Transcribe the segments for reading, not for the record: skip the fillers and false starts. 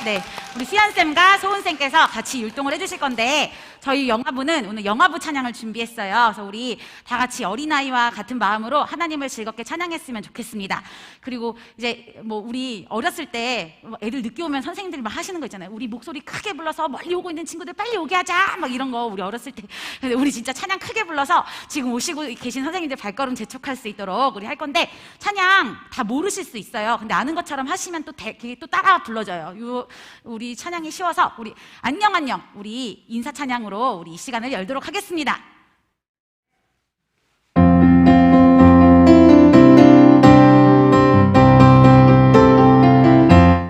네, 우리 수연쌤과 소은쌤께서 같이 율동을 해주실 건데 저희 영화부는 오늘 영화부 찬양을 준비했어요. 그래서 우리 다 같이 어린아이와 같은 마음으로 하나님을 즐겁게 찬양했으면 좋겠습니다. 그리고 이제 뭐 우리 어렸을 때 애들 늦게 오면 선생님들이 막 하시는 거 있잖아요. 우리 목소리 크게 불러서 멀리 오고 있는 친구들 빨리 오게 하자 막 이런 거 우리 어렸을 때. 근데 우리 진짜 찬양 크게 불러서 지금 오시고 계신 선생님들 발걸음 재촉할 수 있도록 우리 할 건데 찬양 다 모르실 수 있어요. 근데 아는 것처럼 하시면 또 그게 또 따라 불러져요. 우리 찬양이 쉬워서 우리 안녕 안녕 우리 인사 찬양으로 우리 이 시간을 열도록 하겠습니다.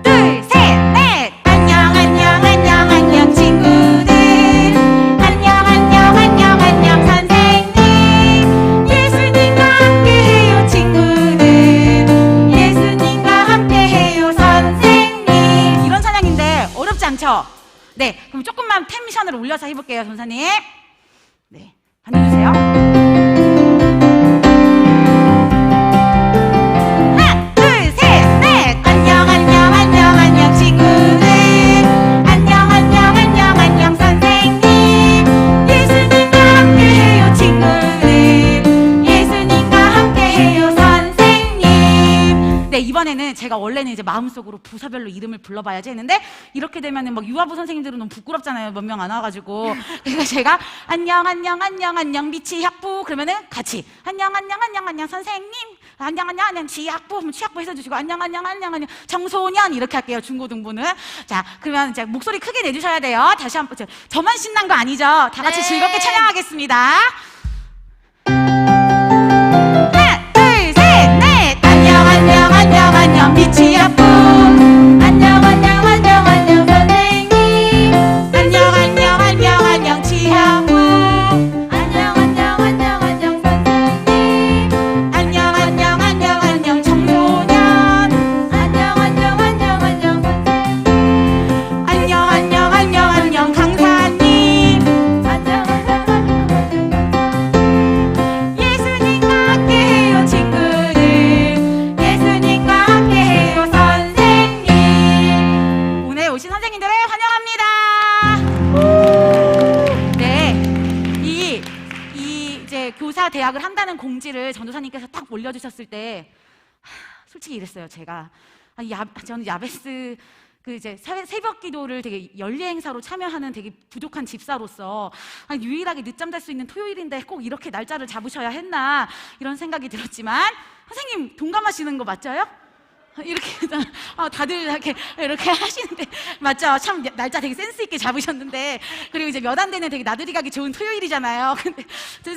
둘, 셋, 넷. 안녕 안녕 안녕 안녕 친구들. 안녕 안녕 안녕 안녕 선생님. 예수님과 함께해요 친구들. 예수님과 함께해요 선생님. 이런 찬양인데 어렵지 않죠? 네, 그럼 조금만 텐션을 올려서 해볼게요, 선생님. 네, 앉아주세요. 하나, 둘, 셋, 넷. 안녕, 안녕, 안녕, 안녕, 친구들. 안녕, 안녕, 안녕, 안녕, 선생님. 예수님과 함께해요, 친구들. 예수님과 함께해요, 선생님. 네, 이번에는 제가 원래는 이제 마음속으로 부서별로 이름을 불러봐야지 했는데 이렇게 되면은 막 유아부 선생님들은 너무 부끄럽잖아요. 몇 명 안 와가지고. 그래서 제가 안녕 안녕 안녕 안녕 미취학부 그러면은 같이 안녕 안녕 안녕 안녕 선생님 안녕 안녕 안녕 취학부 그럼 취학부 해주시고 안녕 안녕 안녕 안녕 청소년 이렇게 할게요. 중고등부는. 자 그러면 이제 목소리 크게 내주셔야 돼요. 다시 한번 저만 신난 거 아니죠? 다 같이 즐겁게 찬양하겠습니다. 안녕 안녕 안녕 미취학부 안녕 안녕 안녕 안녕 선생님 안녕 안녕 안녕 안녕 취학부 안녕 안녕 안녕 안녕 선생님 안녕 안녕 안녕 안녕 청소년 안녕 안녕 안녕 안녕 선생님 안녕 안녕 안녕 안녕 강사님 안녕 안녕 안녕 예수님과 함께해요 친구들 예수님과 함께해요 선생님. 오늘 오신 선생님들을 환영합니다. 네, 이제 교사 대학을 한다는 공지를 전도사님께서 딱 올려주셨을 때 솔직히 이랬어요. 제가 저는 야베스 이제 새벽 기도를 되게 연례 행사로 참여하는 되게 부족한 집사로서 유일하게 늦잠 잘 수 있는 토요일인데 꼭 이렇게 날짜를 잡으셔야 했나 이런 생각이 들었지만 선생님 동감하시는 거 맞아요? 이렇게 다들 이렇게 하시는데 맞죠? 참 날짜 되게 센스 있게 잡으셨는데 그리고 이제 몇 안 되는 되게 나들이 가기 좋은 토요일이잖아요. 근데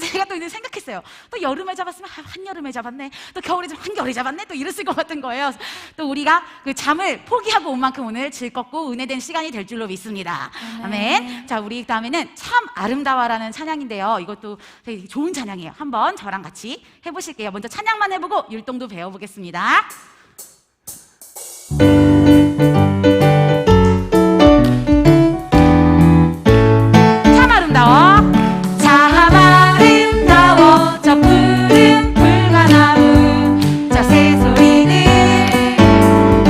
제가 또 이제 생각했어요. 또 여름에 잡았으면 한여름에 잡았네. 또 겨울에 좀 한겨울에 잡았네. 또 이랬을 것 같은 거예요. 또 우리가 그 잠을 포기하고 온 만큼 오늘 즐겁고 은혜된 시간이 될 줄로 믿습니다. 아멘. 자, 우리 다음에는 참 아름다워라는 찬양인데요. 이것도 되게 좋은 찬양이에요. 한번 저랑 같이 해보실게요. 먼저 찬양만 해보고 율동도 배워보겠습니다. 참 아름다워 참 아름다워 저 푸른 불가나무 저 새소리는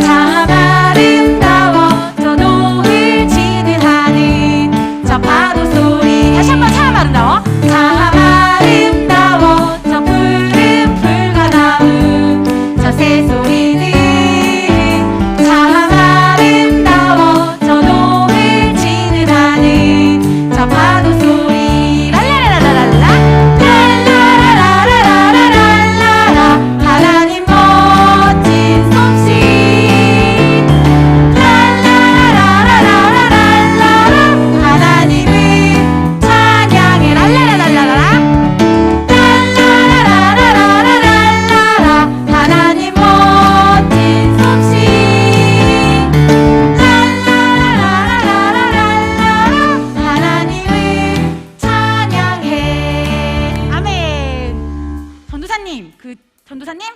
참 아름다워 저 노을 지는 하늘 저 파도 소리 다시 한번 참 아름다워 참 아름다워 저 푸른 불가나무 저 새소리는 전도사님,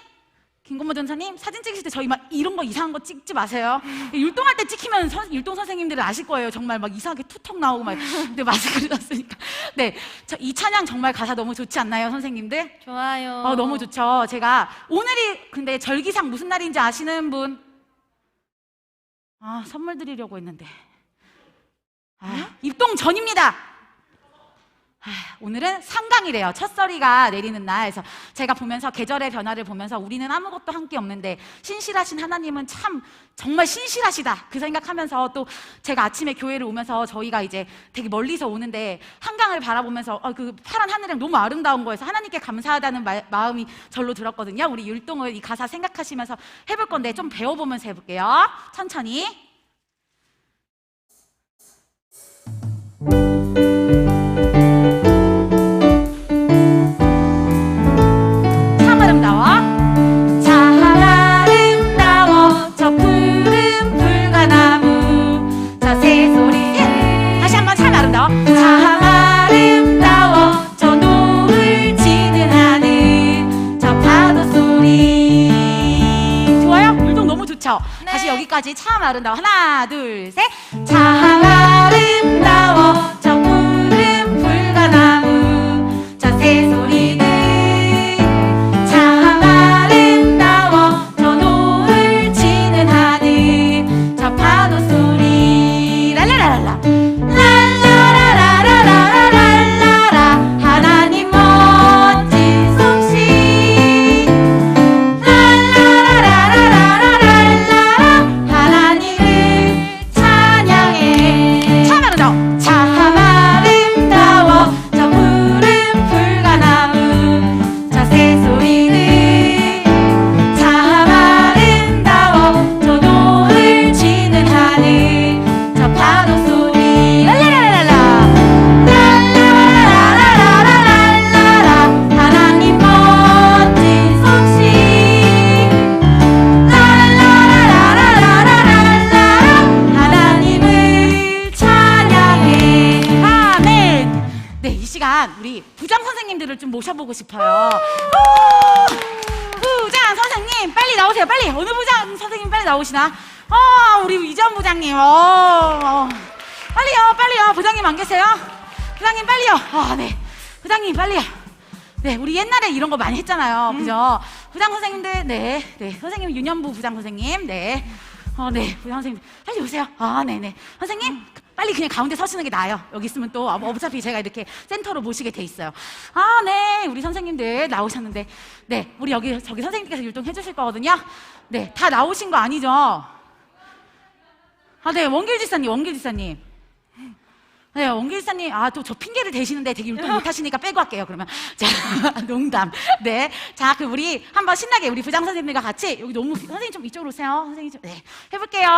김건모 전사님 사진 찍으실 때 저희 막 이런 거 이상한 거 찍지 마세요. 율동할 때 찍히면 율동 선생님들은 아실 거예요. 정말 막 이상하게 툭툭 나오고 막 근데 마스크를 썼으니까. 네, 이 찬양 정말 가사 너무 좋지 않나요, 선생님들? 좋아요. 너무 좋죠. 제가 오늘이 근데 절기상 무슨 날인지 아시는 분? 아, 선물 드리려고 했는데. 아, 입동 전입니다. 아, 오늘은 상강이래요. 첫서리가 내리는 날. 그래서 제가 보면서 계절의 변화를 보면서 우리는 아무것도 한 게 없는데 신실하신 하나님은 참 정말 신실하시다 그 생각하면서, 또 제가 아침에 교회를 오면서 저희가 이제 되게 멀리서 오는데 한강을 바라보면서 그 파란 하늘이 너무 아름다운 거에서 하나님께 감사하다는 마음이 절로 들었거든요. 우리 율동을 이 가사 생각하시면서 해볼 건데 좀 배워보면서 해볼게요. 천천히. 네. 다시 여기까지 참 아름다워. 하나, 둘, 셋. 참 아름다워 저 푸른 불가나무 저 새소리는 참 아름다워 저 노을 지는 하늘 저 파도 소리 랄라라랄라 랄라라라라라라라 하나님 멋진 솜씨 우리 부장 선생님들을 좀 모셔보고 싶어요. 부장 선생님 빨리 나오세요. 빨리. 어느 부장 선생님 빨리 나오시나? 우리 이전 부장님. 빨리요. 부장님 안 계세요? 부장님 빨리요. 네. 부장님 빨리요. 네, 우리 옛날에 이런 거 많이 했잖아요. 그죠? 부장 선생님들, 네. 선생님 윤현부 부장 선생님, 네. 네, 부장 선생님 빨리 오세요. 네네. 선생님 빨리 그냥 가운데 서시는 게 나아요. 여기 있으면 또 어차피 제가 이렇게 센터로 모시게 돼 있어요. 네, 우리 선생님들 나오셨는데, 네, 우리 저기 선생님께서 율동해 주실 거거든요. 네, 다 나오신 거 아니죠? 네, 원길 지사님. 네, 원길 지사님, 또 저 핑계를 대시는데 되게 율동 못 하시니까 빼고 할게요, 그러면. 자, 농담. 네. 자, 우리 한번 신나게 우리 부장 선생님들과 같이, 여기 너무, 선생님 좀 이쪽으로 오세요. 선생님 좀, 네. 해볼게요.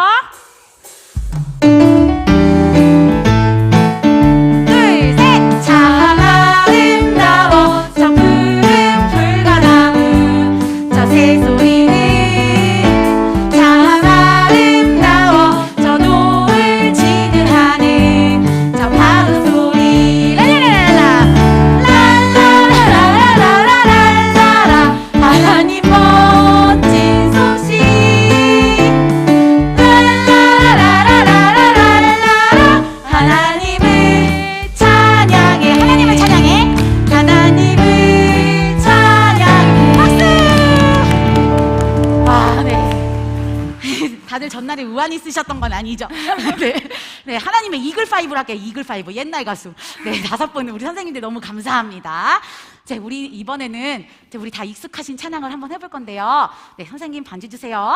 둘, 셋. 참 아름다워 저 푸른 불가나무 저 새소리는 참 아름다워 저 노을 지는 하늘 저 파도 소리 랄라라라 랄라라라라라라라 하나님 멋진 솜씨 하나님을 찬양해. 박수! 네. 다들 전날에 우한 있으셨던 건 아니죠? 네, 하나님의 이글5를 할게요. 이글5 옛날 가수. 네, 5분 우리 선생님들 너무 감사합니다. 자, 우리 이번에는 우리 다 익숙하신 찬양을 한번 해볼 건데요. 네, 선생님 반주 주세요.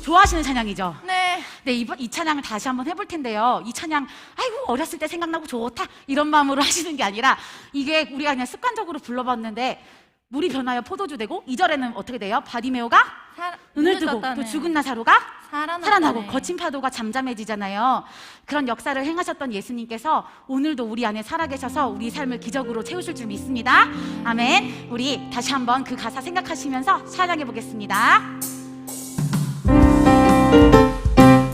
좋아하시는 찬양이죠? 네. 네, 이 찬양을 다시 한번 해볼 텐데요. 이 찬양, 아이고, 어렸을 때 생각나고 좋다. 이런 마음으로 하시는 게 아니라, 이게 우리가 그냥 습관적으로 불러봤는데, 물이 변하여 포도주 되고, 2절에는 어떻게 돼요? 바디메오가 눈을 뜨고 또 죽은 나사로가 살아나고 네. 거친 파도가 잠잠해지잖아요. 그런 역사를 행하셨던 예수님께서 오늘도 우리 안에 살아계셔서 우리 삶을 기적으로 채우실 줄 믿습니다. 아멘. 우리 다시 한번 그 가사 생각하시면서 찬양해 보겠습니다.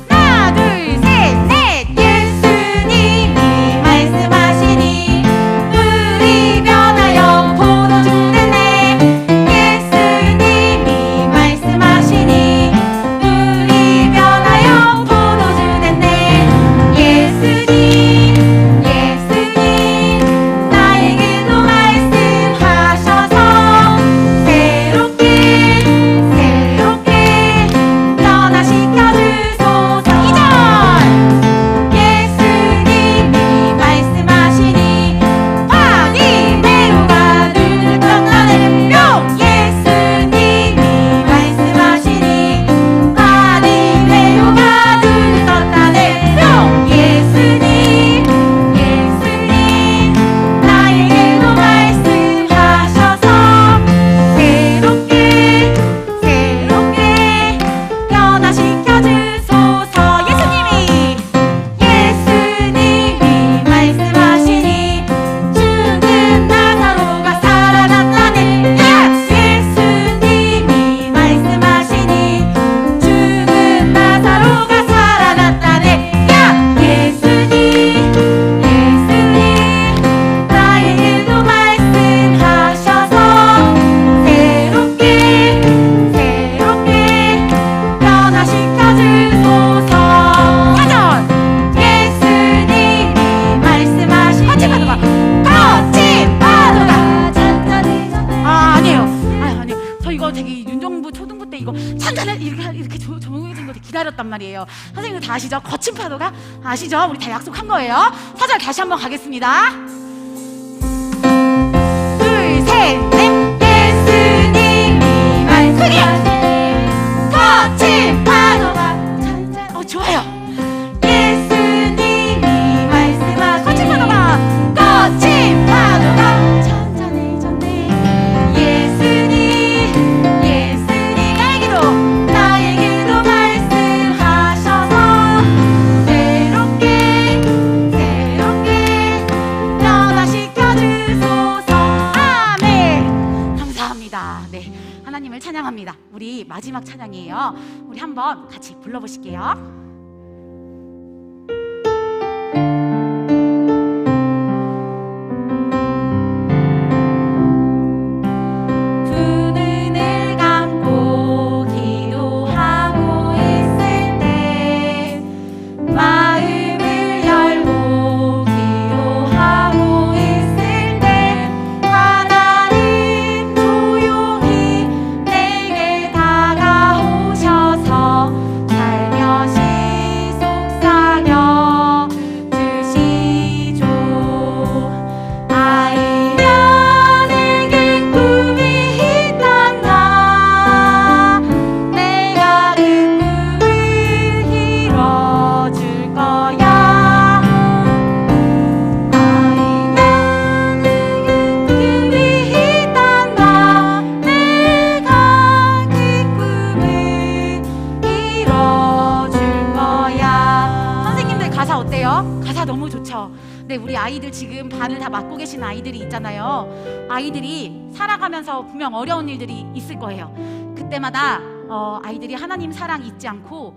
하나 둘 셋 넷. 예수님이 말씀하시니 물이 변하여 포도주 됐네. 예수님이 말씀하시니 물이 변하여 포도주 됐네. 예수님 나에게도 말씀하셔서 새롭게 변화시켜 주소서. 2절. 예수님이 말씀하시니 바디메오가 눈을 떴다네. 뿅. 예수님이 말씀하시니 바디메오가 눈을 떴다네. 뿅. 예수님 나에게도 말씀하셔서 새롭게 변화시켜 주소서. 예수님이 말씀하시니 죽은 나사로가 살아났다네. 예수님이 말씀하시니 죽은 나사로가 살아났다네. 예수님 나에게도 말씀하셔서 새롭게 변화시켜 주소서. 4절. 예수님이 말씀하시니 거친 파도가 잔잔해졌네. 아니에요. 아니에요. 저 이거 되게 윤정부 초등부 때 이거 잔잔해 이렇게 조용해진 거 기다렸단 말이에요. 선생님들 다 아시죠? 거친 파도가 아시죠? 우리 다 약속한 거예요. 4절 다시 한번 가겠습니다. 둘, 셋, 넷. 예수님이 말씀하시니 거친 파도가 잔잔. 좋아요. 예수님이 말씀하시니 거친 파도가 잔잔해졌네. 예수님 나에게도 말씀하셔서 새롭게 변화시켜 주소서. 아멘. 감사합니다. 네, 하나님을 찬양합니다. 우리 마지막 찬양이에요. 우리 한번 같이 불러보실게요. 두 눈을 감고 기도하고 있을 때 마음을 열고 기도하고 있을 때 하나님 조용히 내게 다가오셔서 살며시 속삭여 주시죠. 아이야 내게 꿈이 있단다. 내가 그 꿈을 이뤄줄 거야. 아이야 내게 꿈이 있단다. 내가 그 꿈을 이뤄줄 거야. 선생님들 가사 어때요? 가사 너무 좋죠? 네, 우리 아이들 지금 반을 다 맡고 계신 아이들이 있잖아요. 아이들이 살아가면서 분명 어려운 일들이 있을 거예요. 그때마다 아이들이 하나님 사랑 잊지 않고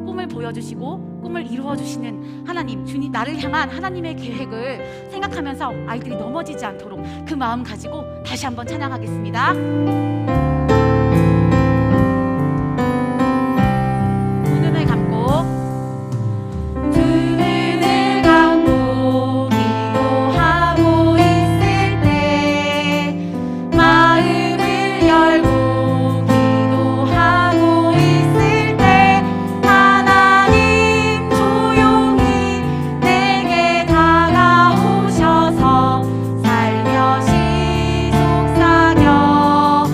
꿈을 보여주시고 꿈을 이루어주시는 하나님, 주님, 나를 향한 하나님의 계획을 생각하면서 아이들이 넘어지지 않도록 그 마음 가지고 다시 한번 찬양하겠습니다. 두 눈을 감고 기도하고 있을 때 마음을 열고 기도하고 있을 때 하나님 조용히 내게 다가오셔서 살며시 속삭여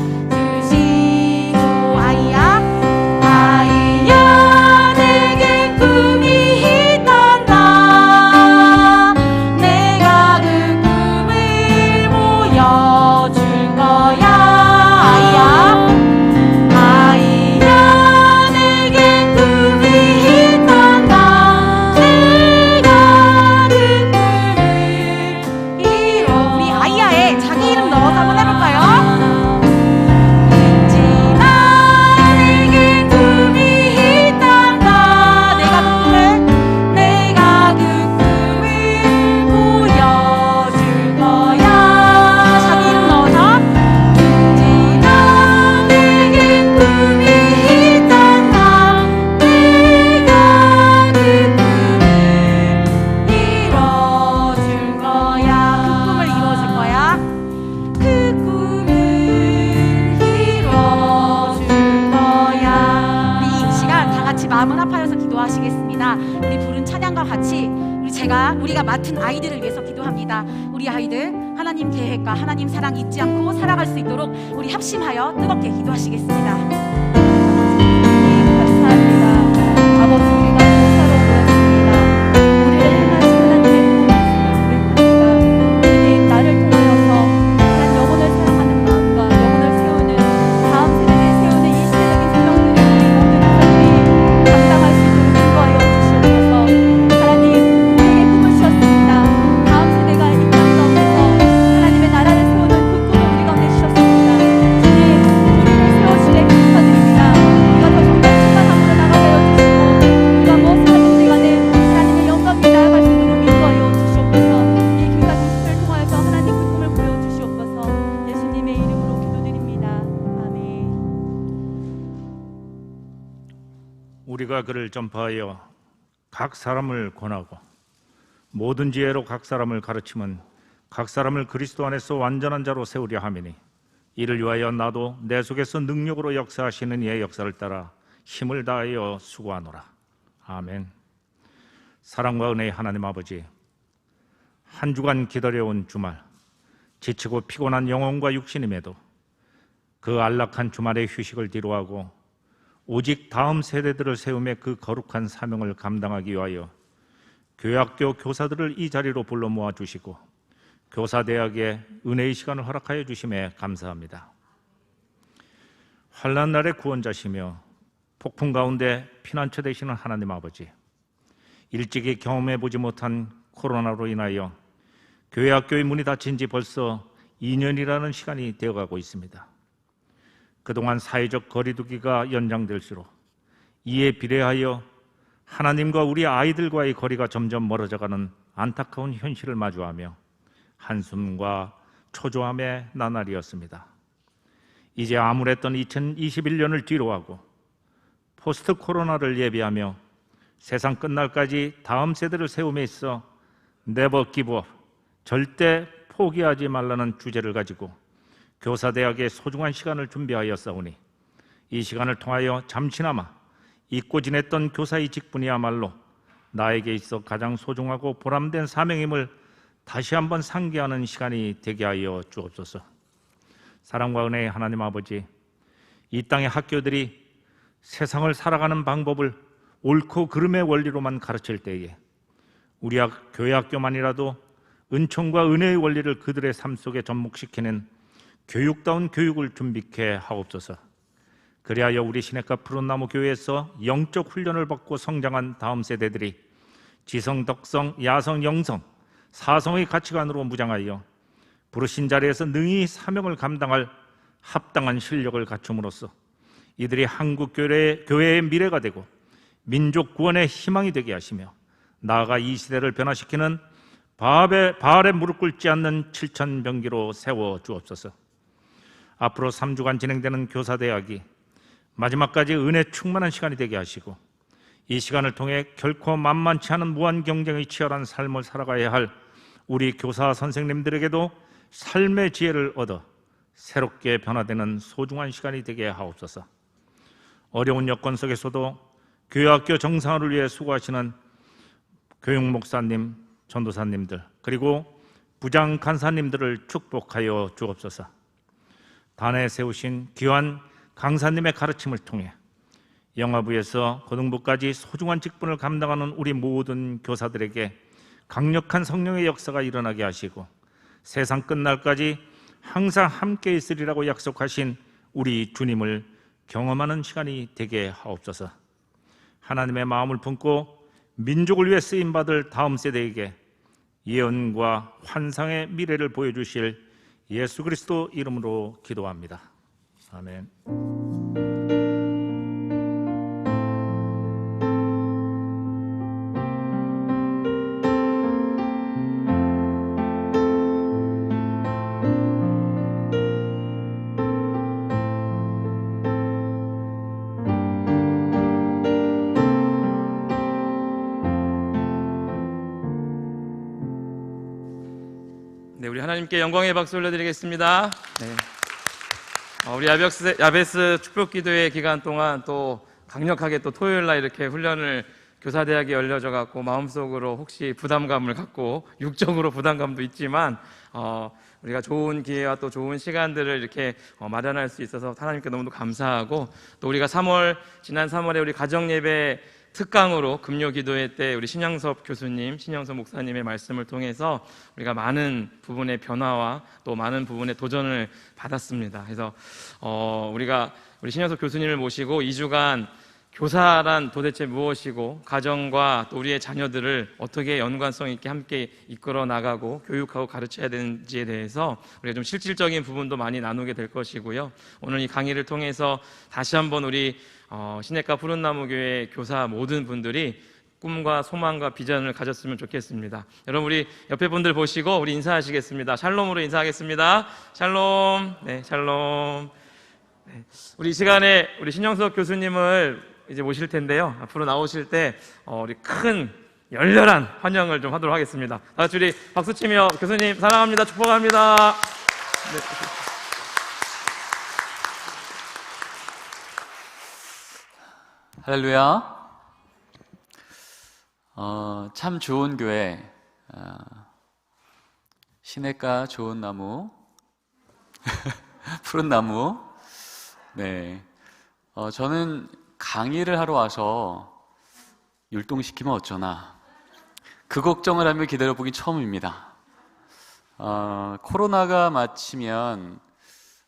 기도하시겠습니다. 우리 부른 찬양과 같이 우리가 맡은 아이들을 위해서 기도합니다. 우리 아이들 하나님 계획과 하나님 사랑 잊지 않고 살아갈 수 있도록 우리 합심하여 뜨겁게 기도하시겠습니다. 감사합니다. 아버지, 우리가 교사로 모였습니다. 우리를 행하신 하나님의 말씀을 고백합니다. 주님, 나를 통하여서 한 영혼을 사랑하는 마음과 영혼을 세우는 다음 세대를 세우는 이 시대적인 생명들을 우리 모든 교사들이 감당할 수 있도록 인도하여 주시옵소서. 하나님, 우리에게 꿈을 주셨습니다. 다음 세대가 이 땅 가운데서 하나님의 나라를 세우는 그 꿈을 우리 가운데 주셨습니다. 주님, 우리를 세워주시네 축하드립니다. 우리가 더 정말 충만함으로 나가게 하여 주시고 우리가 무엇을 하든지 간에 하나님의 영광이 나아갈 수 있도록 인도하여 주시옵소서. 이 교사 교수를 통하여서 하나님 그 꿈을 보여주시옵소서. 예수님의 이름으로 기도드립니다. 아멘. 우리가 그를 전파하여 각 사람을 권하고 모든 지혜로 각 사람을 가르치면 각 사람을 그리스도 안에서 완전한 자로 세우려 함이니 이를 위하여 나도 내 속에서 능력으로 역사하시는 이의 역사를 따라 힘을 다하여 수고하노라. 아멘. 사랑과 은혜의 하나님 아버지, 한 주간 기다려온 주말, 지치고 피곤한 영혼과 육신임에도 그 안락한 주말의 휴식을 뒤로하고 오직 다음 세대들을 세움의 그 거룩한 사명을 감당하기 위하여 교회학교 교사들을 이 자리로 불러 모아주시고 교사대학에 은혜의 시간을 허락하여 주심에 감사합니다. 환난 날의 구원자시며 폭풍 가운데 피난처 되시는 하나님 아버지, 일찍이 경험해보지 못한 코로나로 인하여 교회학교의 문이 닫힌 지 벌써 2년이라는 시간이 되어가고 있습니다. 그동안 사회적 거리두기가 연장될수록 이에 비례하여 하나님과 우리 아이들과의 거리가 점점 멀어져가는 안타까운 현실을 마주하며 한숨과 초조함의 나날이었습니다. 이제 암울했던 2021년을 뒤로하고 포스트 코로나를 예비하며 세상 끝날까지 다음 세대를 세움에 있어 네버 기브업, 절대 포기하지 말라는 주제를 가지고 교사대학의 소중한 시간을 준비하였사오니 이 시간을 통하여 잠시나마 잊고 지냈던 교사의 직분이야말로 나에게 있어 가장 소중하고 보람된 사명임을 다시 한번 상기하는 시간이 되게 하여 주옵소서. 사랑과 은혜의 하나님 아버지, 이 땅의 학교들이 세상을 살아가는 방법을 옳고 그름의 원리로만 가르칠 때에 우리 교회 학교만이라도 은총과 은혜의 원리를 그들의 삶 속에 접목시키는 교육다운 교육을 준비케 하옵소서. 그리하여 우리 시냇가 푸른나무 교회에서 영적 훈련을 받고 성장한 다음 세대들이 지성, 덕성, 야성, 영성, 사성의 가치관으로 무장하여 부르신 자리에서 능히 사명을 감당할 합당한 실력을 갖춤으로써 이들이 한국 교회의 미래가 되고 민족 구원의 희망이 되게 하시며 나아가 이 시대를 변화시키는 바알에 무릎 꿇지 않는 7천병기로 세워 주옵소서. 앞으로 3주간 진행되는 교사대학이 마지막까지 은혜 충만한 시간이 되게 하시고 이 시간을 통해 결코 만만치 않은 무한 경쟁의 치열한 삶을 살아가야 할 우리 교사 선생님들에게도 삶의 지혜를 얻어 새롭게 변화되는 소중한 시간이 되게 하옵소서. 어려운 여건 속에서도 교회학교 정상화를 위해 수고하시는 교육 목사님, 전도사님들, 그리고 부장 간사님들을 축복하여 주옵소서. 단에 세우신 귀한 강사님의 가르침을 통해 영아부에서 고등부까지 소중한 직분을 감당하는 우리 모든 교사들에게 강력한 성령의 역사가 일어나게 하시고 세상 끝날까지 항상 함께 있으리라고 약속하신 우리 주님을 경험하는 시간이 되게 하옵소서. 하나님의 마음을 품고 민족을 위해 쓰임받을 다음 세대에게 예언과 환상의 미래를 보여주실 예수 그리스도 이름으로 기도합니다. 아멘. 네, 우리 하나님께 영광의 박수 올려드리겠습니다. 네. 우리 야베스 축복기도회 기간 동안 또 강력하게 또 토요일 날 이렇게 훈련을 교사대학이 열려져 갖고 마음속으로 혹시 부담감을 갖고 육적으로 부담감도 있지만 우리가 좋은 기회와 또 좋은 시간들을 이렇게 마련할 수 있어서 하나님께 너무도 감사하고, 또 우리가 지난 3월에 우리 가정예배 특강으로 금요 기도회 때 우리 신영섭 교수님, 신영섭 목사님의 말씀을 통해서 우리가 많은 부분의 변화와 또 많은 부분의 도전을 받았습니다. 그래서 우리가 우리 신영섭 교수님을 모시고 2주간 교사란 도대체 무엇이고 가정과 또 우리의 자녀들을 어떻게 연관성 있게 함께 이끌어 나가고 교육하고 가르쳐야 되는지에 대해서 우리가 좀 실질적인 부분도 많이 나누게 될 것이고요. 오늘 이 강의를 통해서 다시 한번 우리 시냇가 푸른나무교회 교사 모든 분들이 꿈과 소망과 비전을 가졌으면 좋겠습니다. 여러분, 우리 옆에 분들 보시고 우리 인사하시겠습니다. 샬롬으로 인사하겠습니다. 샬롬. 네, 샬롬. 네. 우리 이 시간에 우리 신영석 교수님을 이제 모실 텐데요. 앞으로 나오실 때 우리 큰 열렬한 환영을 좀 하도록 하겠습니다. 다 같이 우리 박수치며 교수님 사랑합니다. 축복합니다. 네. 할렐루야. 참 좋은 교회, 시냇가 좋은 나무, 푸른 나무. 네, 저는 강의를 하러 와서 율동시키면 어쩌나 그 걱정을 하며 기다려보기 처음입니다. 코로나가 마치면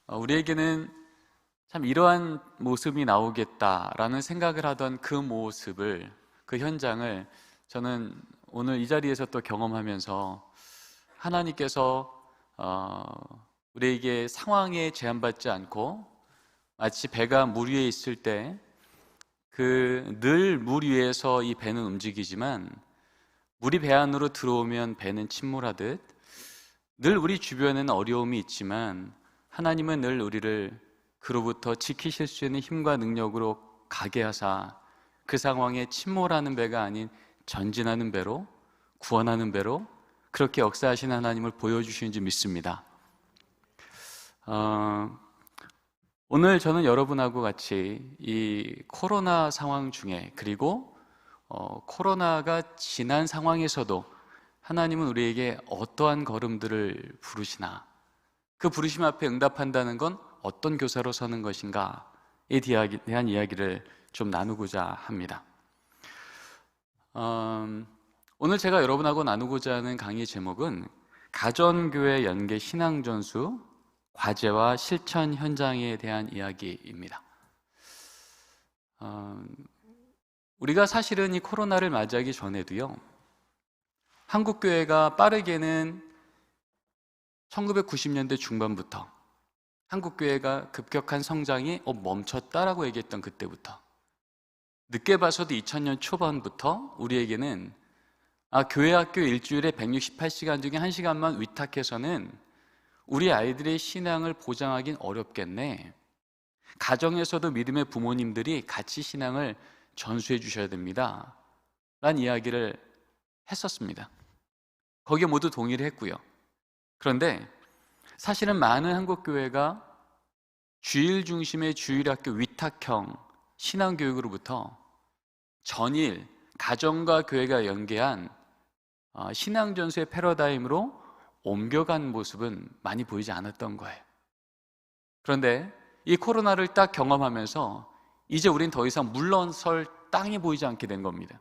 우리에게는 참 이러한 모습이 나오겠다라는 생각을 하던 그 모습을, 그 현장을 저는 오늘 이 자리에서 또 경험하면서 하나님께서 우리에게 상황에 제한받지 않고 마치 배가 물 위에 있을 때 늘 물 위에서 이 배는 움직이지만 물이 배 안으로 들어오면 배는 침몰하듯 늘 우리 주변에는 어려움이 있지만 하나님은 늘 우리를 그로부터 지키실 수 있는 힘과 능력으로 가게 하사 그 상황에 침몰하는 배가 아닌 전진하는 배로, 구원하는 배로 그렇게 역사하시는 하나님을 보여주시는지 믿습니다. 오늘 저는 여러분하고 같이 이 코로나 상황 중에, 그리고 코로나가 지난 상황에서도 하나님은 우리에게 어떠한 걸음들을 부르시나, 그 부르심 앞에 응답한다는 건 어떤 교사로 서는 것인가에 대한 이야기를 좀 나누고자 합니다. 오늘 제가 여러분하고 나누고자 하는 강의 제목은 가전교회 연계 신앙전수 과제와 실천 현장에 대한 이야기입니다. 우리가 사실은 이 코로나를 맞이하기 전에도요, 한국교회가 빠르게는 1990년대 중반부터 한국교회가 급격한 성장이 멈췄다라고 얘기했던 그때부터, 늦게 봐서도 2000년 초반부터 우리에게는 교회 학교 일주일에 168시간 중에 1시간만 위탁해서는 우리 아이들의 신앙을 보장하긴 어렵겠네, 가정에서도 믿음의 부모님들이 같이 신앙을 전수해 주셔야 됩니다 라는 이야기를 했었습니다. 거기에 모두 동의를 했고요. 그런데 사실은 많은 한국교회가 주일 중심의 주일학교 위탁형 신앙교육으로부터 전일 가정과 교회가 연계한 신앙전수의 패러다임으로 옮겨간 모습은 많이 보이지 않았던 거예요. 그런데 이 코로나를 딱 경험하면서 이제 우린 더 이상 물러설 땅이 보이지 않게 된 겁니다.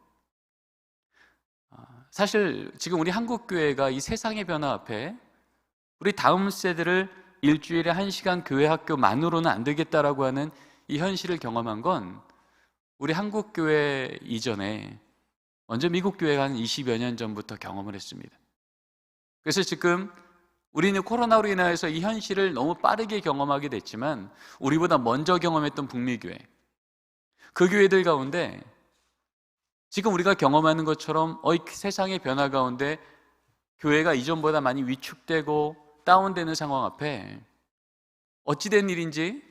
사실 지금 우리 한국교회가 이 세상의 변화 앞에 우리 다음 세대를 일주일에 1시간 교회 학교만으로는 안 되겠다라고 하는 이 현실을 경험한 건 우리 한국교회 이전에 먼저 미국교회가 한 20여 년 전부터 경험을 했습니다. 그래서 지금 우리는 코로나로 인하여서 이 현실을 너무 빠르게 경험하게 됐지만 우리보다 먼저 경험했던 북미교회, 그 교회들 가운데 지금 우리가 경험하는 것처럼 세상의 변화 가운데 교회가 이전보다 많이 위축되고 다운되는 상황 앞에 어찌된 일인지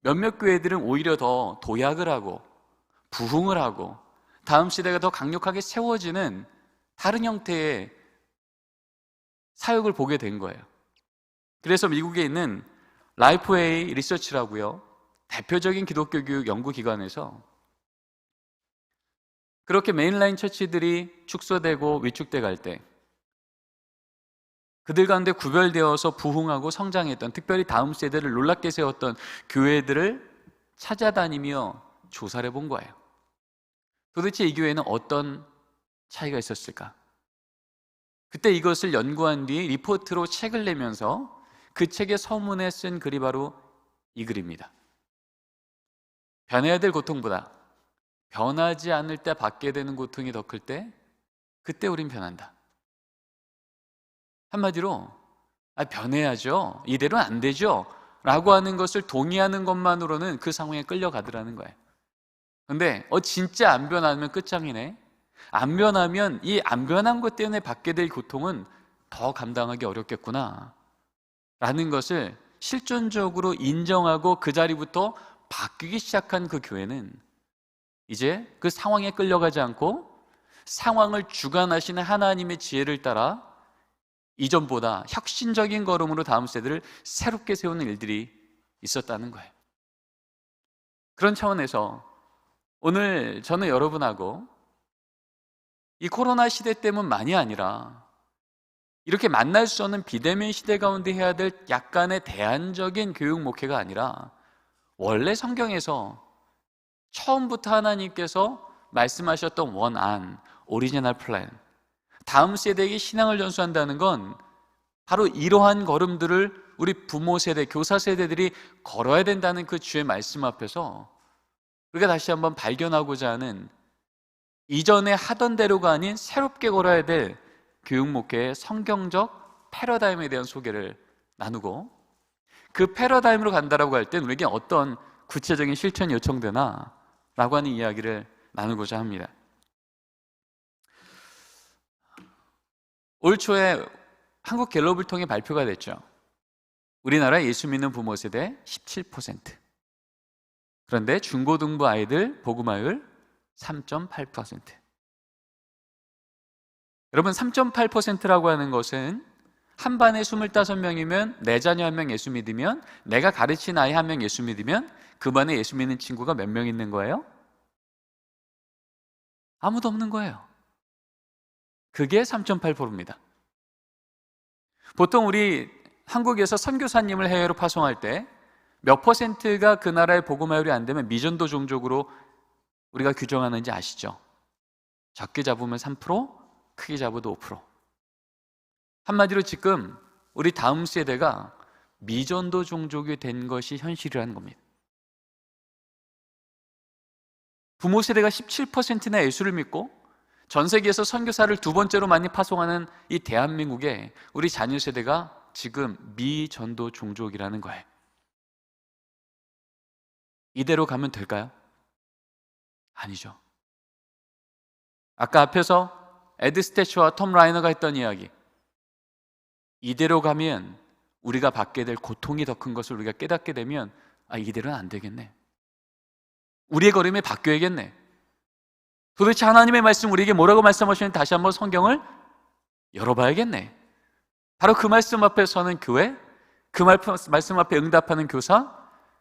몇몇 교회들은 오히려 더 도약을 하고 부흥을 하고 다음 시대가 더 강력하게 세워지는 다른 형태의 사역을 보게 된 거예요. 그래서 미국에 있는 라이프웨이 리서치라고요, 대표적인 기독교 교육 연구기관에서 그렇게 메인라인 처치들이 축소되고 위축돼 갈 때 그들 가운데 구별되어서 부흥하고 성장했던, 특별히 다음 세대를 놀랍게 세웠던 교회들을 찾아다니며 조사를 해본 거예요. 도대체 이 교회는 어떤 차이가 있었을까? 그때 이것을 연구한 뒤 리포트로 책을 내면서 그 책의 서문에 쓴 글이 바로 이 글입니다. 변해야 될 고통보다 변하지 않을 때 받게 되는 고통이 더 클 때, 그때 우린 변한다. 한마디로 변해야죠, 이대로는 안 되죠 라고 하는 것을 동의하는 것만으로는 그 상황에 끌려가더라는 거예요. 근데 진짜 안 변하면 끝장이네. 안 변하면 이 안 변한 것 때문에 받게 될 고통은 더 감당하기 어렵겠구나 라는 것을 실존적으로 인정하고 그 자리부터 바뀌기 시작한 그 교회는 이제 그 상황에 끌려가지 않고 상황을 주관하시는 하나님의 지혜를 따라 이전보다 혁신적인 걸음으로 다음 세대를 새롭게 세우는 일들이 있었다는 거예요. 그런 차원에서 오늘 저는 여러분하고 이 코로나 시대 때문만이 아니라 이렇게 만날 수 없는 비대면 시대 가운데 해야 될 약간의 대안적인 교육 목회가 아니라 원래 성경에서 처음부터 하나님께서 말씀하셨던 원안, 오리지널 플랜, 다음 세대에게 신앙을 전수한다는 건 바로 이러한 걸음들을 우리 부모 세대, 교사 세대들이 걸어야 된다는 그 주의 말씀 앞에서 우리가 다시 한번 발견하고자 하는, 이전에 하던 대로가 아닌 새롭게 걸어야 될 교육 목회의 성경적 패러다임에 대한 소개를 나누고, 그 패러다임으로 간다라고 할 땐 우리에게 어떤 구체적인 실천이 요청되나 라고 하는 이야기를 나누고자 합니다. 올 초에 한국 갤럽을 통해 발표가 됐죠. 우리나라 예수 믿는 부모 세대 17%. 그런데 중고등부 아이들 복음화율 3.8%. 여러분, 3.8%라고 하는 것은 한 반에 25명이면 내 자녀 한 명 예수 믿으면, 내가 가르친 아이 한 명 예수 믿으면 그 반에 예수 믿는 친구가 몇 명 있는 거예요? 아무도 없는 거예요. 그게 3.8%입니다. 보통 우리 한국에서 선교사님을 해외로 파송할 때 몇 퍼센트가 그 나라의 복음화율이 안 되면 미전도 종족으로 우리가 규정하는지 아시죠? 적게 잡으면 3%, 크게 잡아도 5%. 한마디로 지금 우리 다음 세대가 미전도 종족이 된 것이 현실이라는 겁니다. 부모 세대가 17%나 예수를 믿고 전 세계에서 선교사를 두 번째로 많이 파송하는 이 대한민국에 우리 자녀 세대가 지금 미전도 종족이라는 거예요. 이대로 가면 될까요? 아니죠. 아까 앞에서 에드 스태처와 톰 라이너가 했던 이야기, 이대로 가면 우리가 받게 될 고통이 더 큰 것을 우리가 깨닫게 되면 이대로는 안 되겠네, 우리의 걸음이 바뀌어야겠네, 도대체 하나님의 말씀 우리에게 뭐라고 말씀하시는지 다시 한번 성경을 열어봐야겠네. 바로 그 말씀 앞에 서는 교회, 그 말씀 앞에 응답하는 교사,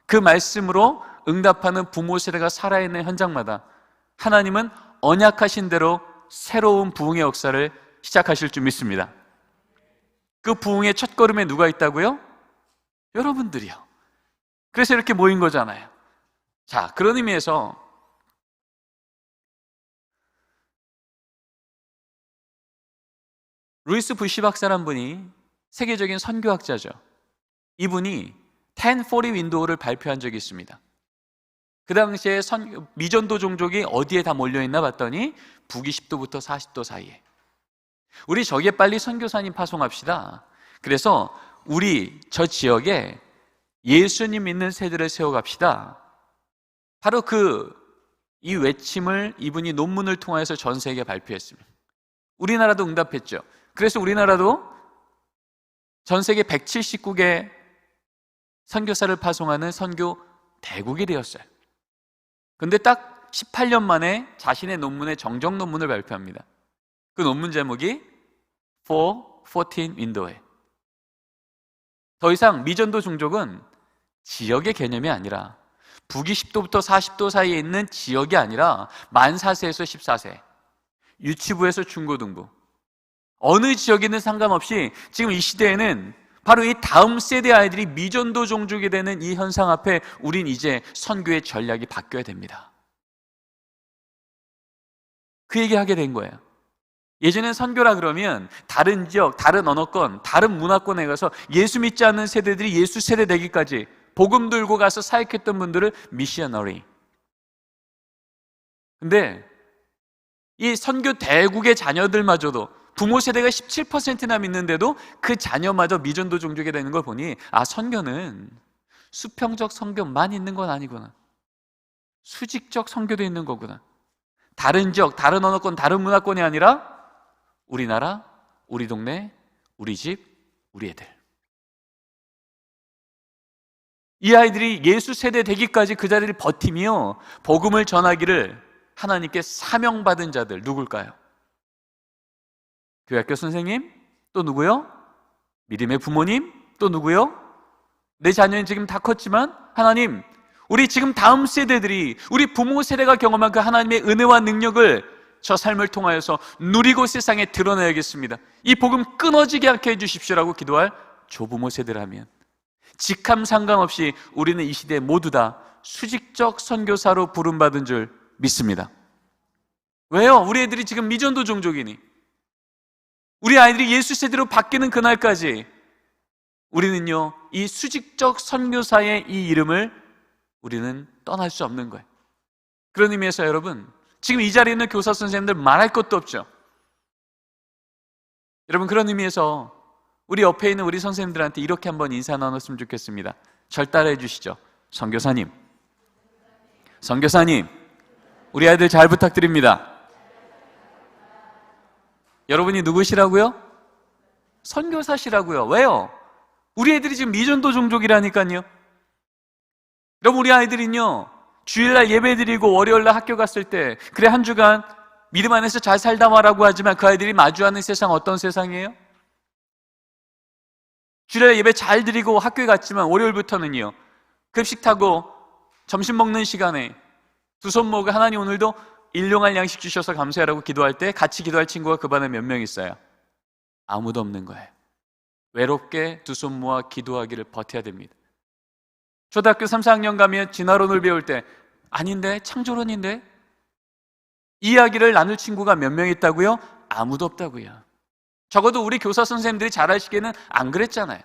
그 말씀으로 응답하는 부모 세대가 살아있는 현장마다 하나님은 언약하신 대로 새로운 부흥의 역사를 시작하실 줄 믿습니다. 그 부흥의 첫걸음에 누가 있다고요? 여러분들이요. 그래서 이렇게 모인 거잖아요. 자, 그런 의미에서 루이스 부시 박사라는 분이 세계적인 선교학자죠. 이분이 1040 윈도우를 발표한 적이 있습니다. 그 당시에 미전도 종족이 어디에 다 몰려있나 봤더니 북위 10도부터 40도 사이에. 우리 저기에 빨리 선교사님 파송합시다. 그래서 우리 저 지역에 예수님 믿는 세대를 세워갑시다. 바로 이 외침을 이분이 논문을 통해서 전 세계에 발표했습니다. 우리나라도 응답했죠. 그래서 우리나라도 전 세계 170국에 선교사를 파송하는 선교 대국이 되었어요. 근데 딱 18년 만에 자신의 논문의 정정 논문을 발표합니다. 그 논문 제목이 414 윈도우에. 더 이상 미전도 종족은 지역의 개념이 아니라 북위 10도부터 40도 사이에 있는 지역이 아니라 만 4세에서 14세, 유치부에서 중고등부, 어느 지역이든 상관없이 지금 이 시대에는 바로 이 다음 세대 아이들이 미전도 종족이 되는 이 현상 앞에 우린 이제 선교의 전략이 바뀌어야 됩니다. 그 얘기하게 된 거예요. 예전엔 선교라 그러면 다른 지역, 다른 언어권, 다른 문화권에 가서 예수 믿지 않는 세대들이 예수 세대 되기까지 복음 들고 가서 사역했던 분들을 미셔너리. 근데 이 선교 대국의 자녀들마저도 부모 세대가 17%나 믿는데도 그 자녀마저 미전도 종족이 되는 걸 보니 선교는 수평적 선교만 있는 건 아니구나. 수직적 선교도 있는 거구나. 다른 지역, 다른 언어권, 다른 문화권이 아니라 우리나라, 우리 동네, 우리 집, 우리 애들. 이 아이들이 예수 세대 되기까지 그 자리를 버티며 복음을 전하기를 하나님께 사명받은 자들 누굴까요? 교회학교 선생님? 또 누구요? 믿음의 부모님? 또 누구요? 내 자녀는 지금 다 컸지만 하나님, 우리 지금 다음 세대들이 우리 부모 세대가 경험한 그 하나님의 은혜와 능력을 저 삶을 통하여서 누리고 세상에 드러내야겠습니다. 이 복음 끊어지게 않게 해주십시오라고 기도할 조부모 세대라면 직함 상관없이 우리는 이 시대에 모두 다 수직적 선교사로 부름받은 줄 믿습니다. 왜요? 우리 애들이 지금 미전도 종족이니, 우리 아이들이 예수 세대로 바뀌는 그날까지 우리는요, 이 수직적 선교사의 이 이름을 우리는 떠날 수 없는 거예요. 그런 의미에서 여러분, 지금 이 자리에 있는 교사 선생님들 말할 것도 없죠. 여러분, 그런 의미에서 우리 옆에 있는 우리 선생님들한테 이렇게 한번 인사 나눴으면 좋겠습니다. 절 따라해 주시죠. 선교사님, 선교사님, 우리 아이들 잘 부탁드립니다. 여러분이 누구시라고요? 선교사시라고요. 왜요? 우리 애들이 지금 미전도 종족이라니까요. 여러분, 우리 아이들은요, 주일날 예배 드리고 월요일날 학교 갔을 때 그래 한 주간 믿음 안에서 잘 살다 와라고 하지만 그 아이들이 마주하는 세상 어떤 세상이에요? 주일날 예배 잘 드리고 학교에 갔지만 월요일부터는요, 급식 타고 점심 먹는 시간에 두 손 모으고 하나님 오늘도 일용할 양식 주셔서 감사하라고 기도할 때 같이 기도할 친구가 그 반에 몇 명 있어요? 아무도 없는 거예요. 외롭게 두 손 모아 기도하기를 버텨야 됩니다. 초등학교 3, 4학년 가면 진화론을 배울 때 아닌데 창조론인데 이야기를 나눌 친구가 몇 명 있다고요? 아무도 없다고요. 적어도 우리 교사 선생님들이 잘하시기에는 안 그랬잖아요.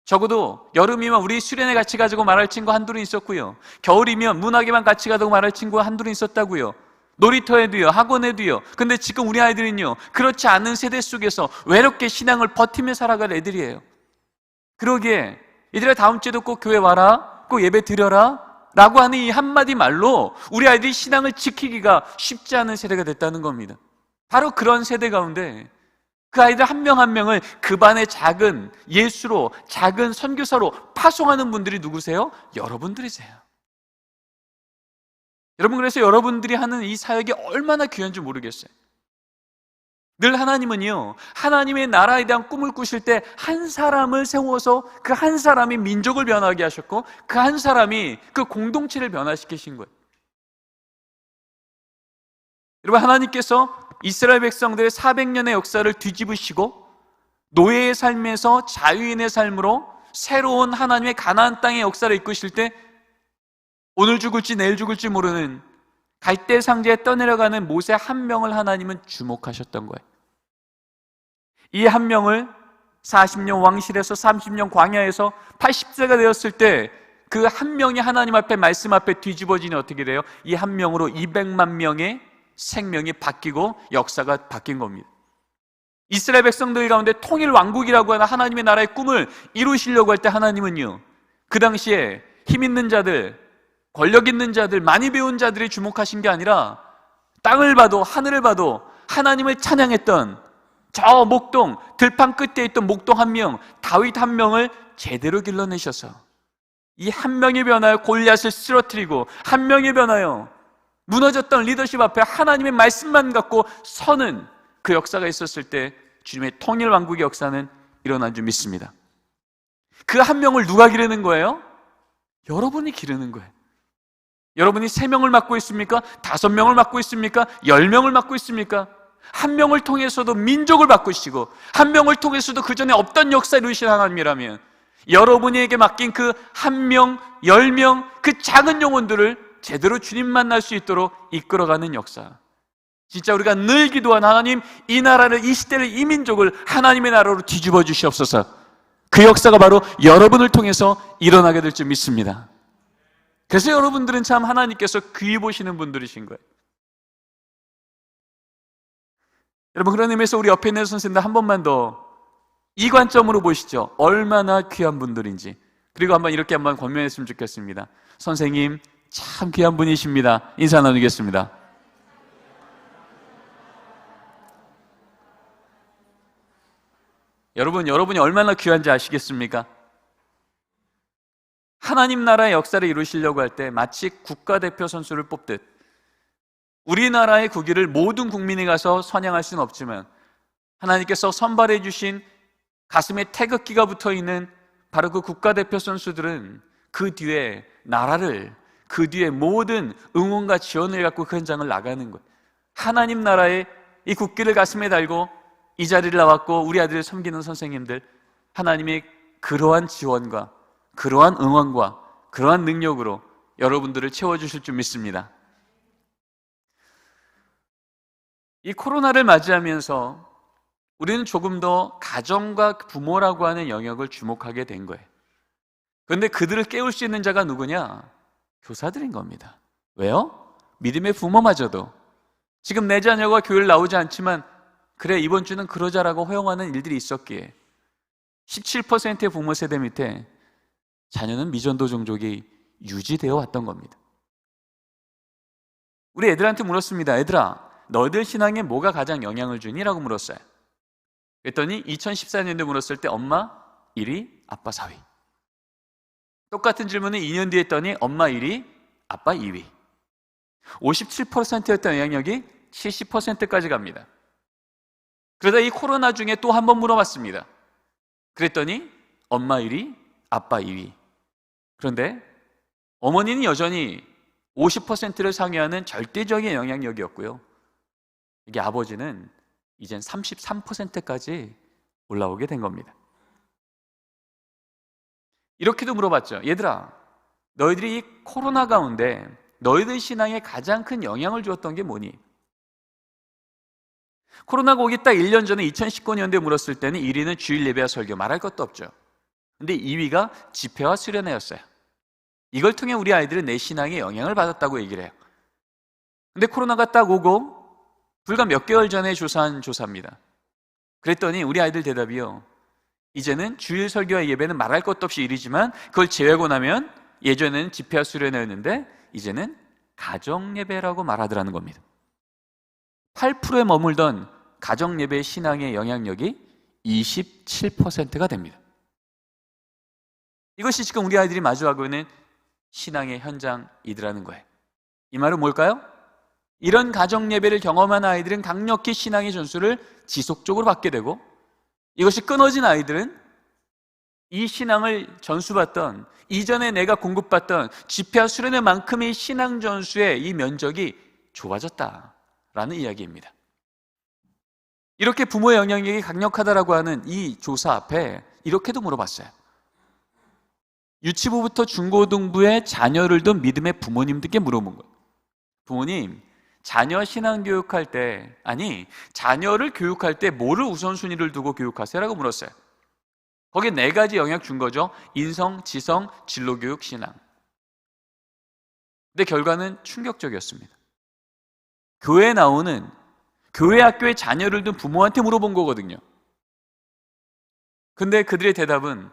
적어도 여름이면 우리 수련회 같이 가지고 말할 친구 한둘은 있었고요, 겨울이면 문학에만 같이 가지고 말할 친구가 한둘은 있었다고요, 놀이터에도요, 학원에도요. 근데 지금 우리 아이들은요, 그렇지 않은 세대 속에서 외롭게 신앙을 버티며 살아갈 애들이에요. 그러기에 얘들아 다음 주에도 꼭 교회 와라, 꼭 예배 드려라 라고 하는 이 한마디 말로 우리 아이들이 신앙을 지키기가 쉽지 않은 세대가 됐다는 겁니다. 바로 그런 세대 가운데 그 아이들 한 명 한 명을 그 반의 작은 예수로, 작은 선교사로 파송하는 분들이 누구세요? 여러분들이세요. 여러분, 그래서 여러분들이 하는 이 사역이 얼마나 귀한 줄 모르겠어요. 늘 하나님은요, 하나님의 나라에 대한 꿈을 꾸실 때 한 사람을 세워서 그 한 사람이 민족을 변화하게 하셨고 그 한 사람이 그 공동체를 변화시키신 거예요. 여러분, 하나님께서 이스라엘 백성들의 400년의 역사를 뒤집으시고 노예의 삶에서 자유인의 삶으로 새로운 하나님의 가나안 땅의 역사를 이끄실 때 오늘 죽을지 내일 죽을지 모르는 갈대 상자에 떠내려가는 모세 한 명을 하나님은 주목하셨던 거예요. 이 한 명을 40년 왕실에서 30년 광야에서 80세가 되었을 때 그 한 명이 하나님 앞에 말씀 앞에 뒤집어지니 어떻게 돼요? 이 한 명으로 200만 명의 생명이 바뀌고 역사가 바뀐 겁니다. 이스라엘 백성들 가운데 통일 왕국이라고 하는 하나님의 나라의 꿈을 이루시려고 할 때 하나님은요, 그 당시에 힘 있는 자들, 권력 있는 자들, 많이 배운 자들이 주목하신 게 아니라 땅을 봐도 하늘을 봐도 하나님을 찬양했던 저 목동, 들판 끝에 있던 목동 한 명, 다윗 한 명을 제대로 길러내셔서 이 한 명의 변화에 골리앗을 쓰러뜨리고 한 명의 변화요, 무너졌던 리더십 앞에 하나님의 말씀만 갖고 서는 그 역사가 있었을 때 주님의 통일 왕국의 역사는 일어난 줄 믿습니다. 그 한 명을 누가 기르는 거예요? 여러분이 기르는 거예요. 여러분이 3명을 맡고 있습니까? 5명을 맡고 있습니까? 10명을 맡고 있습니까? 한 명을 통해서도 민족을 바꾸시고 한 명을 통해서도 그 전에 없던 역사를 이루신 하나님이라면 여러분에게 맡긴 그 1명, 10명 그 작은 영혼들을 제대로 주님 만날 수 있도록 이끌어가는 역사, 진짜 우리가 늘 기도한 하나님, 이 나라를, 이 시대를, 이 민족을 하나님의 나라로 뒤집어 주시옵소서. 그 역사가 바로 여러분을 통해서 일어나게 될 줄 믿습니다. 그래서 여러분들은 참 하나님께서 귀히 보시는 분들이신 거예요. 여러분, 그런 의미에서 우리 옆에 있는 선생님들 한 번만 더 이 관점으로 보시죠. 얼마나 귀한 분들인지. 그리고 이렇게 한번 권면했으면 좋겠습니다. 선생님, 참 귀한 분이십니다. 인사 나누겠습니다. 여러분이 얼마나 귀한지 아시겠습니까? 하나님 나라의 역사를 이루시려고 할 때 마치 국가대표 선수를 뽑듯 우리나라의 국기를 모든 국민이 가서 선양할 수는 없지만 하나님께서 선발해 주신 가슴에 태극기가 붙어있는 바로 그 국가대표 선수들은 그 뒤에 나라를, 그 뒤에 모든 응원과 지원을 갖고 그 현장을 나가는 거예요. 하나님 나라의 이 국기를 가슴에 달고 이 자리를 나왔고 우리 아들을 섬기는 선생님들, 하나님의 그러한 지원과 그러한 응원과 그러한 능력으로 여러분들을 채워주실 줄 믿습니다. 이 코로나를 맞이하면서 우리는 조금 더 가정과 부모라고 하는 영역을 주목하게 된 거예요. 그런데 그들을 깨울 수 있는 자가 누구냐? 교사들인 겁니다. 왜요? 믿음의 부모마저도 지금 내 자녀가 교회를 나오지 않지만 그래, 이번 주는 그러자라고 허용하는 일들이 있었기에 17%의 부모 세대 밑에 자녀는 미전도 종족이 유지되어 왔던 겁니다. 우리 애들한테 물었습니다. 애들아, 너희들 신앙에 뭐가 가장 영향을 주니? 라고 물었어요. 그랬더니 2014년도에 물었을 때 엄마 1위, 아빠 4위. 똑같은 질문을 2년 뒤에 했더니 엄마 1위, 아빠 2위. 57%였던 영향력이 70%까지 갑니다. 그러다 이 코로나 중에 또 한 번 물어봤습니다. 그랬더니 엄마 1위, 아빠 2위. 그런데 어머니는 여전히 50%를 상회하는 절대적인 영향력이었고요. 이게 아버지는 이젠 33%까지 올라오게 된 겁니다. 이렇게도 물어봤죠. 얘들아, 너희들이 이 코로나 가운데 너희들 신앙에 가장 큰 영향을 주었던 게 뭐니? 코로나가 오기 딱 1년 전에 2019년도에 물었을 때는 1위는 주일 예배와 설교, 말할 것도 없죠. 근데 2위가 집회와 수련회였어요. 이걸 통해 우리 아이들은 내 신앙에 영향을 받았다고 얘기를 해요. 근데 코로나가 딱 오고 불과 몇 개월 전에 조사한 조사입니다. 그랬더니 우리 아이들 대답이요, 이제는 주일 설교와 예배는 말할 것도 없이 1위지만 그걸 제외하고 나면 예전에는 집회와 수련회였는데 이제는 가정예배라고 말하더라는 겁니다. 8%에 머물던 가정예배의 신앙의 영향력이 27%가 됩니다. 이것이 지금 우리 아이들이 마주하고 있는 신앙의 현장이더라는 거예요. 이 말은 뭘까요? 이런 가정예배를 경험한 아이들은 강력히 신앙의 전수를 지속적으로 받게 되고, 이것이 끊어진 아이들은 이 신앙을 전수받던, 이전에 내가 공급받던 집회와 수련회만큼의 신앙 전수의 이 면적이 좁아졌다라는 이야기입니다. 이렇게 부모의 영향력이 강력하다라고 하는 이 조사 앞에 이렇게도 물어봤어요. 유치부부터 중고등부에 자녀를 둔 믿음의 부모님들께 물어본 거예요. 부모님, 자녀 신앙 교육할 때, 아니 자녀를 교육할 때 뭐를 우선순위를 두고 교육하세요? 라고 물었어요. 거기에 4가지 영역 준 거죠. 인성, 지성, 진로교육, 신앙. 근데 결과는 충격적이었습니다. 교회에 나오는, 교회 학교에 자녀를 둔 부모한테 물어본 거거든요. 근데 그들의 대답은,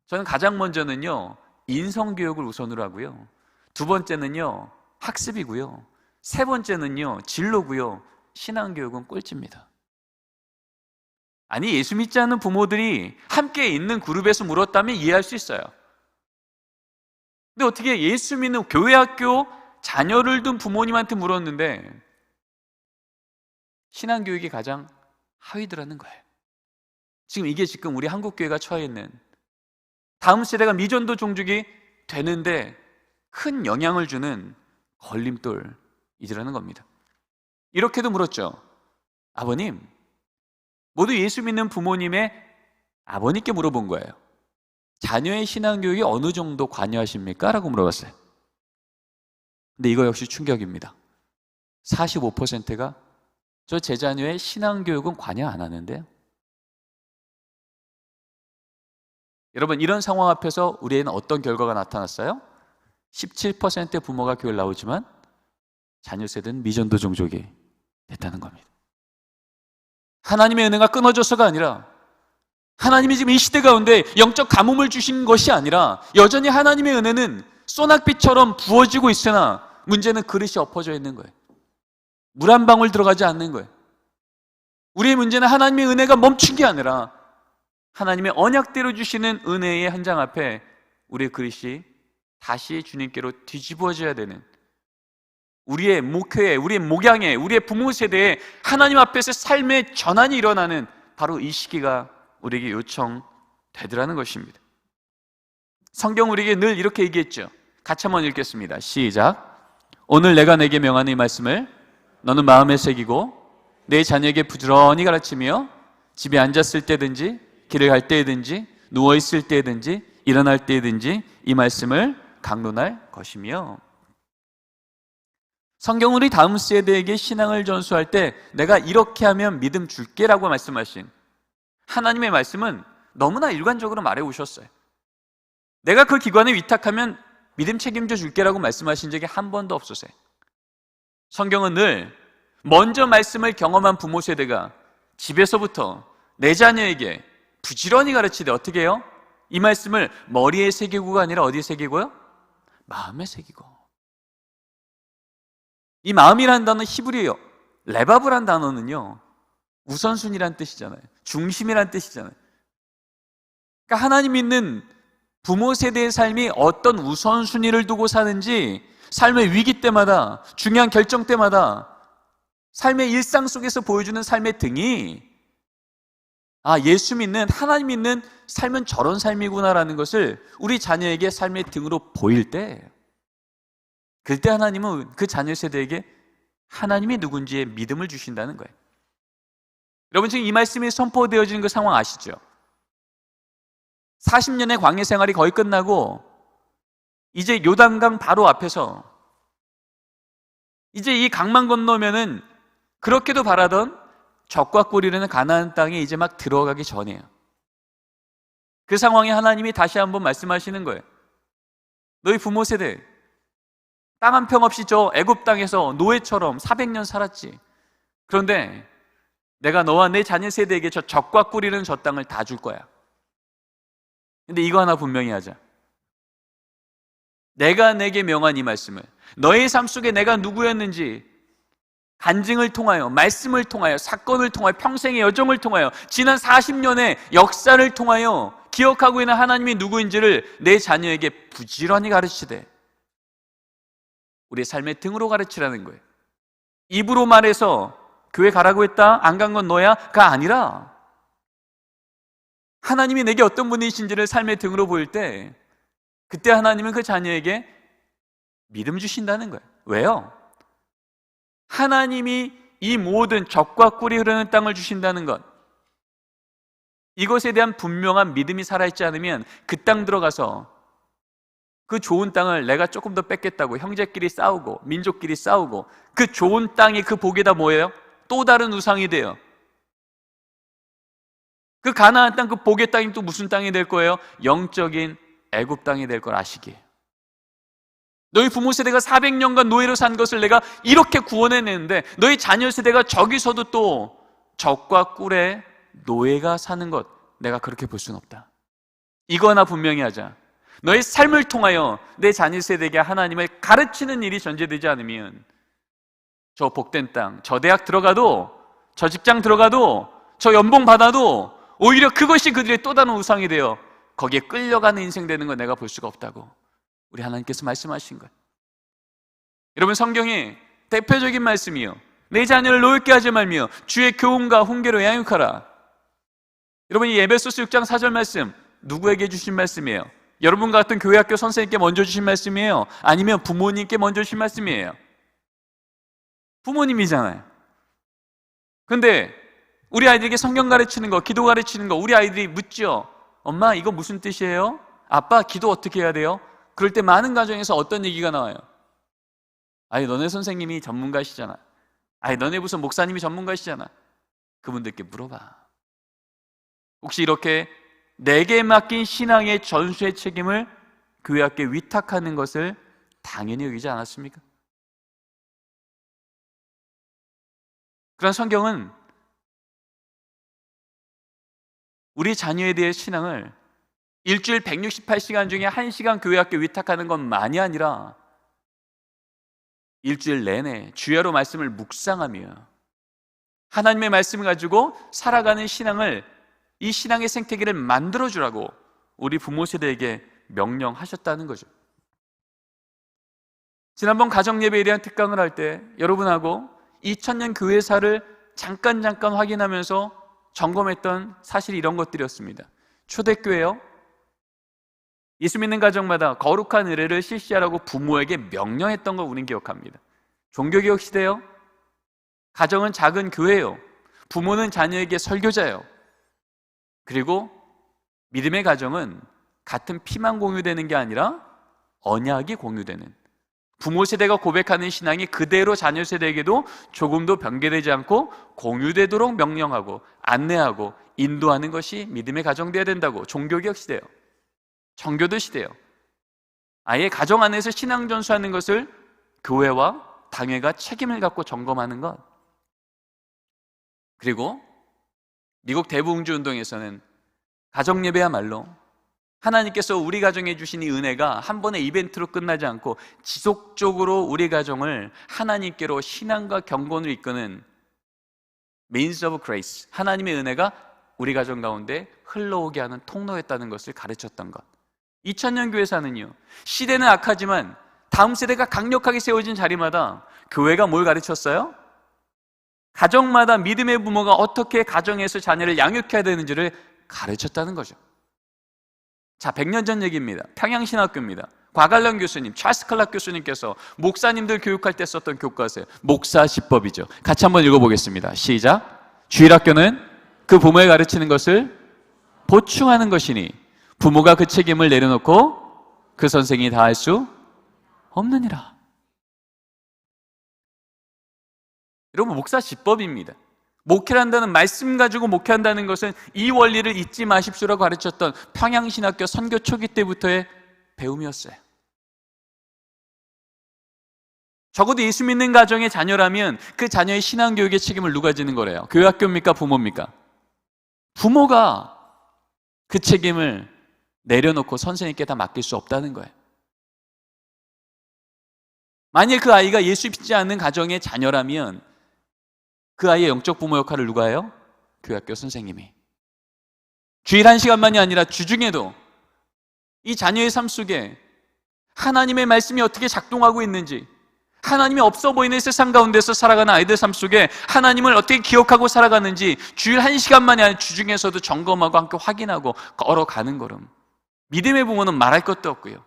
저는 가장 먼저는요 인성교육을 우선으로 하고요, 두 번째는요 학습이고요, 세 번째는요 진로고요, 신앙교육은 꼴찌입니다. 아니, 예수 믿지 않는 부모들이 함께 있는 그룹에서 물었다면 이해할 수 있어요. 근데 어떻게 예수 믿는 교회 학교 자녀를 둔 부모님한테 물었는데 신앙교육이 가장 하위더라는 거예요. 이게 지금 우리 한국교회가 처해 있는, 다음 세대가 미전도 종족이 되는데 큰 영향을 주는 걸림돌이라는 겁니다. 이렇게도 물었죠. 아버님, 모두 예수 믿는 부모님의 아버님께 물어본 거예요. 자녀의 신앙교육에 어느 정도 관여하십니까? 라고 물어봤어요. 근데 이거 역시 충격입니다. 45%가 저 제 자녀의 신앙교육은 관여 안 하는데요. 여러분, 이런 상황 앞에서 우리에는 어떤 결과가 나타났어요? 17% 부모가 교회를 나오지만 자녀 세대는 미전도 종족이 됐다는 겁니다. 하나님의 은혜가 끊어져서가 아니라 하나님이 지금 이 시대 가운데 영적 가뭄을 주신 것이 아니라 여전히 하나님의 은혜는 소낙비처럼 부어지고 있으나 문제는 그릇이 엎어져 있는 거예요. 물 한 방울 들어가지 않는 거예요. 우리의 문제는 하나님의 은혜가 멈춘 게 아니라 하나님의 언약대로 주시는 은혜의 한 장 앞에 우리의 그릇이 다시 주님께로 뒤집어져야 되는, 우리의 목회에, 우리의 목양에, 우리의 부모 세대에 하나님 앞에서 삶의 전환이 일어나는 바로 이 시기가 우리에게 요청되더라는 것입니다. 성경 우리에게 늘 이렇게 얘기했죠. 같이 한번 읽겠습니다. 시작. 오늘 내가 내게 명하는 이 말씀을 너는 마음에 새기고 내 자녀에게 부지런히 가르치며 집에 앉았을 때든지 길을 갈 때든지 누워있을 때든지 일어날 때든지 이 말씀을 강론할 것이며, 성경은 우리 다음 세대에게 신앙을 전수할 때 내가 이렇게 하면 믿음 줄게라고 말씀하신 하나님의 말씀은 너무나 일관적으로 말해 오셨어요. 내가 그 기관에 위탁하면 믿음 책임져 줄게라고 말씀하신 적이 한 번도 없으세요. 성경은 늘 먼저 말씀을 경험한 부모 세대가 집에서부터 내 자녀에게 부지런히 가르치되 어떻게 해요? 이 말씀을 머리에 새기고가 아니라 어디에 새기고요? 마음에 새기고. 이 마음이라는 단어 히브리어 레바브란 단어는요 우선순위란 뜻이잖아요. 중심이란 뜻이잖아요. 그러니까 하나님 믿는 부모 세대의 삶이 어떤 우선순위를 두고 사는지 삶의 위기 때마다, 중요한 결정 때마다 삶의 일상 속에서 보여주는 삶의 등이 예수 믿는, 하나님 믿는 삶은 저런 삶이구나라는 것을 우리 자녀에게 삶의 등으로 보일 때, 그때 하나님은 그 자녀 세대에게 하나님이 누군지의 믿음을 주신다는 거예요. 여러분, 지금 이 말씀이 선포되어지는 그 상황 아시죠? 40년의 광야 생활이 거의 끝나고 이제 요단강 바로 앞에서 이제 이 강만 건너면은 그렇게도 바라던 적과 꿀이르는 가나안 땅에 이제 막 들어가기 전이에요. 그 상황에 하나님이 다시 한번 말씀하시는 거예요. 너희 부모 세대 땅 한 평 없이 저 애굽 땅에서 노예처럼 400년 살았지. 그런데 내가 너와 내 자녀 세대에게 저 적과 꿀이르는 저 땅을 다 줄 거야. 근데 이거 하나 분명히 하자. 내가 내게 명한 이 말씀을 너의 삶 속에 내가 누구였는지 간증을 통하여, 말씀을 통하여, 사건을 통하여, 평생의 여정을 통하여, 지난 40년의 역사를 통하여 기억하고 있는 하나님이 누구인지를 내 자녀에게 부지런히 가르치되 우리의 삶의 등으로 가르치라는 거예요. 입으로 말해서 교회 가라고 했다? 안 간 건 너야?가 아니라 하나님이 내게 어떤 분이신지를 삶의 등으로 보일 때 그때 하나님은 그 자녀에게 믿음 주신다는 거예요. 왜요? 하나님이 이 모든 적과 꿀이 흐르는 땅을 주신다는 것, 이것에 대한 분명한 믿음이 살아있지 않으면 그 땅 들어가서 그 좋은 땅을 내가 조금 더 뺏겠다고 형제끼리 싸우고 민족끼리 싸우고 그 좋은 땅이 그 복에다 뭐예요? 또 다른 우상이 돼요. 그 가나안 땅, 그 복의 땅이 또 무슨 땅이 될 거예요? 영적인 애굽 땅이 될 걸 아시기에. 너희 부모 세대가 400년간 노예로 산 것을 내가 이렇게 구원해내는데 너희 자녀 세대가 저기서도 또 적과 꿀의 노예가 사는 것, 내가 그렇게 볼 수는 없다. 이거 하나 분명히 하자. 너의 삶을 통하여 내 자녀 세대에게 하나님을 가르치는 일이 전제되지 않으면 저 복된 땅, 저 대학 들어가도, 저 직장 들어가도, 저 연봉 받아도 오히려 그것이 그들의 또 다른 우상이 되어 거기에 끌려가는 인생 되는 걸 내가 볼 수가 없다고 우리 하나님께서 말씀하신 거예요. 여러분, 성경의 대표적인 말씀이요, 내 자녀를 노엽게 하지 말며 주의 교훈과 훈계로 양육하라. 여러분, 이 에베소서 6장 4절 말씀 누구에게 주신 말씀이에요? 여러분 같은 교회 학교 선생님께 먼저 주신 말씀이에요? 아니면 부모님께 먼저 주신 말씀이에요? 부모님이잖아요. 근데 우리 아이들에게 성경 가르치는 거, 기도 가르치는 거 우리 아이들이 묻죠. 엄마 이거 무슨 뜻이에요? 아빠 기도 어떻게 해야 돼요? 그럴 때 많은 가정에서 어떤 얘기가 나와요? 아니 너네 선생님이 전문가시잖아. 아니 너네 무슨 목사님이 전문가시잖아. 그분들께 물어봐. 혹시 이렇게 내게 맡긴 신앙의 전수의 책임을 교회 학교에 위탁하는 것을 당연히 여기지 않았습니까? 그런 성경은 우리 자녀에 대해 신앙을 일주일 168시간 중에 1시간 교회 학교 위탁하는 것만이 아니라 일주일 내내 주야로 말씀을 묵상하며 하나님의 말씀을 가지고 살아가는 신앙을, 이 신앙의 생태계를 만들어주라고 우리 부모 세대에게 명령하셨다는 거죠. 지난번 가정예배에 대한 특강을 할 때 여러분하고 2000년 교회사를 잠깐 확인하면서 점검했던 사실이 이런 것들이었습니다. 초대교회요, 예수 믿는 가정마다 거룩한 의례를 실시하라고 부모에게 명령했던 걸 우리는 기억합니다. 종교개혁 시대요, 가정은 작은 교회요, 부모는 자녀에게 설교자예요. 그리고 믿음의 가정은 같은 피만 공유되는 게 아니라 언약이 공유되는, 부모 세대가 고백하는 신앙이 그대로 자녀 세대에게도 조금도 변개되지 않고 공유되도록 명령하고 안내하고 인도하는 것이 믿음의 가정 되어야 된다고. 종교개혁 시대요, 청교도 시대요, 아예 가정 안에서 신앙 전수하는 것을 교회와 당회가 책임을 갖고 점검하는 것. 그리고 미국 대부흥주 운동에서는 가정예배야말로 하나님께서 우리 가정에 주신 이 은혜가 한 번의 이벤트로 끝나지 않고 지속적으로 우리 가정을 하나님께로 신앙과 경건을 이끄는 means of grace, 하나님의 은혜가 우리 가정 가운데 흘러오게 하는 통로였다는 것을 가르쳤던 것. 2000년 교회사는요, 시대는 악하지만 다음 세대가 강력하게 세워진 자리마다 교회가 뭘 가르쳤어요? 가정마다 믿음의 부모가 어떻게 가정에서 자녀를 양육해야 되는지를 가르쳤다는 거죠. 자, 100년 전 얘기입니다. 평양신학교입니다. 곽알령 교수님, 찰스 클락 교수님께서 목사님들 교육할 때 썼던 교과서예요. 목사시법이죠. 같이 한번 읽어보겠습니다. 시작. 주일학교는 그 부모에 가르치는 것을 보충하는 것이니 부모가 그 책임을 내려놓고 그 선생이 다 할 수 없느니라. 여러분, 목사시법입니다. 목회를 한다는, 말씀 가지고 목회한다는 것은 이 원리를 잊지 마십시오라고 가르쳤던 평양신학교 선교 초기 때부터의 배움이었어요. 적어도 예수 믿는 가정의 자녀라면 그 자녀의 신앙교육의 책임을 누가 지는 거래요? 교회 학교입니까? 부모입니까? 부모가 그 책임을 내려놓고 선생님께 다 맡길 수 없다는 거예요. 만일 그 아이가 예수 믿지 않는 가정의 자녀라면 그 아이의 영적 부모 역할을 누가 해요? 교회학교 선생님이. 주일 1시간만이 아니라 주중에도 이 자녀의 삶 속에 하나님의 말씀이 어떻게 작동하고 있는지, 하나님이 없어 보이는 세상 가운데서 살아가는 아이들 삶 속에 하나님을 어떻게 기억하고 살아가는지 주일 1시간만이 아니라 주중에서도 점검하고 함께 확인하고 걸어가는 걸음. 믿음의 부모는 말할 것도 없고요.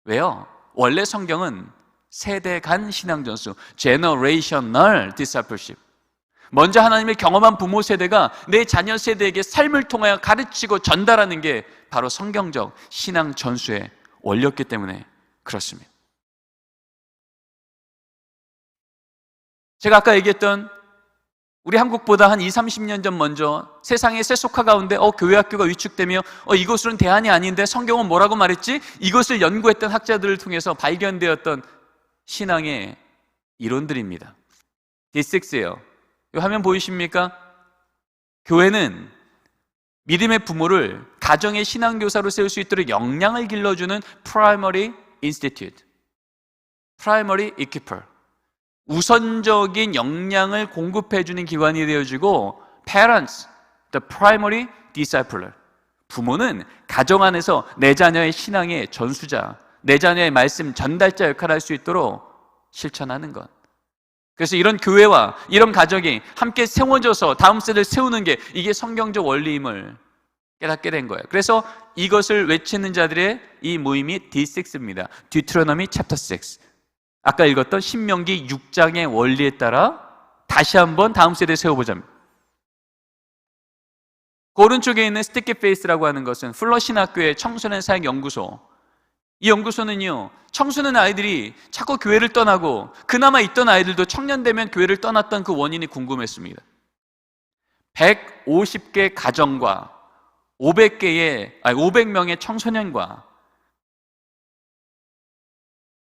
왜요? 원래 성경은 세대 간 신앙 전수, generational discipleship. 먼저 하나님을 경험한 부모 세대가 내 자녀 세대에게 삶을 통하여 가르치고 전달하는 게 바로 성경적 신앙 전수의 원리였기 때문에 그렇습니다. 제가 아까 얘기했던 우리 한국보다 한 20, 30년 전 먼저 세상의 세속화 가운데 교회 학교가 위축되며 이것은 대안이 아닌데 성경은 뭐라고 말했지? 이것을 연구했던 학자들을 통해서 발견되었던 신앙의 이론들입니다. D6예요. 이 화면 보이십니까? 교회는 믿음의 부모를 가정의 신앙교사로 세울 수 있도록 역량을 길러주는 primary institute, primary equiper, 우선적인 역량을 공급해주는 기관이 되어주고, parents, the primary discipler, 부모는 가정 안에서 내 자녀의 신앙의 전수자, 내 자녀의 말씀 전달자 역할을 할 수 있도록 실천하는 것. 그래서 이런 교회와 이런 가정이 함께 세워져서 다음 세대를 세우는 게 이게 성경적 원리임을 깨닫게 된 거예요. 그래서 이것을 외치는 자들의 이 모임이 D6입니다. Deuteronomy chapter 6. 아까 읽었던 신명기 6장의 원리에 따라 다시 한번 다음 세대에 세워보자면, 그 오른쪽에 있는 스티키 페이스라고 하는 것은 플러 신학교의 청소년 사역 연구소. 이 연구소는요, 청소년 아이들이 자꾸 교회를 떠나고 그나마 있던 아이들도 청년 되면 교회를 떠났던 그 원인이 궁금했습니다. 150개 가정과 500명의 청소년과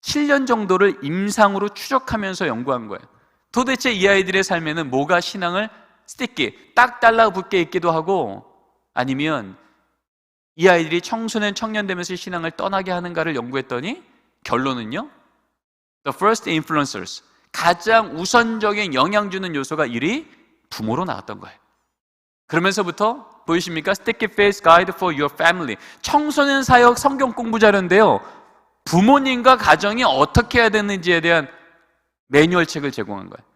7년 정도를 임상으로 추적하면서 연구한 거예요. 도대체 이 아이들의 삶에는 뭐가 신앙을 스티키 딱 달라붙게 있기도 하고, 아니면 이 아이들이 청소년 청년 되면서 신앙을 떠나게 하는가를 연구했더니 결론은요, The first influencers, 가장 우선적인 영향 주는 요소가 1위 부모로 나왔던 거예요. 그러면서부터 보이십니까? Sticky Face Guide for Your Family, 청소년 사역 성경 공부 자료인데요, 부모님과 가정이 어떻게 해야 되는지에 대한 매뉴얼 책을 제공한 거예요.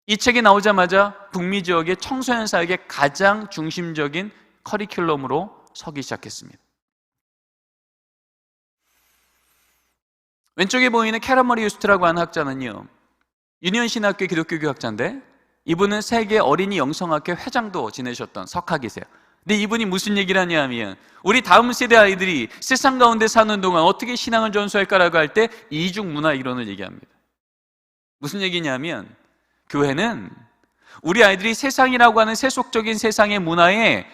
이 책이 나오자마자 북미 지역의 청소년 사역의 가장 중심적인 커리큘럼으로 서기 시작했습니다. 왼쪽에 보이는 캐러머리 유스트라고 하는 학자는요, 유니온 신학교 기독교 교학자인데, 이분은 세계 어린이 영성학회 회장도 지내셨던 석학이세요. 근데 이분이 무슨 얘기를 하냐면, 우리 다음 세대 아이들이 세상 가운데 사는 동안 어떻게 신앙을 전수할까라고 할 때 이중 문화 이론을 얘기합니다. 무슨 얘기냐면, 교회는 우리 아이들이 세상이라고 하는 세속적인 세상의 문화에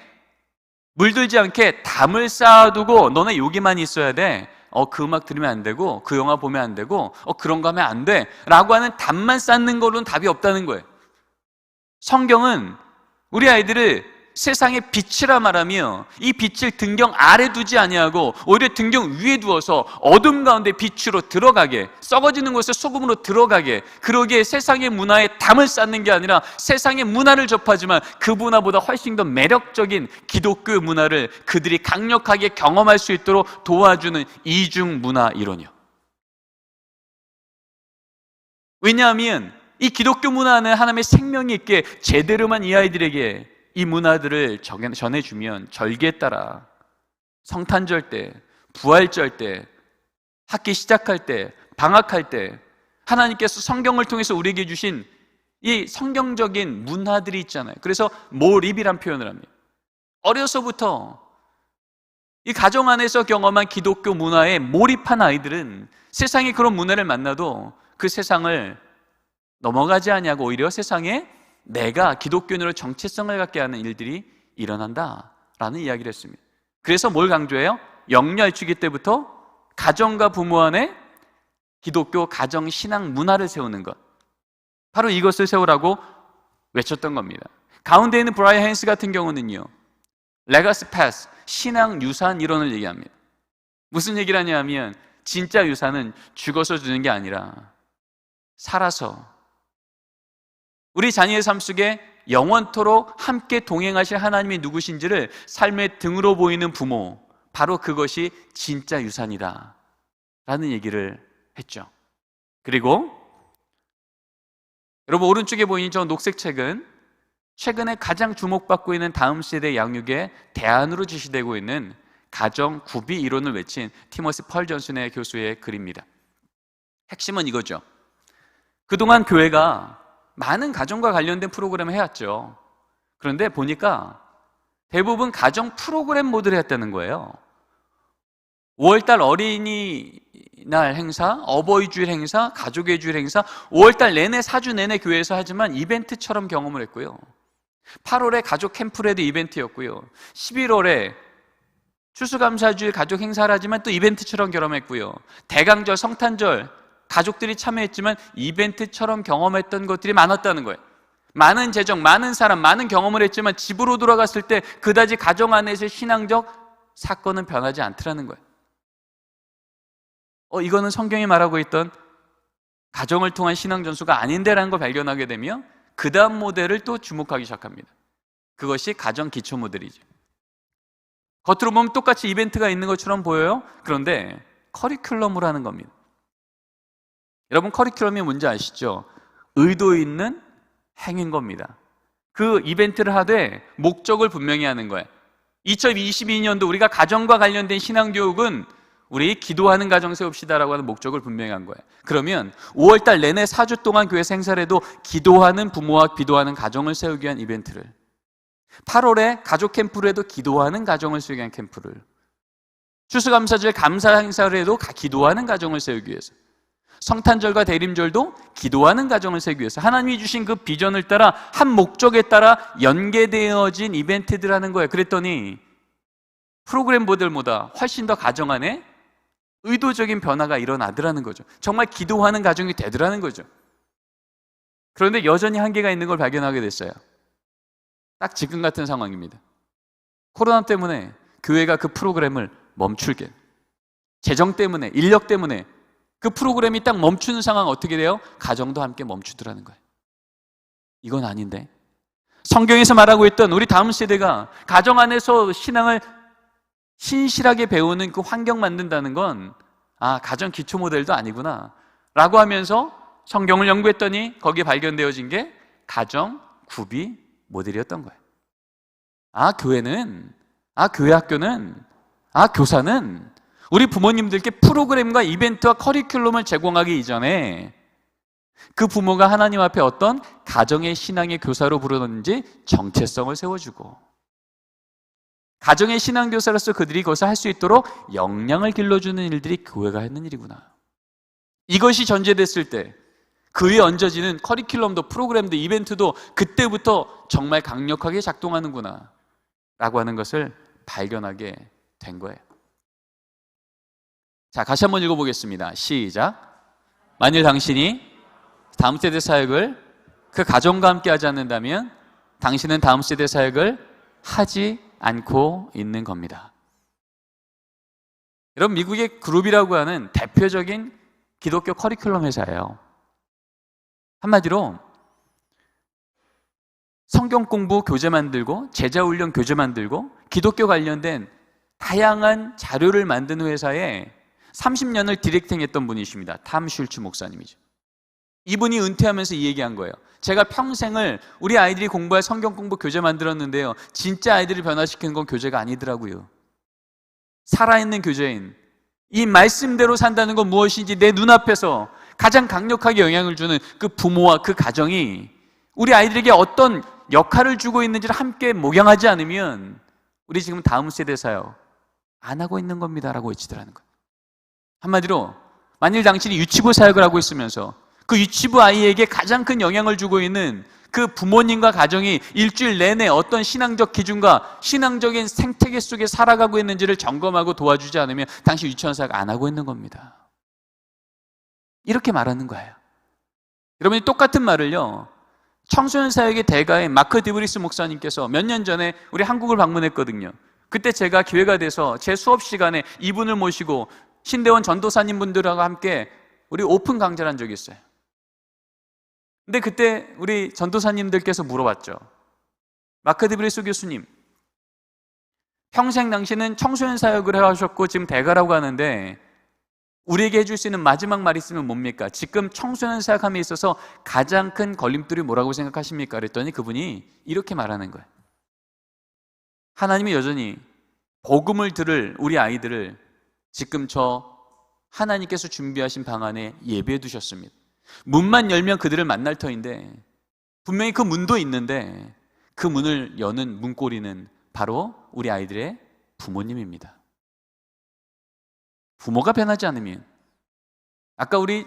물들지 않게 담을 쌓아두고, 너네 여기만 있어야 돼, 그 음악 들으면 안 되고, 그 영화 보면 안 되고, 그런 거 하면 안 돼 라고 하는 담만 쌓는 거로는 답이 없다는 거예요. 성경은 우리 아이들을 세상의 빛이라 말하며, 이 빛을 등경 아래 두지 아니하고 오히려 등경 위에 두어서 어둠 가운데 빛으로 들어가게, 썩어지는 곳에 소금으로 들어가게, 그러기에 세상의 문화에 담을 쌓는 게 아니라 세상의 문화를 접하지만 그 문화보다 훨씬 더 매력적인 기독교 문화를 그들이 강력하게 경험할 수 있도록 도와주는 이중 문화 이론이요. 왜냐하면 이 기독교 문화는 하나님의 생명이 있게 제대로만 이 아이들에게 이 문화들을 전해주면 절기에 따라 성탄절 때, 부활절 때, 학기 시작할 때, 방학할 때 하나님께서 성경을 통해서 우리에게 주신 이 성경적인 문화들이 있잖아요. 그래서 몰입이란 표현을 합니다. 어려서부터 이 가정 안에서 경험한 기독교 문화에 몰입한 아이들은 세상에 그런 문화를 만나도 그 세상을 넘어가지 아니하고 오히려 세상에 내가 기독교인으로 정체성을 갖게 하는 일들이 일어난다라는 이야기를 했습니다. 그래서 뭘 강조해요? 영유아일주기 때부터 가정과 부모 안에 기독교 가정 신앙 문화를 세우는 것, 바로 이것을 세우라고 외쳤던 겁니다. 가운데 있는 브라이언 헨스 같은 경우는요, 레거시 패스, 신앙 유산 이론을 얘기합니다. 무슨 얘기를 하냐면, 진짜 유산은 죽어서 주는 게 아니라 살아서 우리 자녀의 삶 속에 영원토록 함께 동행하실 하나님이 누구신지를 삶의 등으로 보이는 부모, 바로 그것이 진짜 유산이다 라는 얘기를 했죠. 그리고 여러분, 오른쪽에 보이는 저 녹색 책은 최근에 가장 주목받고 있는 다음 세대 양육의 대안으로 제시되고 있는 가정 구비 이론을 외친 티머시 펄 존슨의 교수의 글입니다. 핵심은 이거죠. 그동안 교회가 많은 가정과 관련된 프로그램을 해왔죠. 그런데 보니까 대부분 가정 프로그램 모드를 했다는 거예요. 5월달 어린이날 행사, 어버이 주일 행사, 가족의 주일 행사, 5월달 내내 4주 내내 교회에서 하지만 이벤트처럼 경험을 했고요. 8월에 가족 캠프레드 이벤트였고요. 11월에 추수감사주일 가족 행사를 하지만 또 이벤트처럼 경험했고요. 대강절, 성탄절 가족들이 참여했지만 이벤트처럼 경험했던 것들이 많았다는 거예요. 많은 재정, 많은 사람, 많은 경험을 했지만 집으로 돌아갔을 때 그다지 가정 안에서의 신앙적 사건은 변하지 않더라는 거예요. 이거는 성경이 말하고 있던 가정을 통한 신앙 전수가 아닌데라는 걸 발견하게 되며 그 다음 모델을 또 주목하기 시작합니다. 그것이 가정 기초 모델이죠. 겉으로 보면 똑같이 이벤트가 있는 것처럼 보여요. 그런데 커리큘럼으로 하는 겁니다. 여러분, 커리큘럼이 뭔지 아시죠? 의도 있는 행인 겁니다. 그 이벤트를 하되 목적을 분명히 하는 거예요. 2022년도 우리가 가정과 관련된 신앙교육은 우리 기도하는 가정 세웁시다라고 하는 목적을 분명히 한 거예요. 그러면 5월달 내내 4주 동안 교회 생사에도 기도하는 부모와 기도하는 가정을 세우기 위한 이벤트를, 8월에 가족 캠프를 해도 기도하는 가정을 세우기 위한 캠프를, 추수감사절 감사 행사를 해도 기도하는 가정을 세우기 위해서, 성탄절과 대림절도 기도하는 가정을 세우기 위해서 하나님이 주신 그 비전을 따라 한 목적에 따라 연계되어진 이벤트들 하는 거예요. 그랬더니 프로그램보다 훨씬 더 가정 안에 의도적인 변화가 일어나더라는 거죠. 정말 기도하는 가정이 되더라는 거죠. 그런데 여전히 한계가 있는 걸 발견하게 됐어요. 딱 지금 같은 상황입니다. 코로나 때문에 교회가 그 프로그램을 멈출게, 재정 때문에, 인력 때문에 그 프로그램이 딱 멈추는 상황 어떻게 돼요? 가정도 함께 멈추더라는 거예요. 이건 아닌데, 성경에서 말하고 있던 우리 다음 세대가 가정 안에서 신앙을 신실하게 배우는 그 환경 만든다는 건 가정 기초 모델도 아니구나 라고 하면서 성경을 연구했더니 거기에 발견되어진 게 가정 구비 모델이었던 거예요. 교회는, 교회 학교는, 교사는 우리 부모님들께 프로그램과 이벤트와 커리큘럼을 제공하기 이전에 그 부모가 하나님 앞에 어떤 가정의 신앙의 교사로 부르는지 정체성을 세워주고, 가정의 신앙교사로서 그들이 그것을 할 수 있도록 역량을 길러주는 일들이 교회가 하는 일이구나. 이것이 전제됐을 때 그 위에 얹어지는 커리큘럼도, 프로그램도, 이벤트도 그때부터 정말 강력하게 작동하는구나 라고 하는 것을 발견하게 된 거예요. 자, 다시 한번 읽어보겠습니다. 시작. 만일 당신이 다음 세대 사역을 그 가정과 함께 하지 않는다면 당신은 다음 세대 사역을 하지 않고 있는 겁니다. 여러분, 미국의 그룹이라고 하는 대표적인 기독교 커리큘럼 회사예요. 한마디로 성경 공부 교재 만들고 제자 훈련 교재 만들고 기독교 관련된 다양한 자료를 만드는 회사에 30년을 디렉팅했던 분이십니다. 탐 슐츠 목사님이죠. 이분이 은퇴하면서 이 얘기한 거예요. 제가 평생을 우리 아이들이 공부할 성경 공부 교재 만들었는데요, 진짜 아이들을 변화시키는 건 교재가 아니더라고요. 살아있는 교재인, 이 말씀대로 산다는 건 무엇인지 내 눈앞에서 가장 강력하게 영향을 주는 그 부모와 그 가정이 우리 아이들에게 어떤 역할을 주고 있는지를 함께 목양하지 않으면 우리 지금 다음 세대 사역 안 하고 있는 겁니다 라고 외치더라는 거예요. 한마디로 만일 당신이 유치부 사역을 하고 있으면서 그 유치부 아이에게 가장 큰 영향을 주고 있는 그 부모님과 가정이 일주일 내내 어떤 신앙적 기준과 신앙적인 생태계 속에 살아가고 있는지를 점검하고 도와주지 않으면 당신 유치원 사역 안 하고 있는 겁니다. 이렇게 말하는 거예요. 여러분이 똑같은 말을요, 청소년 사역의 대가인 마크 디브리스 목사님께서 몇 년 전에 우리 한국을 방문했거든요. 그때 제가 기회가 돼서 제 수업 시간에 이분을 모시고 신대원 전도사님 분들하고 함께 우리 오픈 강좌를 한 적이 있어요. 근데 그때 우리 전도사님들께서 물어봤죠. 마크 디브리스 교수님, 평생 당신은 청소년 사역을 해오셨고 지금 대가라고 하는데 우리에게 해줄 수 있는 마지막 말이 있으면 뭡니까? 지금 청소년 사역함에 있어서 가장 큰 걸림돌이 뭐라고 생각하십니까? 그랬더니 그분이 이렇게 말하는 거예요. 하나님이 여전히 복음을 들을 우리 아이들을 지금 저 하나님께서 준비하신 방 안에 예배해 두셨습니다. 문만 열면 그들을 만날 터인데 분명히 그 문도 있는데 그 문을 여는 문고리는 바로 우리 아이들의 부모님입니다. 부모가 변하지 않으면, 아까 우리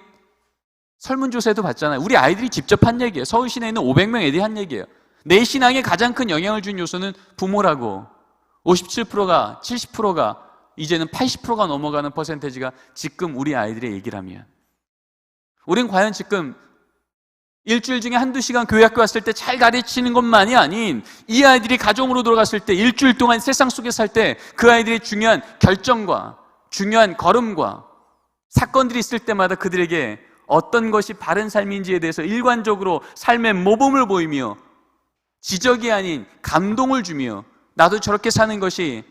설문조사에도 봤잖아요. 우리 아이들이 직접 한 얘기예요. 서울 시내에 있는 500명 애들이 한 얘기예요. 내 신앙에 가장 큰 영향을 준 요소는 부모라고. 57%가 70%가 이제는 80%가 넘어가는 퍼센테이지가 지금 우리 아이들의 얘기라면, 우린 과연 지금 일주일 중에 한두 시간 교회 학교 왔을 때 잘 가르치는 것만이 아닌 이 아이들이 가정으로 돌아갔을 때 일주일 동안 세상 속에 살 때 그 아이들의 중요한 결정과 중요한 걸음과 사건들이 있을 때마다 그들에게 어떤 것이 바른 삶인지에 대해서 일관적으로 삶의 모범을 보이며 지적이 아닌 감동을 주며 나도 저렇게 사는 것이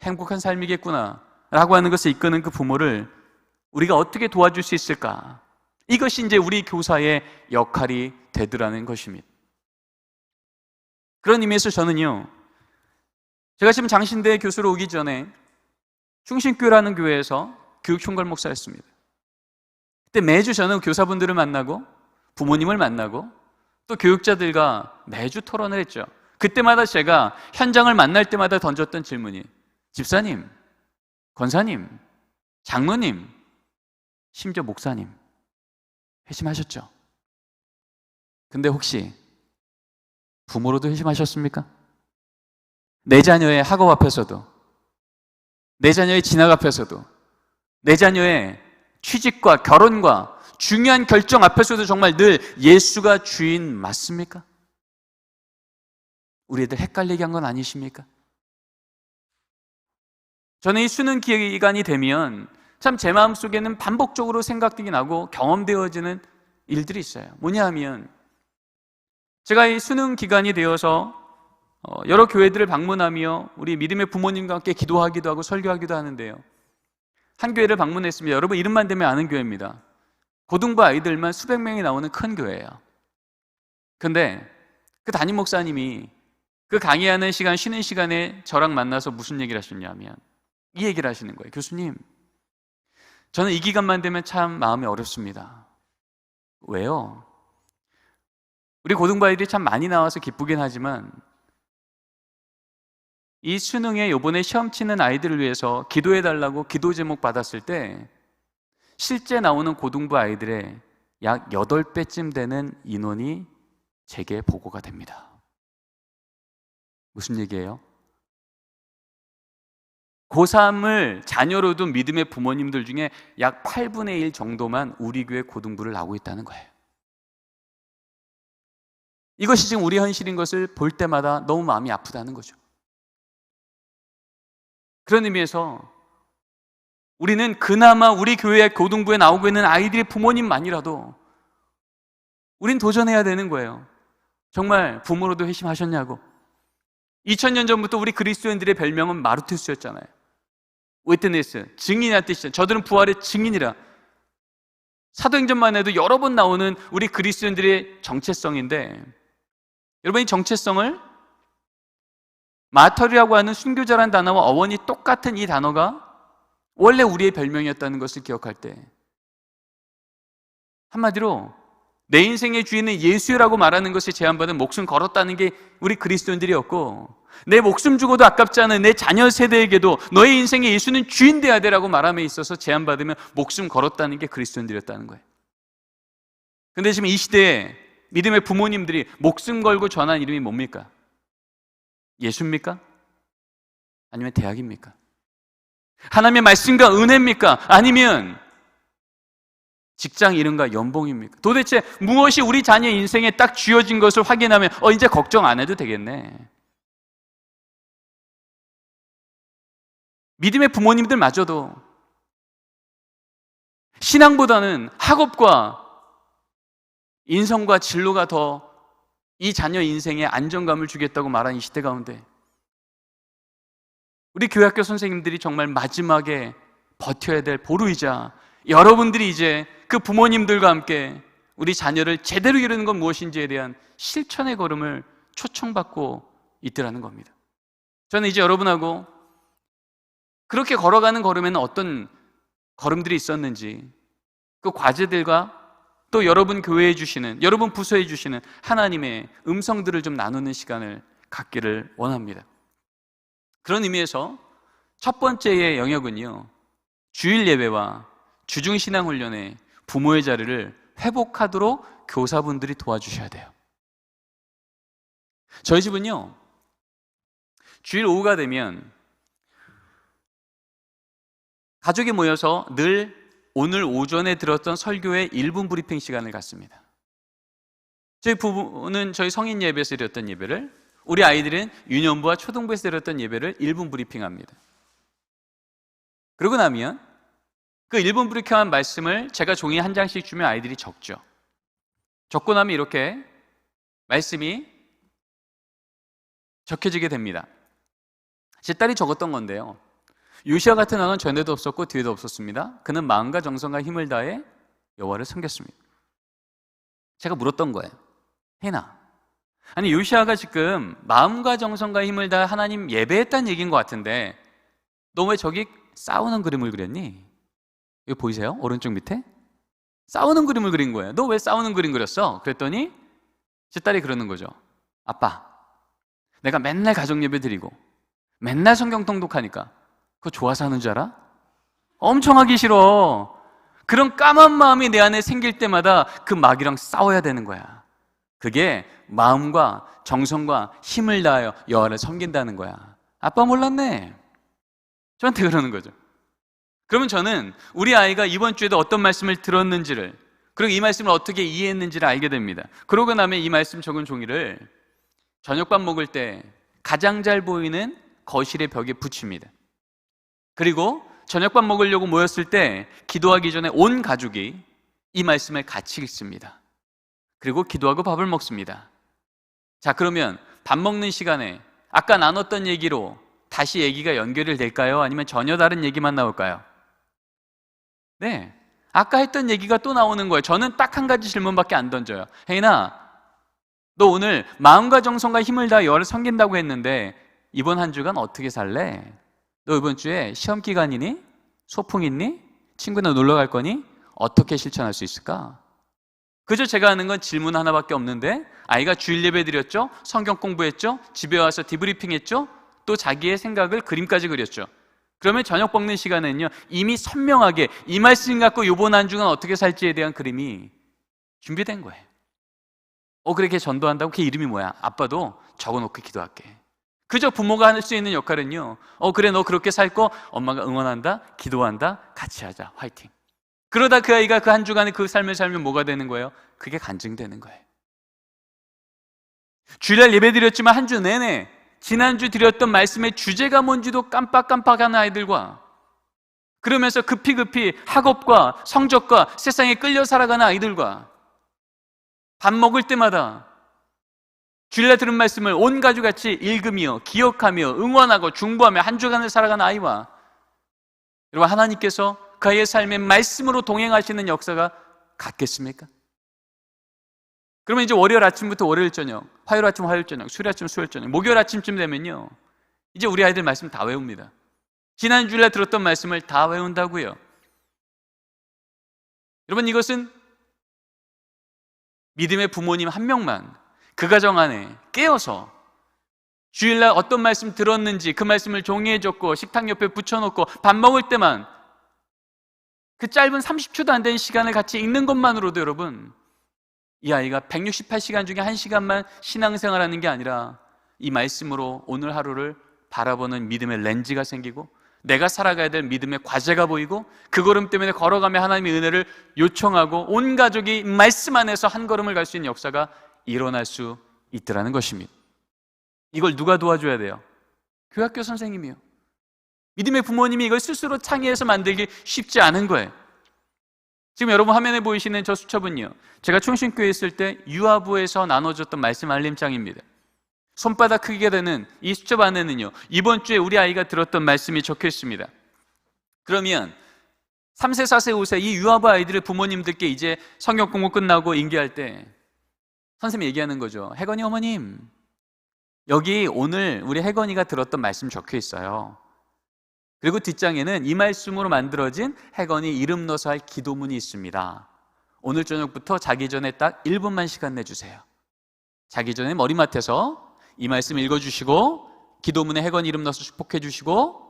행복한 삶이겠구나 라고 하는 것을 이끄는 그 부모를 우리가 어떻게 도와줄 수 있을까? 이것이 이제 우리 교사의 역할이 되더라는 것입니다. 그런 의미에서 저는요, 제가 지금 장신대 교수로 오기 전에 충신교회라는 교회에서 교육총괄 목사였습니다. 그때 매주 저는 교사분들을 만나고 부모님을 만나고 또 교육자들과 매주 토론을 했죠. 그때마다 제가 현장을 만날 때마다 던졌던 질문이 집사님, 권사님, 장로님, 심지어 목사님 회심하셨죠? 근데 혹시 부모로도 회심하셨습니까? 내 자녀의 학업 앞에서도, 내 자녀의 진학 앞에서도, 내 자녀의 취직과 결혼과 중요한 결정 앞에서도 정말 늘 예수가 주인 맞습니까? 우리 애들 헷갈리게 한 건 아니십니까? 저는 이 수능 기간이 되면 참 제 마음속에는 반복적으로 생각들이 나고 경험되어지는 일들이 있어요. 뭐냐 하면 제가 이 수능 기간이 되어서 여러 교회들을 방문하며 우리 믿음의 부모님과 함께 기도하기도 하고 설교하기도 하는데요. 한 교회를 방문했습니다. 여러분 이름만 대면 아는 교회입니다. 고등부 아이들만 수백 명이 나오는 큰 교회예요. 근데 그 담임 목사님이 그 강의하는 시간, 쉬는 시간에 저랑 만나서 무슨 얘기를 하셨냐면 이 얘기를 하시는 거예요. 교수님, 저는 이 기간만 되면 참 마음이 어렵습니다. 왜요? 우리 고등부 아이들이 참 많이 나와서 기쁘긴 하지만 이 수능에 이번에 시험 치는 아이들을 위해서 기도해달라고 기도 제목 받았을 때 실제 나오는 고등부 아이들의 약 8배쯤 되는 인원이 제게 보고가 됩니다. 무슨 얘기예요? 고3을 자녀로 둔 믿음의 부모님들 중에 약 8분의 1 정도만 우리 교회 고등부를 나오고 있다는 거예요. 이것이 지금 우리 현실인 것을 볼 때마다 너무 마음이 아프다는 거죠. 그런 의미에서 우리는 그나마 우리 교회 고등부에 나오고 있는 아이들의 부모님만이라도 우린 도전해야 되는 거예요. 정말 부모로도 회심하셨냐고. 2000년 전부터 우리 그리스도인들의 별명은 마르투스였잖아요. 위트니스, 증인이란 뜻이죠. 저들은 부활의 증인이라. 사도행전만 해도 여러 번 나오는 우리 그리스도인들의 정체성인데 여러분 이 정체성을 마터리라고 하는 순교자라는 단어와 어원이 똑같은 이 단어가 원래 우리의 별명이었다는 것을 기억할 때 한마디로 내 인생의 주인은 예수라고 말하는 것이 제한받은 목숨 걸었다는 게 우리 그리스도인들이었고 내 목숨 주고도 아깝지 않은 내 자녀 세대에게도 너의 인생의 예수는 주인 돼야 되라고 말함에 있어서 제한받으면 목숨 걸었다는 게 그리스도인들이었다는 거예요. 근데 지금 이 시대에 믿음의 부모님들이 목숨 걸고 전한 이름이 뭡니까? 예수입니까? 아니면 대학입니까? 하나님의 말씀과 은혜입니까? 아니면 직장 이름과 연봉입니까? 도대체 무엇이 우리 자녀 인생에 딱 쥐어진 것을 확인하면 이제 걱정 안 해도 되겠네. 믿음의 부모님들마저도 신앙보다는 학업과 인성과 진로가 더 이 자녀 인생에 안정감을 주겠다고 말한 이 시대 가운데 우리 교회학교 선생님들이 정말 마지막에 버텨야 될 보루이자 여러분들이 이제 그 부모님들과 함께 우리 자녀를 제대로 기르는 건 무엇인지에 대한 실천의 걸음을 초청받고 있더라는 겁니다. 저는 이제 여러분하고 그렇게 걸어가는 걸음에는 어떤 걸음들이 있었는지 그 과제들과 또 여러분 교회에 주시는, 여러분 부서에 주시는 하나님의 음성들을 좀 나누는 시간을 갖기를 원합니다. 그런 의미에서 첫 번째의 영역은요, 주일 예배와 주중 신앙 훈련에 부모의 자리를 회복하도록 교사분들이 도와주셔야 돼요. 저희 집은요, 주일 오후가 되면 가족이 모여서 늘 오늘 오전에 들었던 설교의 1분 브리핑 시간을 갖습니다. 저희 부부는 저희 성인 예배에서 드렸던 예배를, 우리 아이들은 유년부와 초등부에서 드렸던 예배를 1분 브리핑합니다. 그러고 나면 그 1분 브리핑한 말씀을 제가 종이 한 장씩 주면 아이들이 적죠. 적고 나면 이렇게 말씀이 적혀지게 됩니다. 제 딸이 적었던 건데요, 요시야 같은 왕은 전에도 없었고 뒤에도 없었습니다. 그는 마음과 정성과 힘을 다해 여호와를 섬겼습니다. 제가 물었던 거예요. 혜나, 아니 요시아가 지금 마음과 정성과 힘을 다 하나님 예배했다는 얘기인 것 같은데 너 왜 저기 싸우는 그림을 그렸니? 이거 보이세요? 오른쪽 밑에? 싸우는 그림을 그린 거예요. 너 왜 싸우는 그림 그렸어? 그랬더니 제 딸이 그러는 거죠. 아빠, 내가 맨날 가족 예배 드리고 맨날 성경 통독하니까 그거 좋아서 하는 줄 알아? 엄청 하기 싫어. 그런 까만 마음이 내 안에 생길 때마다 그 마귀랑 싸워야 되는 거야. 그게 마음과 정성과 힘을 다하여 여호와를 섬긴다는 거야. 아빠 몰랐네. 저한테 그러는 거죠. 그러면 저는 우리 아이가 이번 주에도 어떤 말씀을 들었는지를, 그리고 이 말씀을 어떻게 이해했는지를 알게 됩니다. 그러고 나면 이 말씀 적은 종이를 저녁밥 먹을 때 가장 잘 보이는 거실의 벽에 붙입니다. 그리고 저녁밥 먹으려고 모였을 때 기도하기 전에 온 가족이 이 말씀을 같이 읽습니다. 그리고 기도하고 밥을 먹습니다. 자, 그러면 밥 먹는 시간에 아까 나눴던 얘기로 다시 얘기가 연결이 될까요? 아니면 전혀 다른 얘기만 나올까요? 네, 아까 했던 얘기가 또 나오는 거예요. 저는 딱 한 가지 질문밖에 안 던져요. 혜인아, 너 오늘 마음과 정성과 힘을 다해 여호와를 섬긴다고 했는데 이번 한 주간 어떻게 살래? 너 이번 주에 시험 기간이니? 소풍 있니? 친구들 놀러 갈 거니? 어떻게 실천할 수 있을까? 그저 제가 하는 건 질문 하나밖에 없는데 아이가 주일 예배 드렸죠? 성경 공부했죠? 집에 와서 디브리핑 했죠? 또 자기의 생각을 그림까지 그렸죠. 그러면 저녁 먹는 시간에는요 이미 선명하게 이 말씀 갖고 이번 한 주간 어떻게 살지에 대한 그림이 준비된 거예요. 그렇게 전도한다고 걔 이름이 뭐야? 아빠도 적어놓고 기도할게. 그저 부모가 할 수 있는 역할은요 그래 너 그렇게 살 거 엄마가 응원한다, 기도한다, 같이 하자, 화이팅. 그러다 그 아이가 그 한 주간의 그 삶을 살면 뭐가 되는 거예요? 그게 간증되는 거예요. 주일날 예배 드렸지만 한 주 내내 지난주 드렸던 말씀의 주제가 뭔지도 깜빡깜빡하는 아이들과, 그러면서 급히 학업과 성적과 세상에 끌려 살아가는 아이들과, 밥 먹을 때마다 주일날 들은 말씀을 온 가족 같이 읽으며 기억하며 응원하고 중보하며 한 주간을 살아가는 아이와, 여러분 하나님께서 그 아이의 삶에 말씀으로 동행하시는 역사가 같겠습니까? 그러면 이제 월요일 아침부터 월요일 저녁, 화요일 아침 화요일 저녁, 수요일 아침 수요일 저녁, 목요일 아침쯤 되면요 이제 우리 아이들 말씀 다 외웁니다. 지난 주일날 들었던 말씀을 다 외운다고요. 여러분 이것은 믿음의 부모님 한 명만 그 가정 안에 깨어서 주일날 어떤 말씀 들었는지 그 말씀을 종이에 적고 식탁 옆에 붙여놓고 밥 먹을 때만 그 짧은 30초도 안 되는 시간을 같이 읽는 것만으로도 여러분 이 아이가 168시간 중에 1시간만 신앙생활하는 게 아니라 이 말씀으로 오늘 하루를 바라보는 믿음의 렌즈가 생기고 내가 살아가야 될 믿음의 과제가 보이고 그 걸음 때문에 걸어가며 하나님의 은혜를 요청하고 온 가족이 말씀 안에서 한 걸음을 갈 수 있는 역사가 일어날 수 있더라는 것입니다. 이걸 누가 도와줘야 돼요? 교학교 선생님이요. 믿음의 부모님이 이걸 스스로 창의해서 만들기 쉽지 않은 거예요. 지금 여러분 화면에 보이시는 저 수첩은요 제가 충신교회에 있을 때 유아부에서 나눠줬던 말씀 알림장입니다. 손바닥 크기가 되는 이 수첩 안에는요 이번 주에 우리 아이가 들었던 말씀이 적혀 있습니다. 그러면 3세, 4세, 5세 이 유아부 아이들의 부모님들께 이제 성경 공부 끝나고 인계할 때 선생님이 얘기하는 거죠. 혜건이 어머님, 여기 오늘 우리 혜건이가 들었던 말씀 적혀 있어요. 그리고 뒷장에는 이 말씀으로 만들어진 혜건이 이름 넣어서 할 기도문이 있습니다. 오늘 저녁부터 자기 전에 딱 1분만 시간 내주세요. 자기 전에 머리맡에서 이 말씀 읽어주시고 기도문에 혜건이 이름 넣어서 축복해 주시고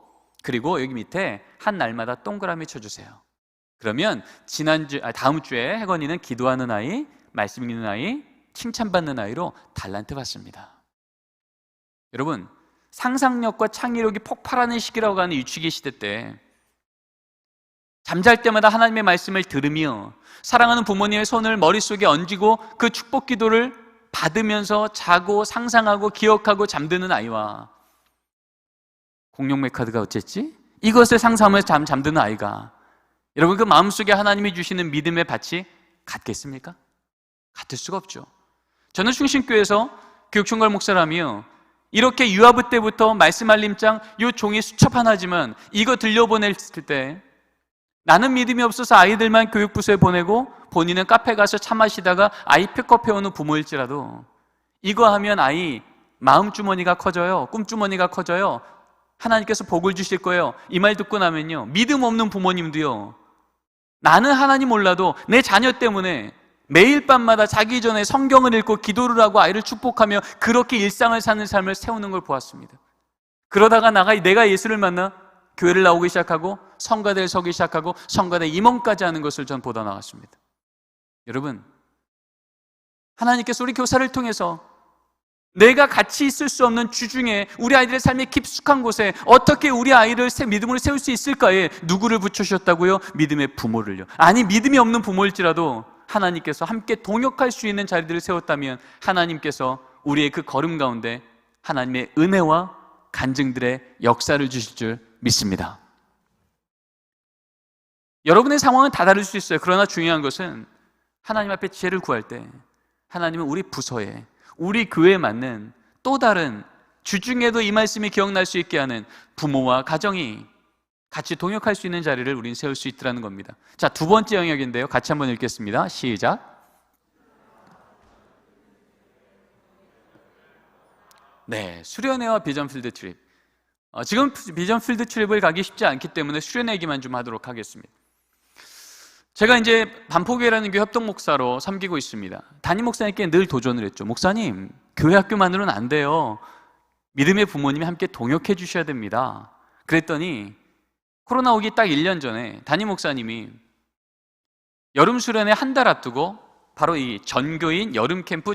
그리고 여기 밑에 한 날마다 동그라미 쳐주세요. 그러면 다음 주에 혜건이는 기도하는 아이, 말씀 읽는 아이, 칭찬받는 아이로 달란트 받습니다. 여러분 상상력과 창의력이 폭발하는 시기라고 하는 유치기 시대 때 잠잘 때마다 하나님의 말씀을 들으며 사랑하는 부모님의 손을 머릿속에 얹고 그 축복 기도를 받으면서 자고 상상하고 기억하고 잠드는 아이와 공룡 메카드가 어쨌지? 이것을 상상하면서 잠드는 아이가 여러분 그 마음속에 하나님이 주시는 믿음의 밭이 같겠습니까? 같을 수가 없죠. 저는 충신교회에서 교육총괄 목사라며 이렇게 유아부 때부터 말씀 알림장 요 종이 수첩 하나지만 이거 들려보냈을 때 나는 믿음이 없어서 아이들만 교육부서에 보내고 본인은 카페 가서 차 마시다가 아이 픽업해오는 부모일지라도 이거 하면 아이 마음 주머니가 커져요. 꿈 주머니가 커져요. 하나님께서 복을 주실 거예요. 이 말 듣고 나면요, 믿음 없는 부모님도요, 나는 하나님 몰라도 내 자녀 때문에 매일 밤마다 자기 전에 성경을 읽고 기도를 하고 아이를 축복하며 그렇게 일상을 사는 삶을 세우는 걸 보았습니다. 그러다가 내가 예수를 만나 교회를 나오기 시작하고 성가대를 서기 시작하고 성가대 임원까지 하는 것을 전 보다 나왔습니다. 여러분, 하나님께서 우리 교사를 통해서 내가 같이 있을 수 없는 주중에 우리 아이들의 삶의 깊숙한 곳에 어떻게 우리 아이를 믿음으로 세울 수 있을까에 누구를 붙여주셨다고요? 믿음의 부모를요. 아니, 믿음이 없는 부모일지라도 하나님께서 함께 동역할 수 있는 자리들을 세웠다면 하나님께서 우리의 그 걸음 가운데 하나님의 은혜와 간증들의 역사를 주실 줄 믿습니다. 여러분의 상황은 다 다를 수 있어요. 그러나 중요한 것은 하나님 앞에 지혜를 구할 때 하나님은 우리 부서에, 우리 교회에 맞는 또 다른 주중에도 이 말씀이 기억날 수 있게 하는 부모와 가정이 같이 동역할 수 있는 자리를 우리는 세울 수 있다는 겁니다. 자, 두 번째 영역인데요. 같이 한번 읽겠습니다. 시작. 네, 수련회와 비전 필드 트립. 지금 비전 필드 트립을 가기 쉽지 않기 때문에 수련회 얘기만 좀 하도록 하겠습니다. 제가 이제 반포교회라는 교회 협동 목사로 섬기고 있습니다. 담임 목사님께 늘 도전을 했죠. 목사님, 교회 학교만으로는 안 돼요. 믿음의 부모님이 함께 동역해 주셔야 됩니다. 그랬더니 코로나 오기 딱 1년 전에 담임 목사님이 여름 수련회 한 달 앞두고 바로 이 전교인 여름 캠프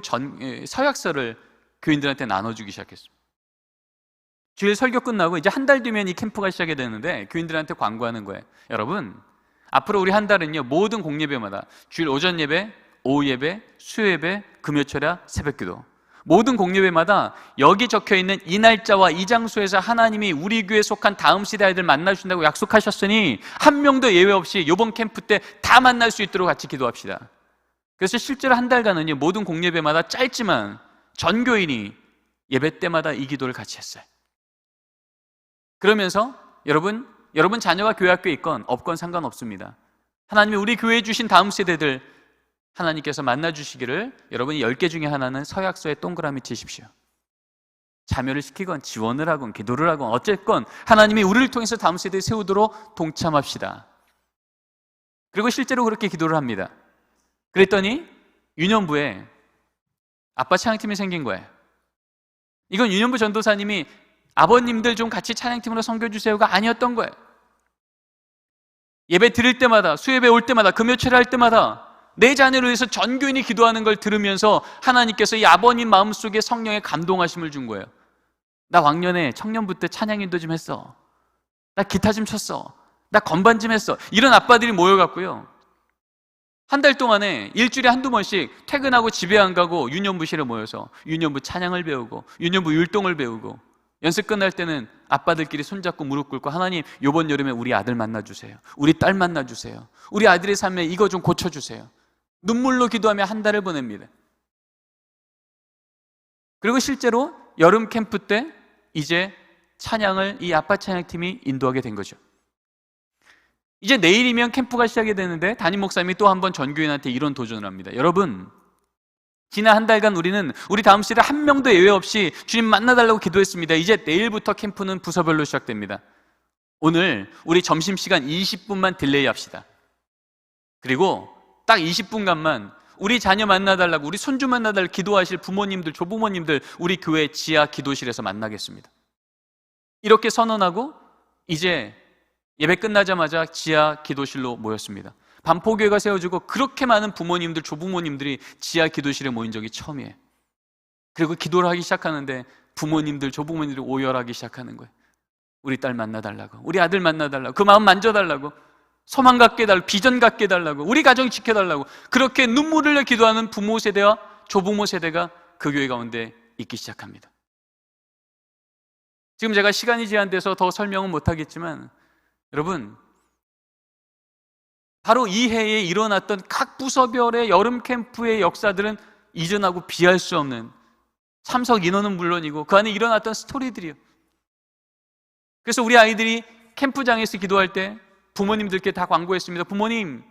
서약서를 교인들한테 나눠주기 시작했습니다. 주일 설교 끝나고 이제 한 달 뒤면 이 캠프가 시작이 되는데 교인들한테 광고하는 거예요. 여러분, 앞으로 우리 한 달은요, 모든 공예배마다 주일 오전 예배, 오후 예배, 수요 예배, 금요철야, 새벽기도, 모든 공예배마다 여기 적혀있는 이 날짜와 이 장소에서 하나님이 우리 교회에 속한 다음 시대 아이들 만나주신다고 약속하셨으니 한 명도 예외 없이 이번 캠프 때 다 만날 수 있도록 같이 기도합시다. 그래서 실제로 한 달간은요, 모든 공예배마다 짧지만 전 교인이 예배 때마다 이 기도를 같이 했어요. 그러면서 여러분 자녀가 교회 학교에 있건 없건 상관없습니다. 하나님이 우리 교회에 주신 다음 세대들 하나님께서 만나주시기를 여러분이 10개 중에 하나는 서약서에 동그라미 치십시오. 자멸을 시키건 지원을 하건 기도를 하건 어쨌건 하나님이 우리를 통해서 다음 세대에 세우도록 동참합시다. 그리고 실제로 그렇게 기도를 합니다. 그랬더니 유년부에 아빠 찬양팀이 생긴 거예요. 이건 유년부 전도사님이 아버님들 좀 같이 찬양팀으로 섬겨주세요가 아니었던 거예요. 예배 드릴 때마다, 수예배 올 때마다, 금요철에 할 때마다 내 자녀를 위해서 전 교인이 기도하는 걸 들으면서 하나님께서 이 아버님 마음속에 성령의 감동하심을 준 거예요. 나 왕년에 청년부 때 찬양인도 좀 했어. 나 기타 좀 쳤어. 나 건반 좀 했어. 이런 아빠들이 모여갖고요, 한 달 동안에 일주일에 한두 번씩 퇴근하고 집에 안 가고 유년부실에 모여서 유년부 찬양을 배우고 유년부 율동을 배우고 연습 끝날 때는 아빠들끼리 손잡고 무릎 꿇고 하나님, 이번 여름에 우리 아들 만나주세요. 우리 딸 만나주세요. 우리 아들의 삶에 이거 좀 고쳐주세요. 눈물로 기도하며 한 달을 보냅니다. 그리고 실제로 여름 캠프 때 이제 찬양을 이 아빠 찬양팀이 인도하게 된 거죠. 이제 내일이면 캠프가 시작이 되는데 담임 목사님이 또 한 번 전교인한테 이런 도전을 합니다. 여러분, 지난 한 달간 우리는 우리 다음 시대 한 명도 예외 없이 주님 만나달라고 기도했습니다. 이제 내일부터 캠프는 부서별로 시작됩니다. 오늘 우리 점심시간 20분만 딜레이 합시다. 그리고 딱 20분간만 우리 자녀 만나달라고, 우리 손주 만나달라고 기도하실 부모님들, 조부모님들 우리 교회 지하 기도실에서 만나겠습니다. 이렇게 선언하고 이제 예배 끝나자마자 지하 기도실로 모였습니다. 반포교회가 세워지고 그렇게 많은 부모님들, 조부모님들이 지하 기도실에 모인 적이 처음이에요. 그리고 기도를 하기 시작하는데 부모님들, 조부모님들이 오열하기 시작하는 거예요. 우리 딸 만나달라고, 우리 아들 만나달라고, 그 마음 만져달라고, 소망 갖게 해달라고, 비전 갖게 해달라고, 우리 가정 지켜달라고, 그렇게 눈물 흘려 기도하는 부모 세대와 조부모 세대가 그 교회 가운데 있기 시작합니다. 지금 제가 시간이 제한돼서 더 설명은 못하겠지만 여러분, 바로 이 해에 일어났던 각 부서별의 여름 캠프의 역사들은 이전하고 비할 수 없는, 참석 인원은 물론이고 그 안에 일어났던 스토리들이요. 그래서 우리 아이들이 캠프장에서 기도할 때 부모님들께 다 광고했습니다. 부모님,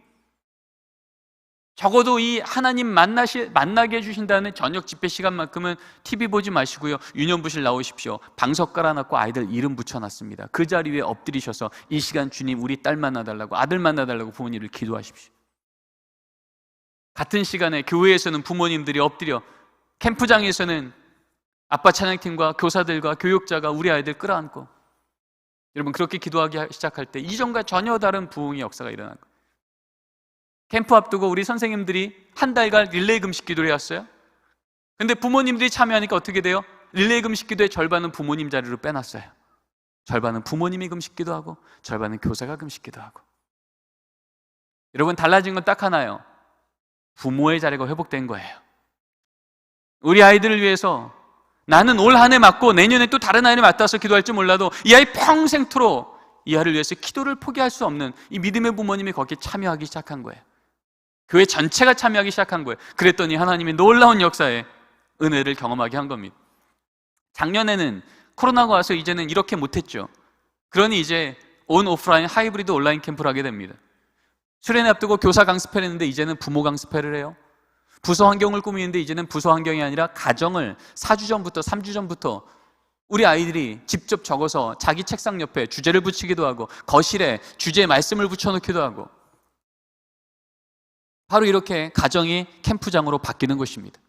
적어도 이 하나님 만나게 해주신다는 저녁 집회 시간만큼은 TV 보지 마시고요, 유년부실 나오십시오. 방석 깔아놨고 아이들 이름 붙여놨습니다. 그 자리 위에 엎드리셔서 이 시간 주님 우리 딸 만나달라고, 아들 만나달라고 부모님을 기도하십시오. 같은 시간에 교회에서는 부모님들이 엎드려, 캠프장에서는 아빠 찬양팀과 교사들과 교육자가 우리 아이들 끌어안고, 여러분 그렇게 기도하기 시작할 때 이전과 전혀 다른 부흥의 역사가 일어난 거예요. 캠프 앞두고 우리 선생님들이 한 달간 릴레이 금식 기도를 했어요. 근데 부모님들이 참여하니까 어떻게 돼요? 릴레이 금식 기도의 절반은 부모님 자리로 빼놨어요. 절반은 부모님이 금식 기도하고 절반은 교사가 금식 기도하고. 여러분 달라진 건 딱 하나예요. 부모의 자리가 회복된 거예요. 우리 아이들을 위해서 나는 올 한 해 맞고 내년에 또 다른 아이를 맡아서 기도할지 몰라도 이 아이 평생토록 이 아이를 위해서 기도를 포기할 수 없는 이 믿음의 부모님이 거기에 참여하기 시작한 거예요. 교회 전체가 참여하기 시작한 거예요. 그랬더니 하나님이 놀라운 역사에 은혜를 경험하게 한 겁니다. 작년에는 코로나가 와서 이제는 이렇게 못했죠. 그러니 이제 온 오프라인 하이브리드 온라인 캠프를 하게 됩니다. 수련회 앞두고 교사 강습회를 했는데 이제는 부모 강습회를 해요. 부서 환경을 꾸미는데 이제는 부서 환경이 아니라 가정을 4주 전부터 3주 전부터 우리 아이들이 직접 적어서 자기 책상 옆에 주제를 붙이기도 하고 거실에 주제의 말씀을 붙여놓기도 하고, 바로 이렇게 가정이 캠프장으로 바뀌는 것입니다.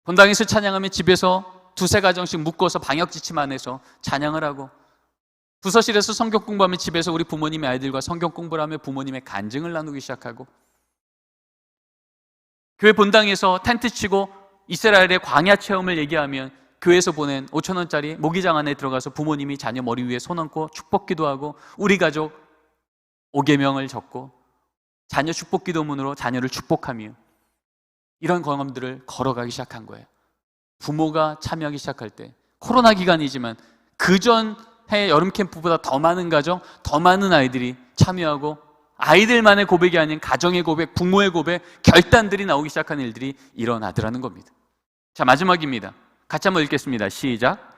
본당에서 찬양하면 집에서 두세 가정씩 묶어서 방역지침 안에서 찬양을 하고, 부서실에서 성경 공부하면 집에서 우리 부모님의 아이들과 성경 공부를 하며 부모님의 간증을 나누기 시작하고, 교회 본당에서 텐트 치고 이스라엘의 광야 체험을 얘기하면 교회에서 보낸 5,000원짜리 모기장 안에 들어가서 부모님이 자녀 머리 위에 손 얹고 축복 기도하고, 우리 가족 5계명을 적고 자녀 축복 기도문으로 자녀를 축복하며, 이런 경험들을 걸어가기 시작한 거예요. 부모가 참여하기 시작할 때, 코로나 기간이지만 그전해 여름 캠프보다 더 많은 가정, 더 많은 아이들이 참여하고 아이들만의 고백이 아닌 가정의 고백, 부모의 고백, 결단들이 나오기 시작한 일들이 일어나더라는 겁니다. 자, 마지막입니다. 같이 한번 읽겠습니다. 시작.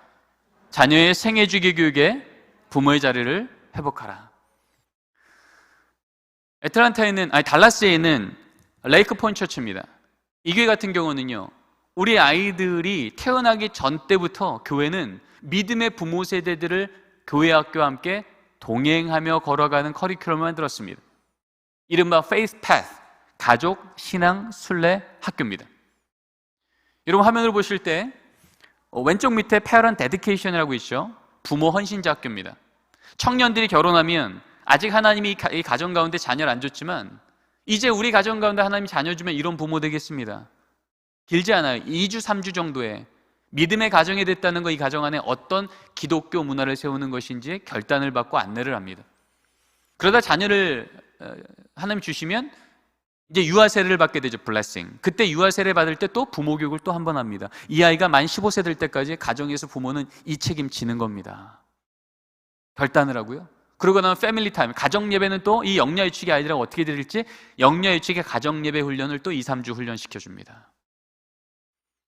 자녀의 생애주기 교육에 부모의 자리를 회복하라. 달라스에 있는 레이크 포인트 처치입니다. 이 교회 같은 경우는요, 우리 아이들이 태어나기 전 때부터 교회는 믿음의 부모 세대들을 교회 학교와 함께 동행하며 걸어가는 커리큘럼을 만들었습니다. 이른바 Faith Path, 가족 신앙 순례 학교입니다. 여러분 화면을 보실 때 왼쪽 밑에 Parent Dedication이라고 있죠. 부모 헌신자 학교입니다. 청년들이 결혼하면 아직 하나님이 이 가정 가운데 자녀를 안 줬지만 이제 우리 가정 가운데 하나님이 자녀 주면 이런 부모 되겠습니다. 길지 않아요. 2주 3주 정도에 믿음의 가정이 됐다는 거, 이 가정 안에 어떤 기독교 문화를 세우는 것인지 결단을 받고 안내를 합니다. 그러다 자녀를 하나님 주시면 이제 유아 세례를 받게 되죠. 블레싱. 그때 유아 세례 받을 때 또 부모 교육을 또 한 번 합니다. 이 아이가 만 15세 될 때까지 가정에서 부모는 이 책임지는 겁니다. 결단을 하고요. 그러고 나면 패밀리 타임, 가정 예배는 또 이 영야유치기 아이들하고 어떻게 드릴지 영야유치기 가정 예배 훈련을 또 2, 3주 훈련시켜 줍니다.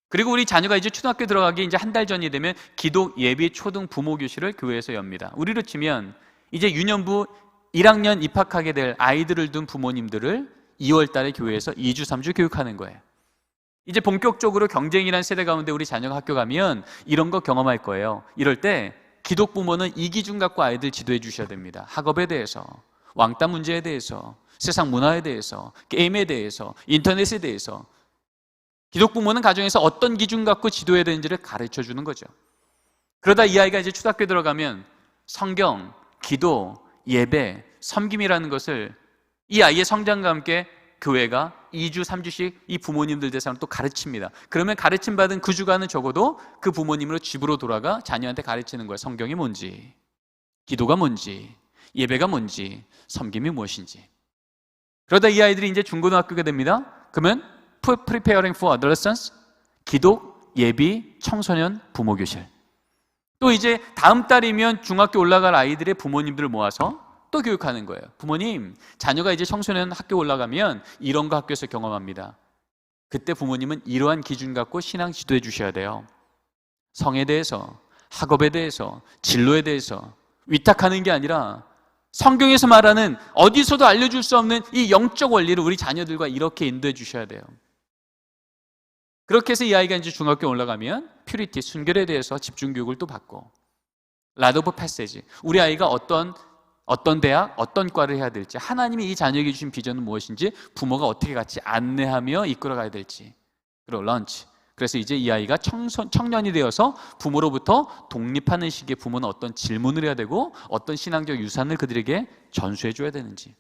그리고 우리 자녀가 이제 초등학교 들어가기 이제 한 달 전이 되면 기독 예비 초등 부모 교실을 교회에서 엽니다. 우리로 치면 이제 유년부 1학년 입학하게 될 아이들을 둔 부모님들을 2월 달에 교회에서 2주 3주 교육하는 거예요. 이제 본격적으로 경쟁이라는 세대 가운데 우리 자녀가 학교 가면 이런 거 경험할 거예요. 이럴 때 기독 부모는 이 기준 갖고 아이들 지도해 주셔야 됩니다. 학업에 대해서, 왕따 문제에 대해서, 세상 문화에 대해서, 게임에 대해서, 인터넷에 대해서. 기독 부모는 가정에서 어떤 기준 갖고 지도해야 되는지를 가르쳐 주는 거죠. 그러다 이 아이가 이제 초등학교 들어가면 성경, 기도, 예배, 섬김이라는 것을 이 아이의 성장과 함께 교회가 2주, 3주씩 이 부모님들 대상으로 또 가르칩니다. 그러면 가르침 받은 그 주간은 적어도 그 부모님으로 집으로 돌아가 자녀한테 가르치는 거예요. 성경이 뭔지, 기도가 뭔지, 예배가 뭔지, 섬김이 무엇인지. 그러다 이 아이들이 이제 중고등학교가 됩니다. 그러면 Preparing for Adolescence, 기독, 예비, 청소년, 부모교실. 또 이제 다음 달이면 중학교 올라갈 아이들의 부모님들을 모아서 또 교육하는 거예요. 부모님, 자녀가 이제 청소년 학교 올라가면 이런 거 학교에서 경험합니다. 그때 부모님은 이러한 기준 갖고 신앙 지도해 주셔야 돼요. 성에 대해서, 학업에 대해서, 진로에 대해서 위탁하는 게 아니라 성경에서 말하는 어디서도 알려줄 수 없는 이 영적 원리를 우리 자녀들과 이렇게 인도해 주셔야 돼요. 그렇게 해서 이 아이가 이제 중학교 올라가면 퓨리티, 순결에 대해서 집중 교육을 또 받고, 라드 오브 패세지, 우리 아이가 어떤 대학, 어떤 과를 해야 될지, 하나님이 이 자녀에게 주신 비전은 무엇인지, 부모가 어떻게 같이 안내하며 이끌어가야 될지, 그리고 런치. 그래서 이제 이 아이가 청년이 되어서 부모로부터 독립하는 시기에 부모는 어떤 질문을 해야 되고 어떤 신앙적 유산을 그들에게 전수해 줘야 되는지.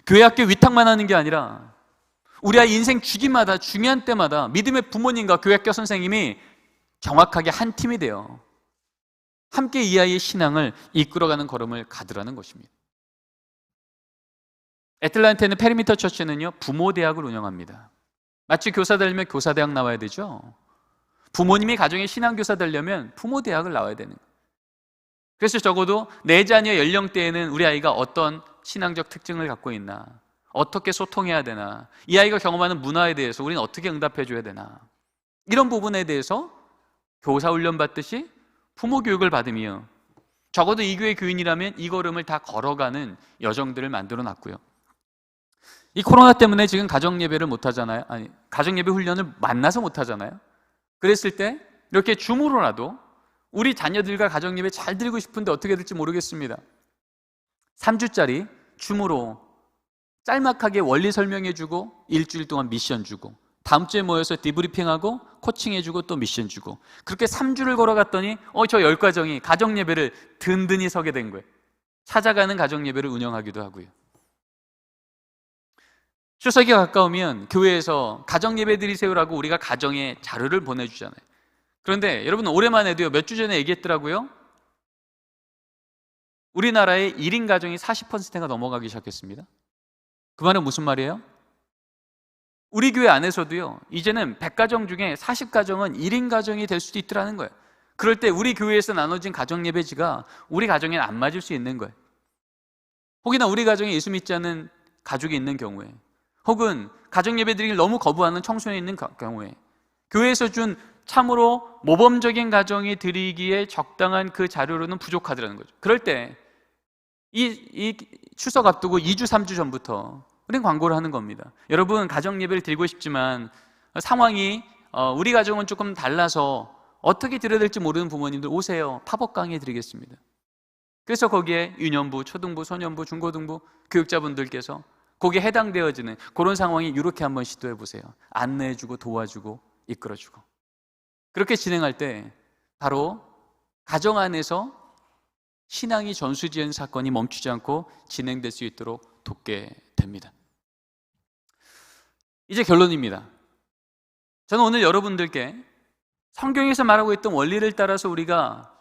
교회 학교 위탁만 하는 게 아니라 우리 아이 인생 주기마다, 중요한 때마다 믿음의 부모님과 교회 학교 선생님이 정확하게 한 팀이 돼요. 함께 이 아이의 신앙을 이끌어가는 걸음을 가더라는 것입니다. 애틀랜타에는 페리미터 처치는요, 부모 대학을 운영합니다. 마치 교사 되려면 교사 대학 나와야 되죠. 부모님이 가정의 신앙교사 되려면 부모 대학을 나와야 되는 거예요. 그래서 적어도 내 자녀 연령대에는 우리 아이가 어떤 신앙적 특징을 갖고 있나, 어떻게 소통해야 되나, 이 아이가 경험하는 문화에 대해서 우리는 어떻게 응답해 줘야 되나, 이런 부분에 대해서 교사 훈련 받듯이 부모 교육을 받으며, 적어도 이 교회 교인이라면 이 걸음을 다 걸어가는 여정들을 만들어 놨고요. 이 코로나 때문에 지금 가정예배를 못 하잖아요. 아니, 가정예배 훈련을 만나서 못 하잖아요. 그랬을 때 이렇게 줌으로라도 우리 자녀들과 가정예배 잘 드리고 싶은데 어떻게 될지 모르겠습니다. 3주짜리 줌으로 짤막하게 원리 설명해주고 일주일 동안 미션 주고, 다음 주에 모여서 디브리핑하고 코칭해주고 또 미션 주고, 그렇게 3주를 걸어갔더니 저 10가정이 가정예배를 든든히 서게 된 거예요. 찾아가는 가정예배를 운영하기도 하고요. 추석이 가까우면 교회에서 가정예배 드리세요라고 우리가 가정에 자료를 보내주잖아요. 그런데 여러분, 올해만 해도요, 몇 주 전에 얘기했더라고요. 우리나라의 1인 가정이 40%가 넘어가기 시작했습니다. 그 말은 무슨 말이에요? 우리 교회 안에서도요, 이제는 100가정 중에 40가정은 1인 가정이 될 수도 있더라는 거예요. 그럴 때 우리 교회에서 나눠진 가정예배지가 우리 가정에는 안 맞을 수 있는 거예요. 혹이나 우리 가정에 예수 믿지 않는 가족이 있는 경우에, 혹은 가정예배 드리기를 너무 거부하는 청소년이 있는 경우에, 교회에서 준 참으로 모범적인 가정이 드리기에 적당한 그 자료로는 부족하더라는 거죠. 그럴 때 이 추석 앞두고 2주, 3주 전부터 우리는 광고를 하는 겁니다. 여러분, 가정예배를 드리고 싶지만 상황이 우리 가정은 조금 달라서 어떻게 드려야 될지 모르는 부모님들 오세요. 팝업 강의 드리겠습니다. 그래서 거기에 유년부, 초등부, 소년부, 중고등부 교육자분들께서 거기에 해당되어지는 그런 상황이 이렇게 한번 시도해 보세요. 안내해주고 도와주고 이끌어주고, 그렇게 진행할 때 바로 가정 안에서 신앙이 전수지은 사건이 멈추지 않고 진행될 수 있도록 돕게 됩니다. 이제 결론입니다. 저는 오늘 여러분들께 성경에서 말하고 있던 원리를 따라서 우리가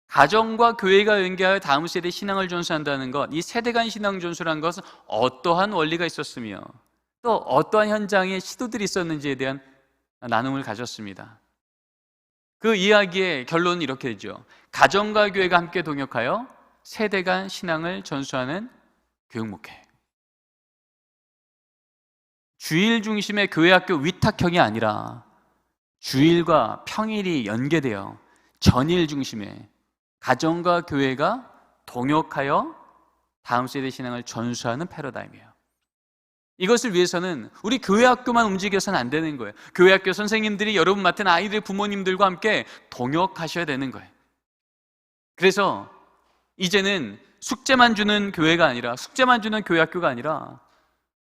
가정과 교회가 연계하여 다음 세대 신앙을 전수한다는 것, 이 세대 간 신앙 전수라는 것은 어떠한 원리가 있었으며 또 어떠한 현장의 시도들이 있었는지에 대한 나눔을 가졌습니다. 그 이야기의 결론은 이렇게 되죠. 가정과 교회가 함께 동역하여 세대 간 신앙을 전수하는 교육 목회. 주일 중심의 교회 학교 위탁형이 아니라 주일과 평일이 연계되어 전일 중심의 가정과 교회가 동역하여 다음 세대 신앙을 전수하는 패러다임이에요. 이것을 위해서는 우리 교회 학교만 움직여서는 안 되는 거예요. 교회 학교 선생님들이 여러분 맡은 아이들 부모님들과 함께 동역하셔야 되는 거예요. 그래서 이제는 숙제만 주는 교회가 아니라, 숙제만 주는 교회 학교가 아니라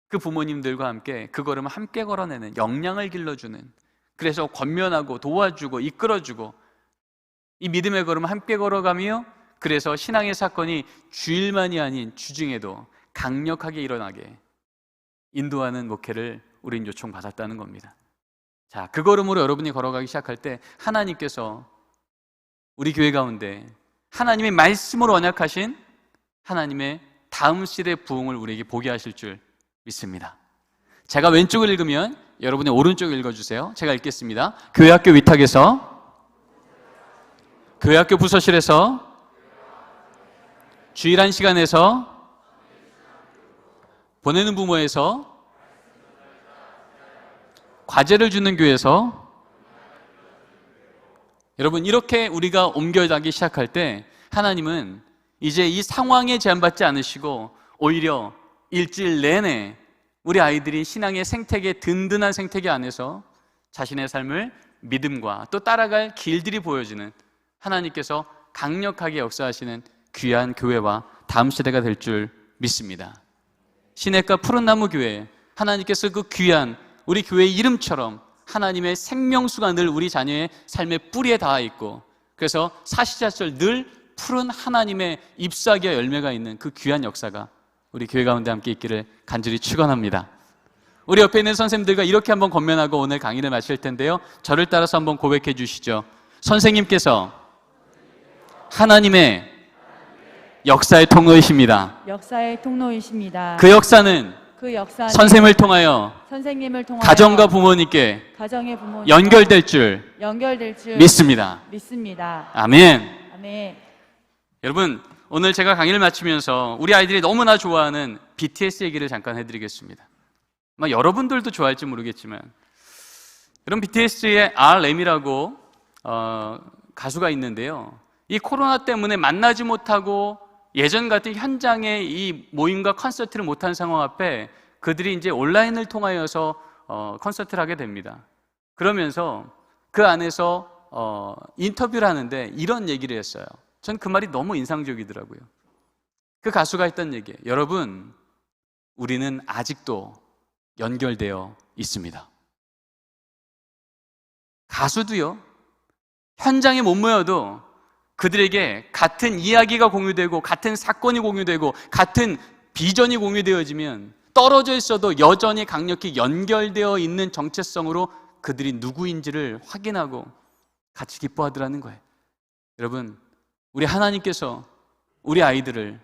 그 부모님들과 함께 그 걸음을 함께 걸어내는, 역량을 길러주는, 그래서 권면하고 도와주고 이끌어주고 이 믿음의 걸음을 함께 걸어가며, 그래서 신앙의 사건이 주일만이 아닌 주중에도 강력하게 일어나게 인도하는 목회를 우린 요청받았다는 겁니다. 자, 그 걸음으로 여러분이 걸어가기 시작할 때 하나님께서 우리 교회 가운데 하나님의 말씀으로 언약하신 하나님의 다음 시대 부흥을 우리에게 보게 하실 줄 믿습니다. 제가 왼쪽을 읽으면 여러분이 오른쪽을 읽어주세요. 제가 읽겠습니다. 교회 학교 위탁에서, 교회 학교 부서실에서, 주일한 시간에서, 보내는 부모에서, 과제를 주는 교회에서, 여러분, 이렇게 우리가 옮겨가기 시작할 때 하나님은 이제 이 상황에 제한받지 않으시고 오히려 일주일 내내 우리 아이들이 신앙의 생태계, 든든한 생태계 안에서 자신의 삶을 믿음과 또 따라갈 길들이 보여주는 하나님께서 강력하게 역사하시는 귀한 교회와 다음 세대가 될 줄 믿습니다. 시냇가 푸른나무 교회, 하나님께서 그 귀한 우리 교회의 이름처럼 하나님의 생명수가 늘 우리 자녀의 삶의 뿌리에 닿아 있고, 그래서 사시사철 늘 푸른 하나님의 잎사귀와 열매가 있는 그 귀한 역사가 우리 교회 가운데 함께 있기를 간절히 축원합니다. 우리 옆에 있는 선생님들과 이렇게 한번 권면하고 오늘 강의를 마칠 텐데요, 저를 따라서 한번 고백해 주시죠. 선생님께서 하나님의 역사의 통로이십니다. 역사의 통로이십니다. 그 역사는 선생님을 통하여 가정과 부모님께 가정의 부모님 연결될 줄 믿습니다. 아멘. 아멘. 여러분, 오늘 제가 강의를 마치면서 우리 아이들이 너무나 좋아하는 BTS 얘기를 잠깐 해드리겠습니다. 아마 여러분들도 좋아할지 모르겠지만, 여러분, BTS의 RM이라고 가수가 있는데요, 이 코로나 때문에 만나지 못하고 예전 같은 현장의 이 모임과 콘서트를 못한 상황 앞에 그들이 이제 온라인을 통하여서 콘서트를 하게 됩니다. 그러면서 그 안에서 인터뷰를 하는데 이런 얘기를 했어요. 전 그 말이 너무 인상적이더라고요. 그 가수가 했던 얘기예요. 여러분, 우리는 아직도 연결되어 있습니다. 가수도요, 현장에 못 모여도 그들에게 같은 이야기가 공유되고 같은 사건이 공유되고 같은 비전이 공유되어지면 떨어져 있어도 여전히 강력히 연결되어 있는 정체성으로 그들이 누구인지를 확인하고 같이 기뻐하더라는 거예요. 여러분, 우리 하나님께서 우리 아이들을,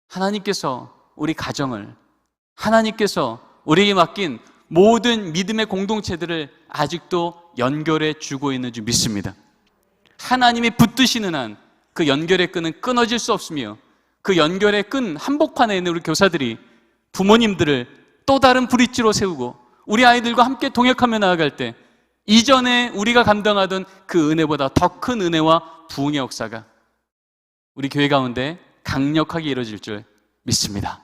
하나님께서 우리 가정을, 하나님께서 우리에게 맡긴 모든 믿음의 공동체들을 아직도 연결해 주고 있는 줄 믿습니다. 하나님이 붙드시는 한 그 연결의 끈은 끊어질 수 없으며, 그 연결의 끈 한복판에 있는 우리 교사들이 부모님들을 또 다른 브릿지로 세우고 우리 아이들과 함께 동역하며 나아갈 때 이전에 우리가 감당하던 그 은혜보다 더 큰 은혜와 부흥의 역사가 우리 교회 가운데 강력하게 이루어질 줄 믿습니다.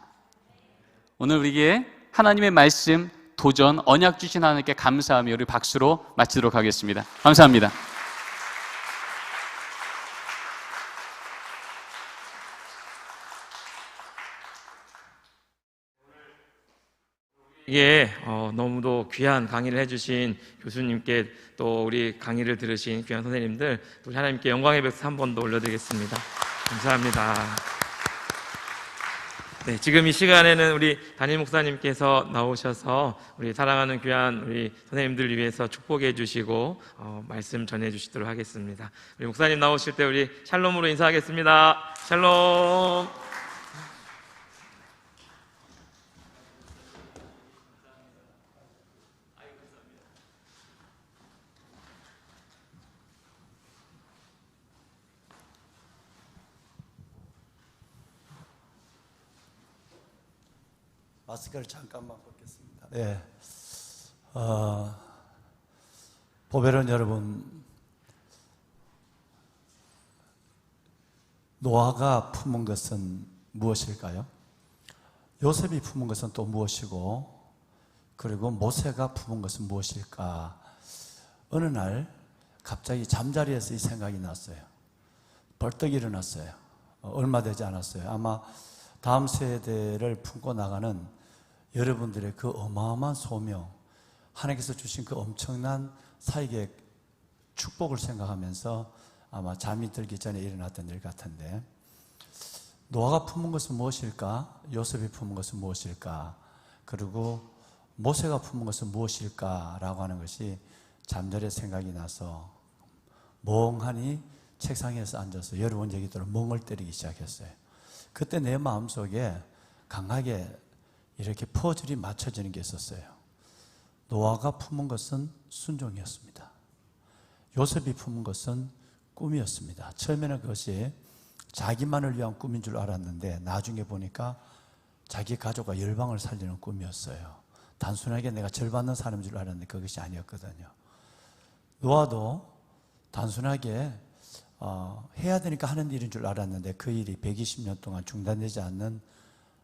오늘 우리에게 하나님의 말씀, 도전, 언약 주신 하나님께 감사하며 우리 박수로 마치도록 하겠습니다. 감사합니다. 이게 너무도 귀한 강의를 해주신 교수님께 또 우리 강의를 들으신 귀한 선생님들, 우리 하나님께 영광의 박수 한 번 더 올려드리겠습니다. 감사합니다. 네, 지금 이 시간에는 우리 담임 목사님께서 나오셔서 우리 사랑하는 귀한 우리 선생님들 위해서 축복해 주시고 말씀 전해 주시도록 하겠습니다. 우리 목사님 나오실 때 우리 샬롬으로 인사하겠습니다. 샬롬. 마스크를 잠깐만 벗겠습니다. 네. 보배론 여러분, 노아가 품은 것은 무엇일까요? 요셉이 품은 것은 또 무엇이고, 그리고 모세가 품은 것은 무엇일까? 어느 날 갑자기 잠자리에서 이 생각이 났어요. 벌떡 일어났어요. 얼마 되지 않았어요. 아마 다음 세대를 품고 나가는 여러분들의 그 어마어마한 소명, 하나님께서 주신 그 엄청난 사역의 축복을 생각하면서 아마 잠이 들기 전에 일어났던 일 같은데, 노아가 품은 것은 무엇일까? 요셉이 품은 것은 무엇일까? 그리고 모세가 품은 것은 무엇일까? 라고 하는 것이 잠자리에 생각이 나서 멍하니 책상에서 앉아서 여러분 얘기대로 멍을 때리기 시작했어요. 그때 내 마음속에 강하게 이렇게 퍼즐이 맞춰지는 게 있었어요. 노아가 품은 것은 순종이었습니다. 요셉이 품은 것은 꿈이었습니다. 처음에는 그것이 자기만을 위한 꿈인 줄 알았는데 나중에 보니까 자기 가족과 열방을 살리는 꿈이었어요. 단순하게 내가 절 받는 사람인 줄 알았는데 그것이 아니었거든요. 노아도 단순하게 해야 되니까 하는 일인 줄 알았는데 그 일이 120년 동안 중단되지 않는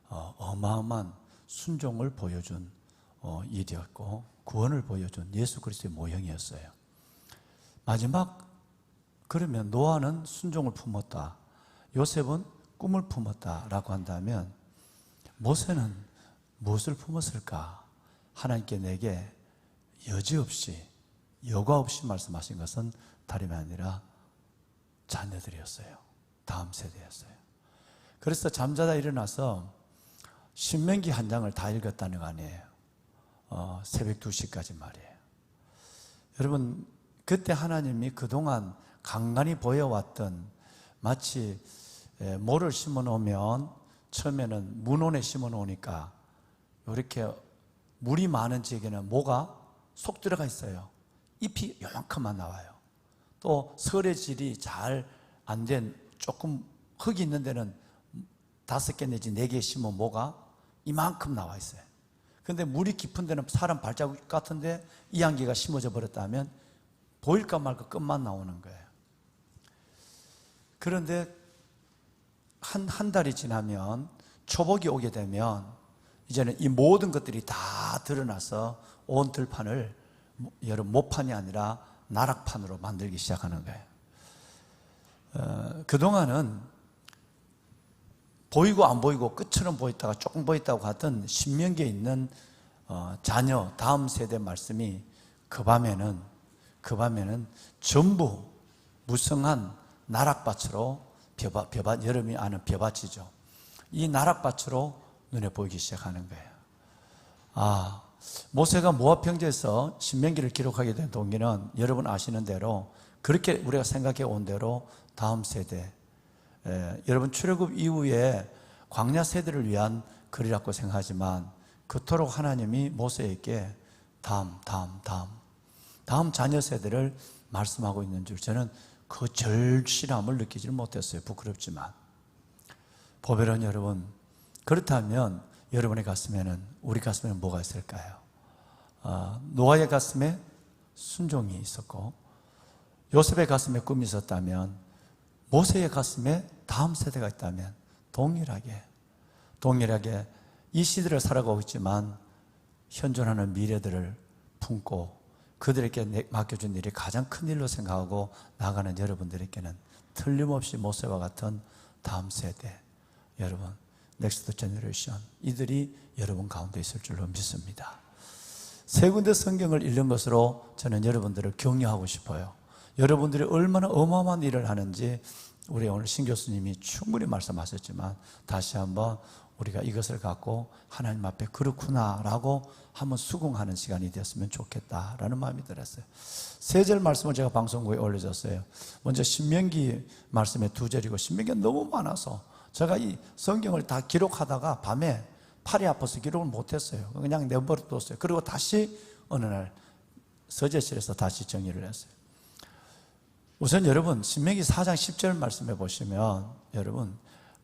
어마어마한 순종을 보여준 일이었고 구원을 보여준 예수 그리스도의 모형이었어요. 마지막, 그러면 노아는 순종을 품었다, 요셉은 꿈을 품었다라고 한다면 모세는 무엇을 품었을까? 하나님께 내게 여지없이, 여과 없이 말씀하신 것은 다름이 아니라 자녀들이었어요. 다음 세대였어요. 그래서 잠자다 일어나서 신명기 한 장을 다 읽었다는 거 아니에요. 새벽 2시까지 말이에요. 여러분, 그때 하나님이 그동안 간간히 보여왔던, 마치 모를 심어 놓으면 처음에는 문온에 심어 놓으니까 이렇게 물이 많은 지역에는 모가 속 들어가 있어요. 잎이 요만큼만 나와요. 또 설의 질이 잘 안 된 조금 흙이 있는 데는 5개 내지 4개 심은 모가 이만큼 나와 있어요. 근데 물이 깊은 데는 사람 발자국 같은데 이안개가 심어져 버렸다면 보일까 말까 끝만 나오는 거예요. 그런데 한 달이 지나면 초복이 오게 되면 이제는 이 모든 것들이 다 드러나서 온 들판을 여러분 모판이 아니라 나락판으로 만들기 시작하는 거예요. 그동안은 보이고 안 보이고 끝처럼 보였다가 조금 보였다고 하던 신명기에 있는 자녀 다음 세대 말씀이 그 밤에는 전부 무성한 나락밭으로 여러분이 아는 벼밭이죠. 이 나락밭으로 눈에 보이기 시작하는 거예요. 모세가 모압 평지에서 신명기를 기록하게 된 동기는 여러분 아시는 대로, 그렇게 우리가 생각해 온 대로 다음 세대, 여러분 출애굽 이후에 광야 세대를 위한 글이라고 생각하지만 그토록 하나님이 모세에게 다음 자녀 세대를 말씀하고 있는 줄 저는 그 절실함을 느끼지 못했어요. 부끄럽지만. 보배로운 여러분, 그렇다면 여러분의 가슴에는, 우리 가슴에는 뭐가 있을까요? 노아의 가슴에 순종이 있었고, 요셉의 가슴에 꿈이 있었다면, 모세의 가슴에 다음 세대가 있다면 동일하게 이 시대를 살아가고 있지만 현존하는 미래들을 품고 그들에게 맡겨준 일이 가장 큰 일로 생각하고 나가는 여러분들에게는 틀림없이 모세와 같은 다음 세대, 여러분 넥스트 제너레이션, 이들이 여러분 가운데 있을 줄로 믿습니다. 세 군데 성경을 읽는 것으로 저는 여러분들을 격려하고 싶어요. 여러분들이 얼마나 어마어마한 일을 하는지 우리 오늘 신 교수님이 충분히 말씀하셨지만 다시 한번 우리가 이것을 갖고 하나님 앞에 그렇구나라고 한번 수긍하는 시간이 되었으면 좋겠다라는 마음이 들었어요. 세 절 말씀을 제가 방송국에 올려줬어요. 먼저 신명기 말씀의 2절이고, 신명기가 너무 많아서 제가 이 성경을 다 기록하다가 밤에 팔이 아파서 기록을 못했어요. 그냥 내버려뒀어요. 그리고 다시 어느 날 서재실에서 다시 정리를 했어요. 우선 여러분 신명기 4장 10절 말씀해 보시면 여러분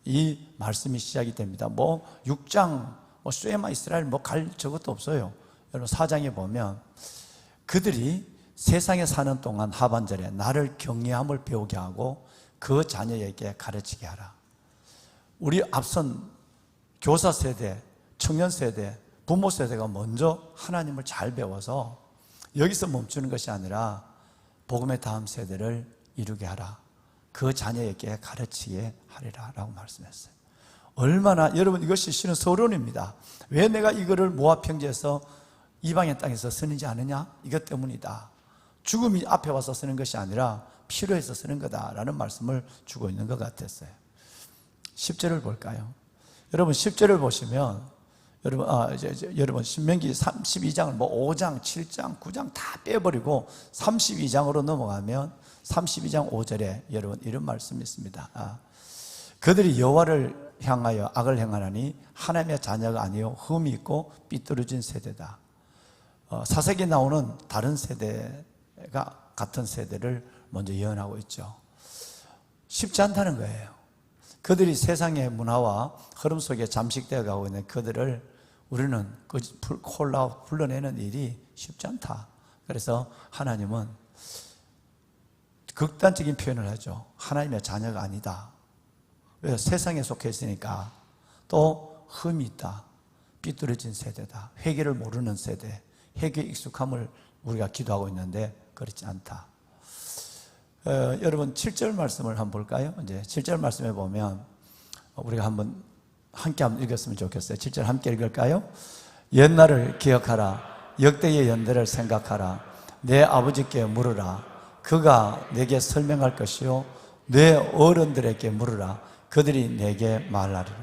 이 말씀이 시작이 됩니다. 6장 쇠마 이스라엘 갈 저것도 없어요. 여러분 4장에 보면 그들이 세상에 사는 동안 하반절에 나를 경외함을 배우게 하고 그 자녀에게 가르치게 하라. 우리 앞선 교사 세대, 청년 세대, 부모 세대가 먼저 하나님을 잘 배워서 여기서 멈추는 것이 아니라 복음의 다음 세대를 이루게 하라. 그 자녀에게 가르치게 하리라 라고 말씀했어요. 얼마나, 여러분 이것이 실은 서론입니다. 왜 내가 이거를 모압 평지에서 이방의 땅에서 쓰는지 아느냐? 이것 때문이다. 죽음이 앞에 와서 쓰는 것이 아니라 필요해서 쓰는 거다라는 말씀을 주고 있는 것 같았어요. 10절을 볼까요? 여러분 10절을 보시면 여러분 신명기 32장을 5장, 7장, 9장 다 빼버리고 32장으로 넘어가면 32장 5절에 여러분 이런 말씀이 있습니다. 그들이 여호와를 향하여 악을 행하나니 하나님의 자녀가 아니요 흠이 있고 삐뚤어진 세대다. 사색에 나오는 다른 세대가 같은 세대를 먼저 예언하고 있죠. 쉽지 않다는 거예요. 그들이 세상의 문화와 흐름 속에 잠식되어 가고 있는 그들을 우리는 불러내는 일이 쉽지 않다. 그래서 하나님은 극단적인 표현을 하죠. 하나님의 자녀가 아니다. 왜? 세상에 속해 있으니까. 또 흠이 있다. 삐뚤어진 세대다. 회개를 모르는 세대. 회개에 익숙함을 우리가 기도하고 있는데 그렇지 않다. 여러분 7절 말씀을 한번 볼까요? 이제 7절 말씀에 보면 우리가 함께 읽었으면 좋겠어요. 7절 함께 읽을까요? 옛날을 기억하라. 역대의 연대를 생각하라. 내 아버지께 물으라. 그가 내게 설명할 것이요 내 어른들에게 물으라. 그들이 내게 말하리라.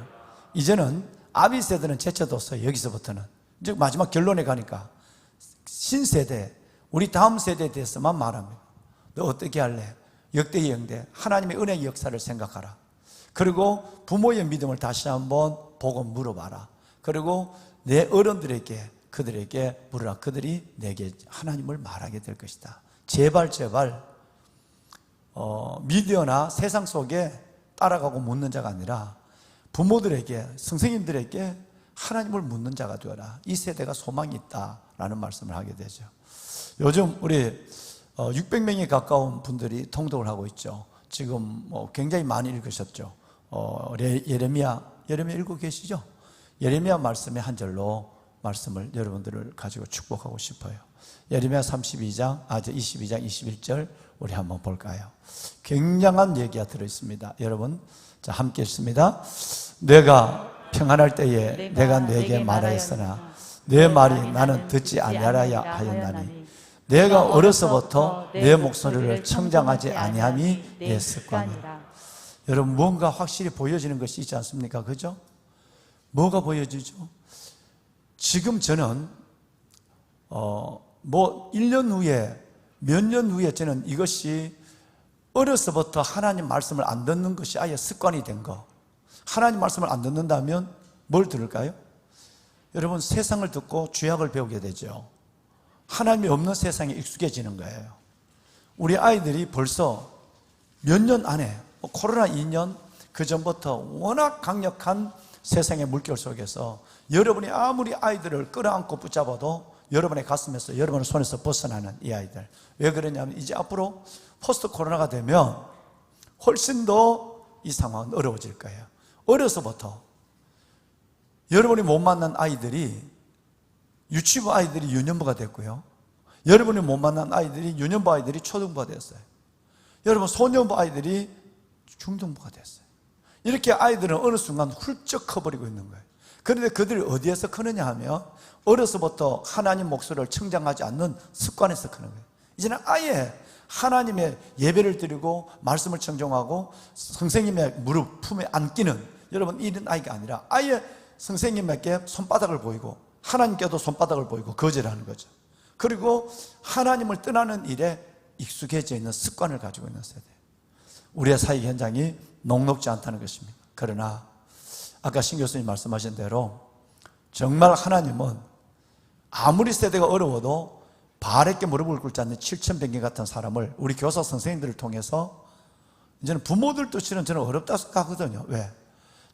이제는 아비세대는 제쳐뒀어요. 여기서부터는 이제 마지막 결론에 가니까 신세대, 우리 다음 세대에 대해서만 말합니다. 너 어떻게 할래? 역대의 연대, 하나님의 은혜의 역사를 생각하라. 그리고 부모의 믿음을 다시 한번 보고 물어봐라. 그리고 내 어른들에게 그들에게 물으라. 그들이 내게 하나님을 말하게 될 것이다. 제발 미디어나 세상 속에 따라가고 묻는 자가 아니라 부모들에게, 선생님들에게 하나님을 묻는 자가 되어라. 이 세대가 소망이 있다라는 말씀을 하게 되죠. 요즘 우리 600명에 가까운 분들이 통독을 하고 있죠. 지금 굉장히 많이 읽으셨죠. 예레미야 읽고 계시죠? 예레미야 말씀의 한 절로 말씀을 여러분들을 가지고 축복하고 싶어요. 예레미야 22장, 22장 21절 우리 한번 볼까요? 굉장한 얘기가 들어있습니다. 여러분, 자 함께 읽습니다. 내가 평안할 때에 내가 내게 말하였으나 내 말이 나는 듣지 아니하야 하였나니 내가 어려서부터 내 목소리를 청장하지 아니함이 내 습관이라. 여러분, 뭔가 확실히 보여지는 것이 있지 않습니까? 그죠? 뭐가 보여지죠? 지금 저는 1년 후에, 몇 년 후에 저는 이것이 어려서부터 하나님 말씀을 안 듣는 것이 아예 습관이 된 거. 하나님 말씀을 안 듣는다면 뭘 들을까요? 여러분, 세상을 듣고 죄악을 배우게 되죠. 하나님이 없는 세상에 익숙해지는 거예요. 우리 아이들이 벌써 몇 년 안에, 코로나 2년 그 전부터 워낙 강력한 세상의 물결 속에서 여러분이 아무리 아이들을 끌어안고 붙잡아도 여러분의 가슴에서, 여러분의 손에서 벗어나는 이 아이들. 왜 그러냐면 이제 앞으로 포스트 코로나가 되면 훨씬 더 이 상황은 어려워질 거예요. 어려서부터 여러분이 못 만난 아이들이, 유치부 아이들이 유년부가 됐고요. 여러분이 못 만난 아이들이, 유년부 아이들이 초등부가 됐어요. 여러분 소년부 아이들이 중등부가 됐어요. 이렇게 아이들은 어느 순간 훌쩍 커버리고 있는 거예요. 그런데 그들이 어디에서 크느냐 하면 어려서부터 하나님 목소리를 청장하지 않는 습관에서 크는 거예요. 이제는 아예 하나님의 예배를 드리고 말씀을 청종하고 선생님의 무릎 품에 안기는, 여러분 이런 아이가 아니라 아예 선생님에게 손바닥을 보이고 하나님께도 손바닥을 보이고 거절하는 거죠. 그리고 하나님을 떠나는 일에 익숙해져 있는 습관을 가지고 있는 세대. 우리의 사회 현장이 녹록지 않다는 것입니다. 그러나 아까 신 교수님 말씀하신 대로 정말 하나님은 아무리 세대가 어려워도 바르게 무릎을 꿇지 않는 7,000병기 같은 사람을, 우리 교사 선생님들을 통해서, 이제는 부모들도 실은 저는 어렵다고 생각하거든요. 왜?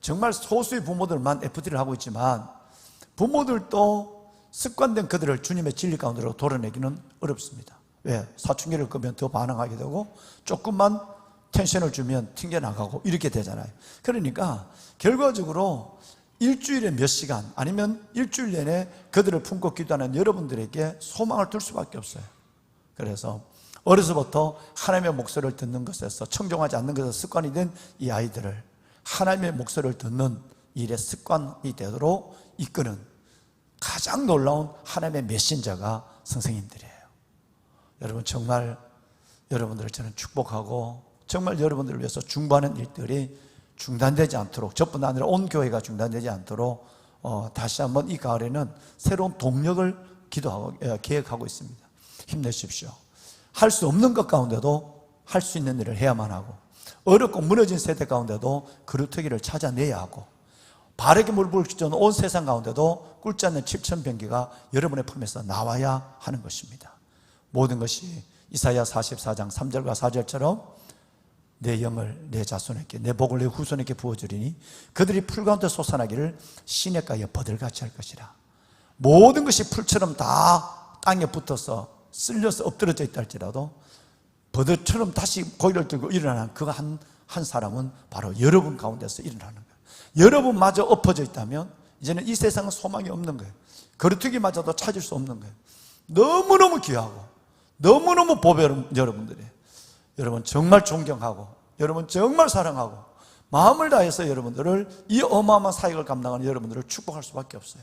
정말 소수의 부모들만 FT를 하고 있지만 부모들도 습관된 그들을 주님의 진리 가운데로 도려내기는 어렵습니다. 왜? 사춘기를 끄면 더 반항하게 되고 조금만 텐션을 주면 튕겨나가고 이렇게 되잖아요. 그러니까 결과적으로 일주일에 몇 시간 아니면 일주일 내내 그들을 품고 기도하는 여러분들에게 소망을 둘 수밖에 없어요. 그래서 어려서부터 하나님의 목소리를 듣는 것에서, 청종하지 않는 것에서 습관이 된 이 아이들을 하나님의 목소리를 듣는 일의 습관이 되도록 이끄는 가장 놀라운 하나님의 메신저가 선생님들이에요. 여러분, 정말 여러분들을 저는 축복하고 정말 여러분들을 위해서 중보하는 일들이 중단되지 않도록, 저뿐 아니라 온 교회가 중단되지 않도록 다시 한번 이 가을에는 새로운 동력을 계획하고 있습니다. 힘내십시오. 할 수 없는 것 가운데도 할 수 있는 일을 해야만 하고, 어렵고 무너진 세대 가운데도 그루터기를 찾아내야 하고, 바르게 물불 쫓는 온 세상 가운데도 꿇지 않는 7,000병기가 여러분의 품에서 나와야 하는 것입니다. 모든 것이 이사야 44장 3절과 4절처럼 내 영을 내 자손에게, 내 복을 내 후손에게 부어주리니 그들이 풀 가운데 솟아나기를 시냇가에 버들같이 할 것이라. 모든 것이 풀처럼 다 땅에 붙어서 쓸려서 엎드러져 있다 할지라도 버들처럼 다시 고개를 들고 일어나는 그 한 사람은 바로 여러분 가운데서 일어나는 거예요. 여러분마저 엎어져 있다면 이제는 이 세상은 소망이 없는 거예요. 거루투기마저도 찾을 수 없는 거예요. 너무너무 귀하고 너무너무 보배로운 여러분들이에요. 여러분 정말 존경하고 여러분 정말 사랑하고 마음을 다해서 여러분들을 이 어마어마한 사역을 감당하는 여러분들을 축복할 수밖에 없어요.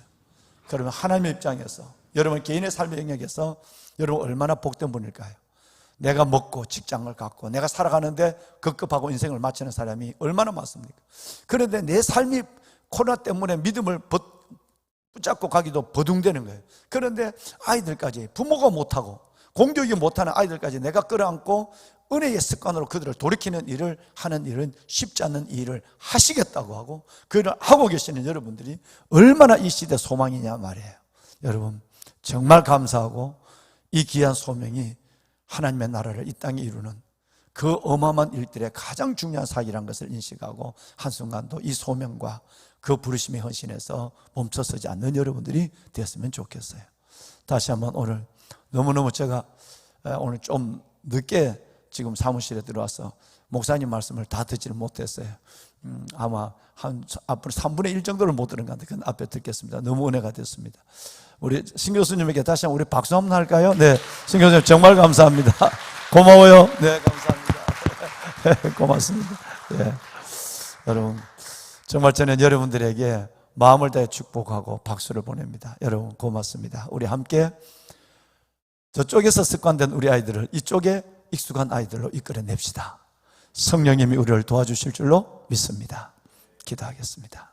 그러면 하나님의 입장에서 여러분 개인의 삶의 영역에서 여러분 얼마나 복된 분일까요? 내가 먹고 직장을 갖고 내가 살아가는데 급급하고 인생을 마치는 사람이 얼마나 많습니까? 그런데 내 삶이 코로나 때문에 믿음을 붙잡고 가기도 버둥대는 거예요. 그런데 아이들까지 부모가 못하고 공교육이 못하는 아이들까지 내가 끌어안고 은혜의 습관으로 그들을 돌이키는 일을 하는 일은 쉽지 않은 일을 하시겠다고 하고 그를 하고 계시는 여러분들이 얼마나 이 시대 소망이냐 말이에요. 여러분 정말 감사하고 이 귀한 소명이 하나님의 나라를 이 땅에 이루는 그 어마어마한 일들의 가장 중요한 사역이라는 것을 인식하고 한순간도 이 소명과 그 부르심에 헌신해서 멈춰서지 않는 여러분들이 되었으면 좋겠어요. 다시 한번 오늘 너무너무 제가 오늘 좀 늦게 지금 사무실에 들어와서 목사님 말씀을 다 듣지는 못했어요. 아마 한 앞으로 3분의 1 정도를 못 들은 것 같은데 그건 앞에 듣겠습니다. 너무 은혜가 됐습니다. 우리 신 교수님에게 다시 한번 우리 박수 한번 할까요? 네, 신 교수님 정말 감사합니다. 고마워요. 네, 감사합니다. 고맙습니다. 네. 여러분 정말 저는 여러분들에게 마음을 다해 축복하고 박수를 보냅니다. 여러분 고맙습니다. 우리 함께 저쪽에서 습관된 우리 아이들을 이쪽에 익숙한 아이들로 이끌어냅시다. 성령님이 우리를 도와주실 줄로 믿습니다. 기도하겠습니다.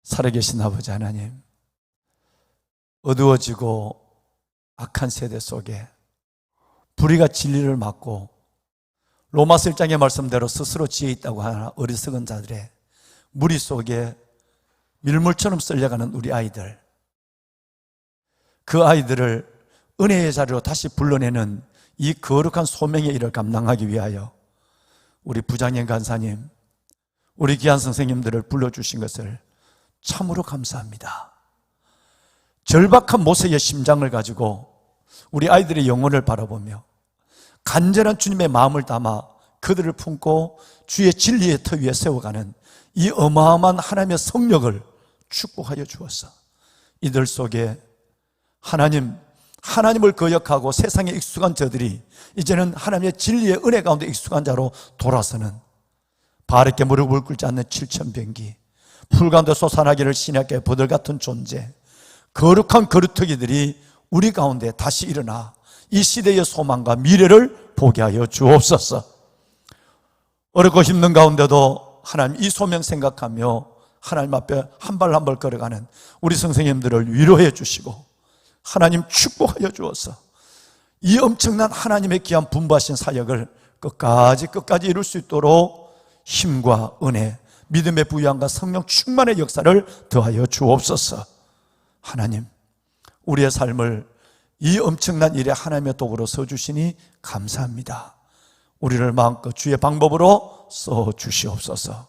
살아계신 아버지 하나님, 어두워지고 악한 세대 속에 불의가 진리를 막고 로마서 1장의 말씀대로 스스로 지혜 있다고 하는 어리석은 자들의 무리 속에 밀물처럼 쓸려가는 우리 아이들, 그 아이들을 은혜의 자리로 다시 불러내는 이 거룩한 소명의 일을 감당하기 위하여 우리 부장님 간사님, 우리 귀한 선생님들을 불러주신 것을 참으로 감사합니다. 절박한 모세의 심장을 가지고 우리 아이들의 영혼을 바라보며 간절한 주님의 마음을 담아 그들을 품고 주의 진리의 터 위에 세워가는 이 어마어마한 하나님의 성령을 축복하여 주었어. 이들 속에 하나님을 거역하고 세상에 익숙한 저들이 이제는 하나님의 진리의 은혜 가운데 익숙한 자로 돌아서는 바르게 무릎을 꿇지 않는 칠천병기, 풀 가운데 솟아나기를 신약의 버들 같은 존재, 거룩한 거루터기들이 우리 가운데 다시 일어나 이 시대의 소망과 미래를 보게 하여 주옵소서. 어렵고 힘든 가운데도 하나님 이 소명 생각하며 하나님 앞에 한 발 한 발 걸어가는 우리 선생님들을 위로해 주시고 하나님 축복하여 주어서 이 엄청난 하나님의 귀한 분부하신 사역을 끝까지 이룰 수 있도록 힘과 은혜, 믿음의 부양과 성령 충만의 역사를 더하여 주옵소서. 하나님, 우리의 삶을 이 엄청난 일에 하나님의 도구로 써주시니 감사합니다. 우리를 마음껏 주의 방법으로 써주시옵소서.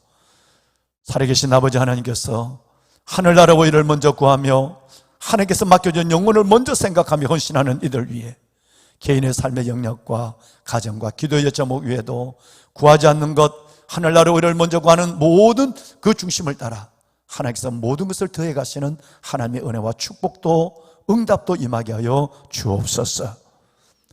살아계신 아버지 하나님께서 하늘나라와 일을 먼저 구하며 하나님께서 맡겨준 영혼을 먼저 생각하며 헌신하는 이들 위해 개인의 삶의 영역과 가정과 기도의 제목 위에도 구하지 않는 것, 하늘나라와 일을 먼저 구하는 모든 그 중심을 따라 하나님께서 모든 것을 더해 가시는 하나님의 은혜와 축복도 응답도 임하게 하여 주옵소서.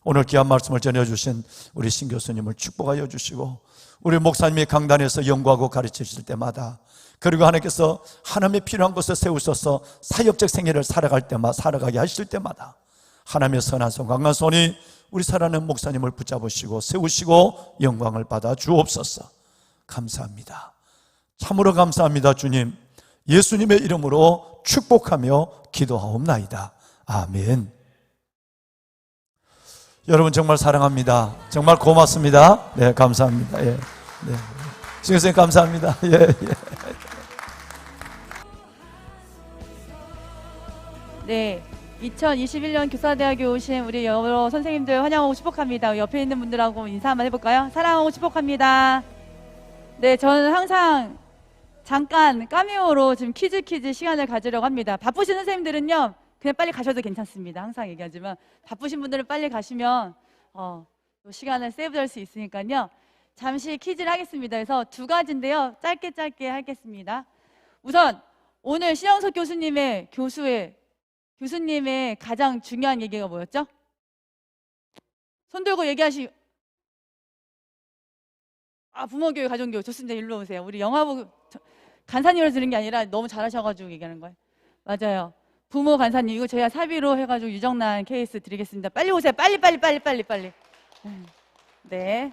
오늘 귀한 말씀을 전해주신 우리 신 교수님을 축복하여 주시고 우리 목사님이 강단에서 연구하고 가르치실 때마다 그리고 하나님께서 하나님의 필요한 것을 세우셔서 사역적 생애를 살아가게 하실 때마다 하나님의 선한 손, 강한 손이 우리 사랑하는 목사님을 붙잡으시고 세우시고 영광을 받아 주옵소서. 감사합니다. 참으로 감사합니다. 주님, 예수님의 이름으로 축복하며 기도하옵나이다. 아멘. 여러분 정말 사랑합니다. 정말 고맙습니다. 네, 감사합니다. 예. 네. 선생님 감사합니다. 예, 예. 네, 2021년 교사대학에 오신 우리 여러 선생님들 환영하고 축복합니다. 옆에 있는 분들하고 인사 한번 해볼까요? 사랑하고 축복합니다. 네, 저는 항상 잠깐 카메오로 지금 퀴즈 시간을 가지려고 합니다. 바쁘신 선생님들은요, 그냥 빨리 가셔도 괜찮습니다. 항상 얘기하지만 바쁘신 분들은 빨리 가시면 또 시간을 세이브할 수 있으니까요. 잠시 퀴즈를 하겠습니다. 그래서 두 가지인데요. 짧게 하겠습니다. 우선 오늘 신영석 교수님의 가장 중요한 얘기가 뭐였죠? 손 들고 부모교육, 가정교육. 좋습니다. 일로 오세요. 우리 영화부 간사님으로 들은 게 아니라 너무 잘하셔가지고 얘기하는 거예요. 맞아요. 부모 간사님, 이거 제가 사비로 해가지고 유정란 케이스 드리겠습니다. 빨리 오세요. 빨리. 네.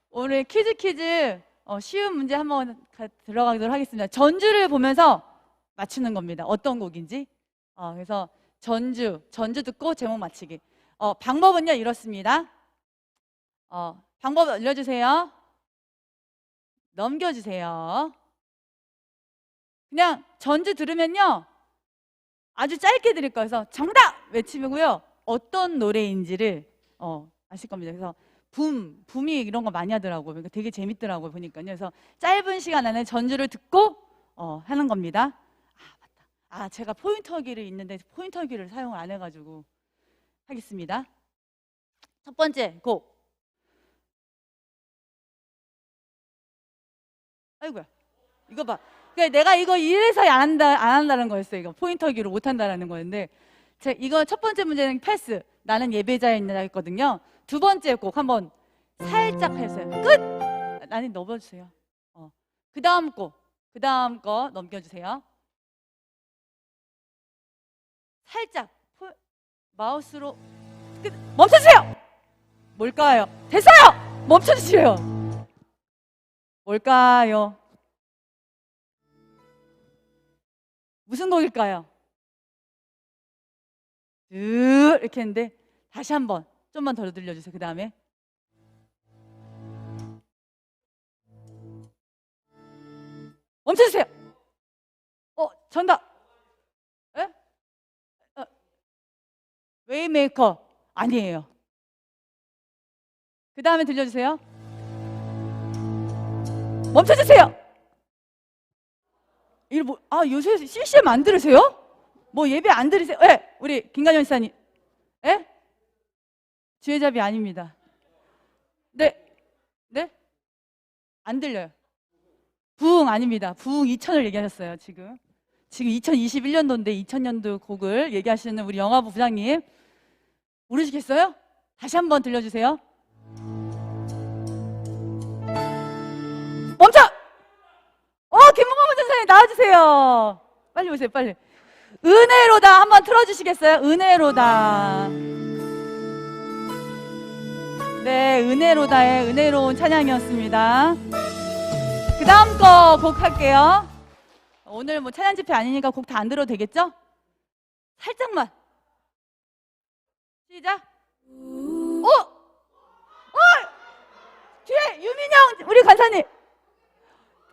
오늘 퀴즈 쉬운 문제 한번 들어가도록 하겠습니다. 전주를 보면서 맞추는 겁니다. 어떤 곡인지. 그래서 전주 듣고 제목 맞히기. 방법은요, 이렇습니다. 방법 알려주세요. 넘겨주세요. 그냥 전주 들으면요, 아주 짧게 드릴 거예요. 그래서 정답! 외치고요, 어떤 노래인지를 아실 겁니다. 그래서 붐이 이런 거 많이 하더라고요. 그러니까 되게 재밌더라고요, 보니까요. 그래서 짧은 시간 안에 전주를 듣고 하는 겁니다. 맞다. 제가 포인터기를 있는데 포인터기를 사용을 안 해가지고 하겠습니다. 첫 번째 곡. 아이고야, 이거 봐. 그러니까 내가 이거 이래서 안 한다는 거였어요. 이거 포인터기로 못 한다는 거였는데, 이거 첫 번째 문제는 패스. 나는 예배자였나 했거든요. 두 번째 곡 한번 살짝 해주세요. 끝. 나는 넘어주세요. 그 다음 거 넘겨주세요. 살짝 마우스로 끝. 멈춰주세요. 뭘까요? 됐어요. 멈춰주세요. 뭘까요? 무슨 곡일까요? 이렇게 했는데 다시 한번 좀만 더 들려주세요. 그 다음에 멈춰주세요. 정답. 웨이메이커 아니에요. 그 다음에 들려주세요. 멈춰주세요. 이거 요새 CCM 안 들으세요? 예배 안 들으세요? 우리 김관영 지사님. 주의잡이 아닙니다. 네? 안 들려요. 부흥 아닙니다. 부흥 2000을 얘기하셨어요. 지금 2021년도인데 2000년도 곡을 얘기하시는 우리 영화부 부장님 모르시겠어요? 다시 한번 들려주세요. 멈춰! 김문관 전사님 나와주세요. 빨리 오세요, 빨리. 은혜로다 한번 틀어주시겠어요? 은혜로다. 네, 은혜로다의 은혜로운 찬양이었습니다. 그 다음 거 곡 할게요. 오늘 찬양 집회 아니니까 곡 다 안 들어도 되겠죠? 살짝만. 시작. 뒤에 유민영 우리 간사님.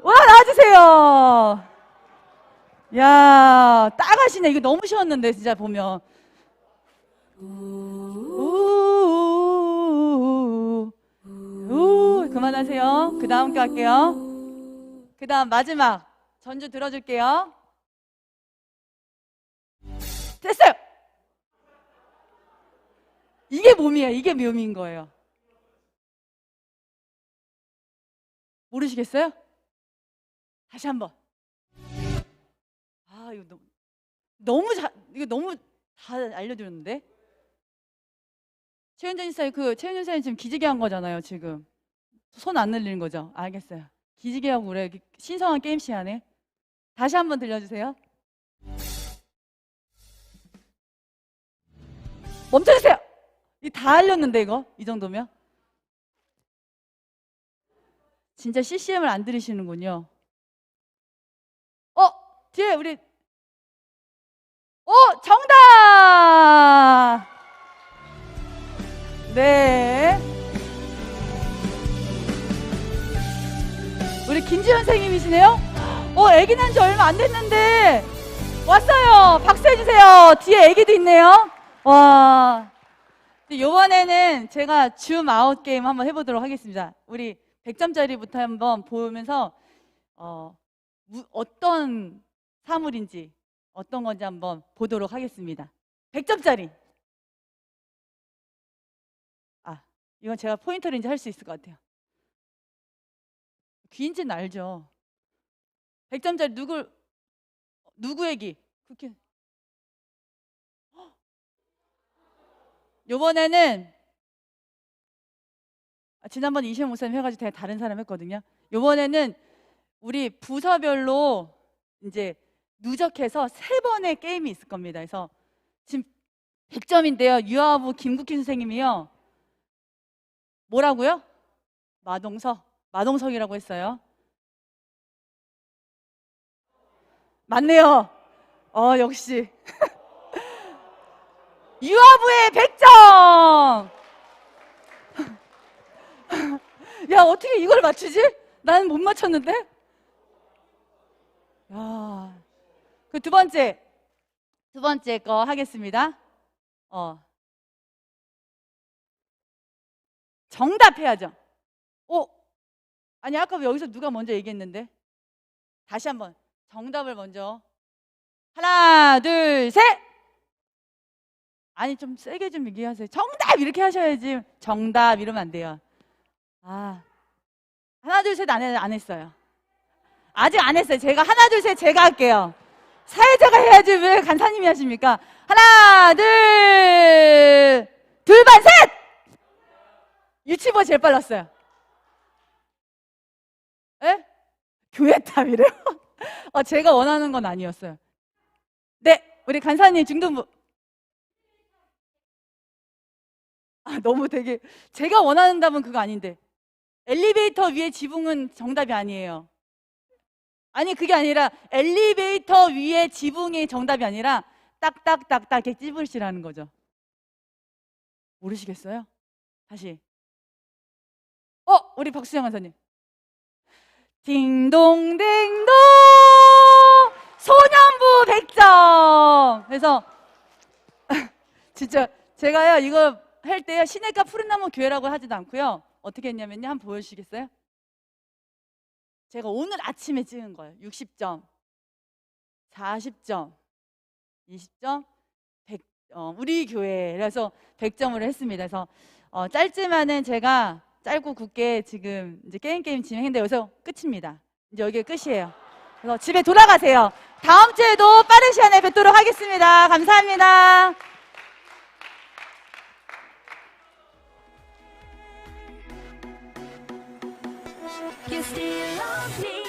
나와주세요. 야, 딱 하시네. 이거 너무 쉬웠는데 진짜 보면. 그만하세요. 그 다음 거 할게요. 그 다음 마지막 전주 들어줄게요. 됐어요. 이게 몸이에요. 이게 묘미인 거예요. 모르시겠어요? 다시 한번. 이거 너무 다 알려드렸는데. 최윤전 지사님 지금 기지개 한 거잖아요. 지금 손 안 늘리는 거죠? 알겠어요. 기지개 하고 그래. 신성한 게임 시간에 다시 한번 들려주세요. 멈춰주세요. 이 다 알렸는데 이거 이 정도면 진짜 CCM을 안 들으시는군요. 뒤에 우리 정답. 네, 우리 김지현 선생님이시네요. 애기 낳은 지 얼마 안 됐는데 왔어요. 박수 해주세요. 뒤에 애기도 있네요. 와. 이번에는 제가 줌 아웃 게임 한번 해보도록 하겠습니다. 우리 100점짜리부터 한번 보면서 어떤 사물인지 어떤 건지 한번 보도록 하겠습니다. 100점짜리. 아, 이건 제가 포인터를 이제 할 수 있을 것 같아요. 귀인지는 알죠. 100점짜리 누구 얘기? 그렇게. 요번에는 지난번 이시영 목사님 해가지고 되게 다른 사람 했거든요. 요번에는 우리 부서별로 이제 누적해서 3번의 게임이 있을 겁니다. 그래서 지금 100점인데요. 유아부 김국희 선생님이요. 뭐라고요? 마동석이라고 했어요. 맞네요. 역시. 유아부의 100점! 야, 어떻게 이걸 맞추지? 나는 못 맞췄는데? 야, 그 두 번째 거 하겠습니다. 정답해야죠. 아니, 아까 여기서 누가 먼저 얘기했는데? 다시 한번 정답을 먼저. 하나, 둘, 셋! 아니, 좀 세게 좀 얘기하세요. 정답! 이렇게 하셔야지. 정답 이러면 안 돼요. 하나, 둘, 셋 안 했어요. 아직 안 했어요. 제가 하나, 둘, 셋 제가 할게요. 사회자가 해야지 왜 간사님이 하십니까? 하나, 둘반 셋! 유치부가 제일 빨랐어요. 에? 교회탑이래요? 제가 원하는 건 아니었어요. 네, 우리 간사님 중등부. 너무 되게 제가 원하는 답은 그거 아닌데. 엘리베이터 위에 지붕은 정답이 아니에요. 아니, 그게 아니라 엘리베이터 위에 지붕이 정답이 아니라 딱딱딱딱 이렇게 찝으시라는 거죠. 모르시겠어요? 다시. 우리 박수영 간사님. 딩동댕동 소년부 100점. 그래서 진짜 제가요 이거 할 때요 시내가 푸른나무 교회라고 하지도 않고요. 어떻게 했냐면요, 한번 보여주시겠어요? 제가 오늘 아침에 찍은 거예요. 60점, 40점, 20점, 100, 우리 교회. 그래서 100점으로 했습니다. 그래서 짧지만은 제가 짧고 굵게 지금 이제 게임 진행했는데 여기서 끝입니다. 이제 여기가 끝이에요. 그래서 집에 돌아가세요. 다음 주에도 빠른 시간에 뵙도록 하겠습니다. 감사합니다. You still love me.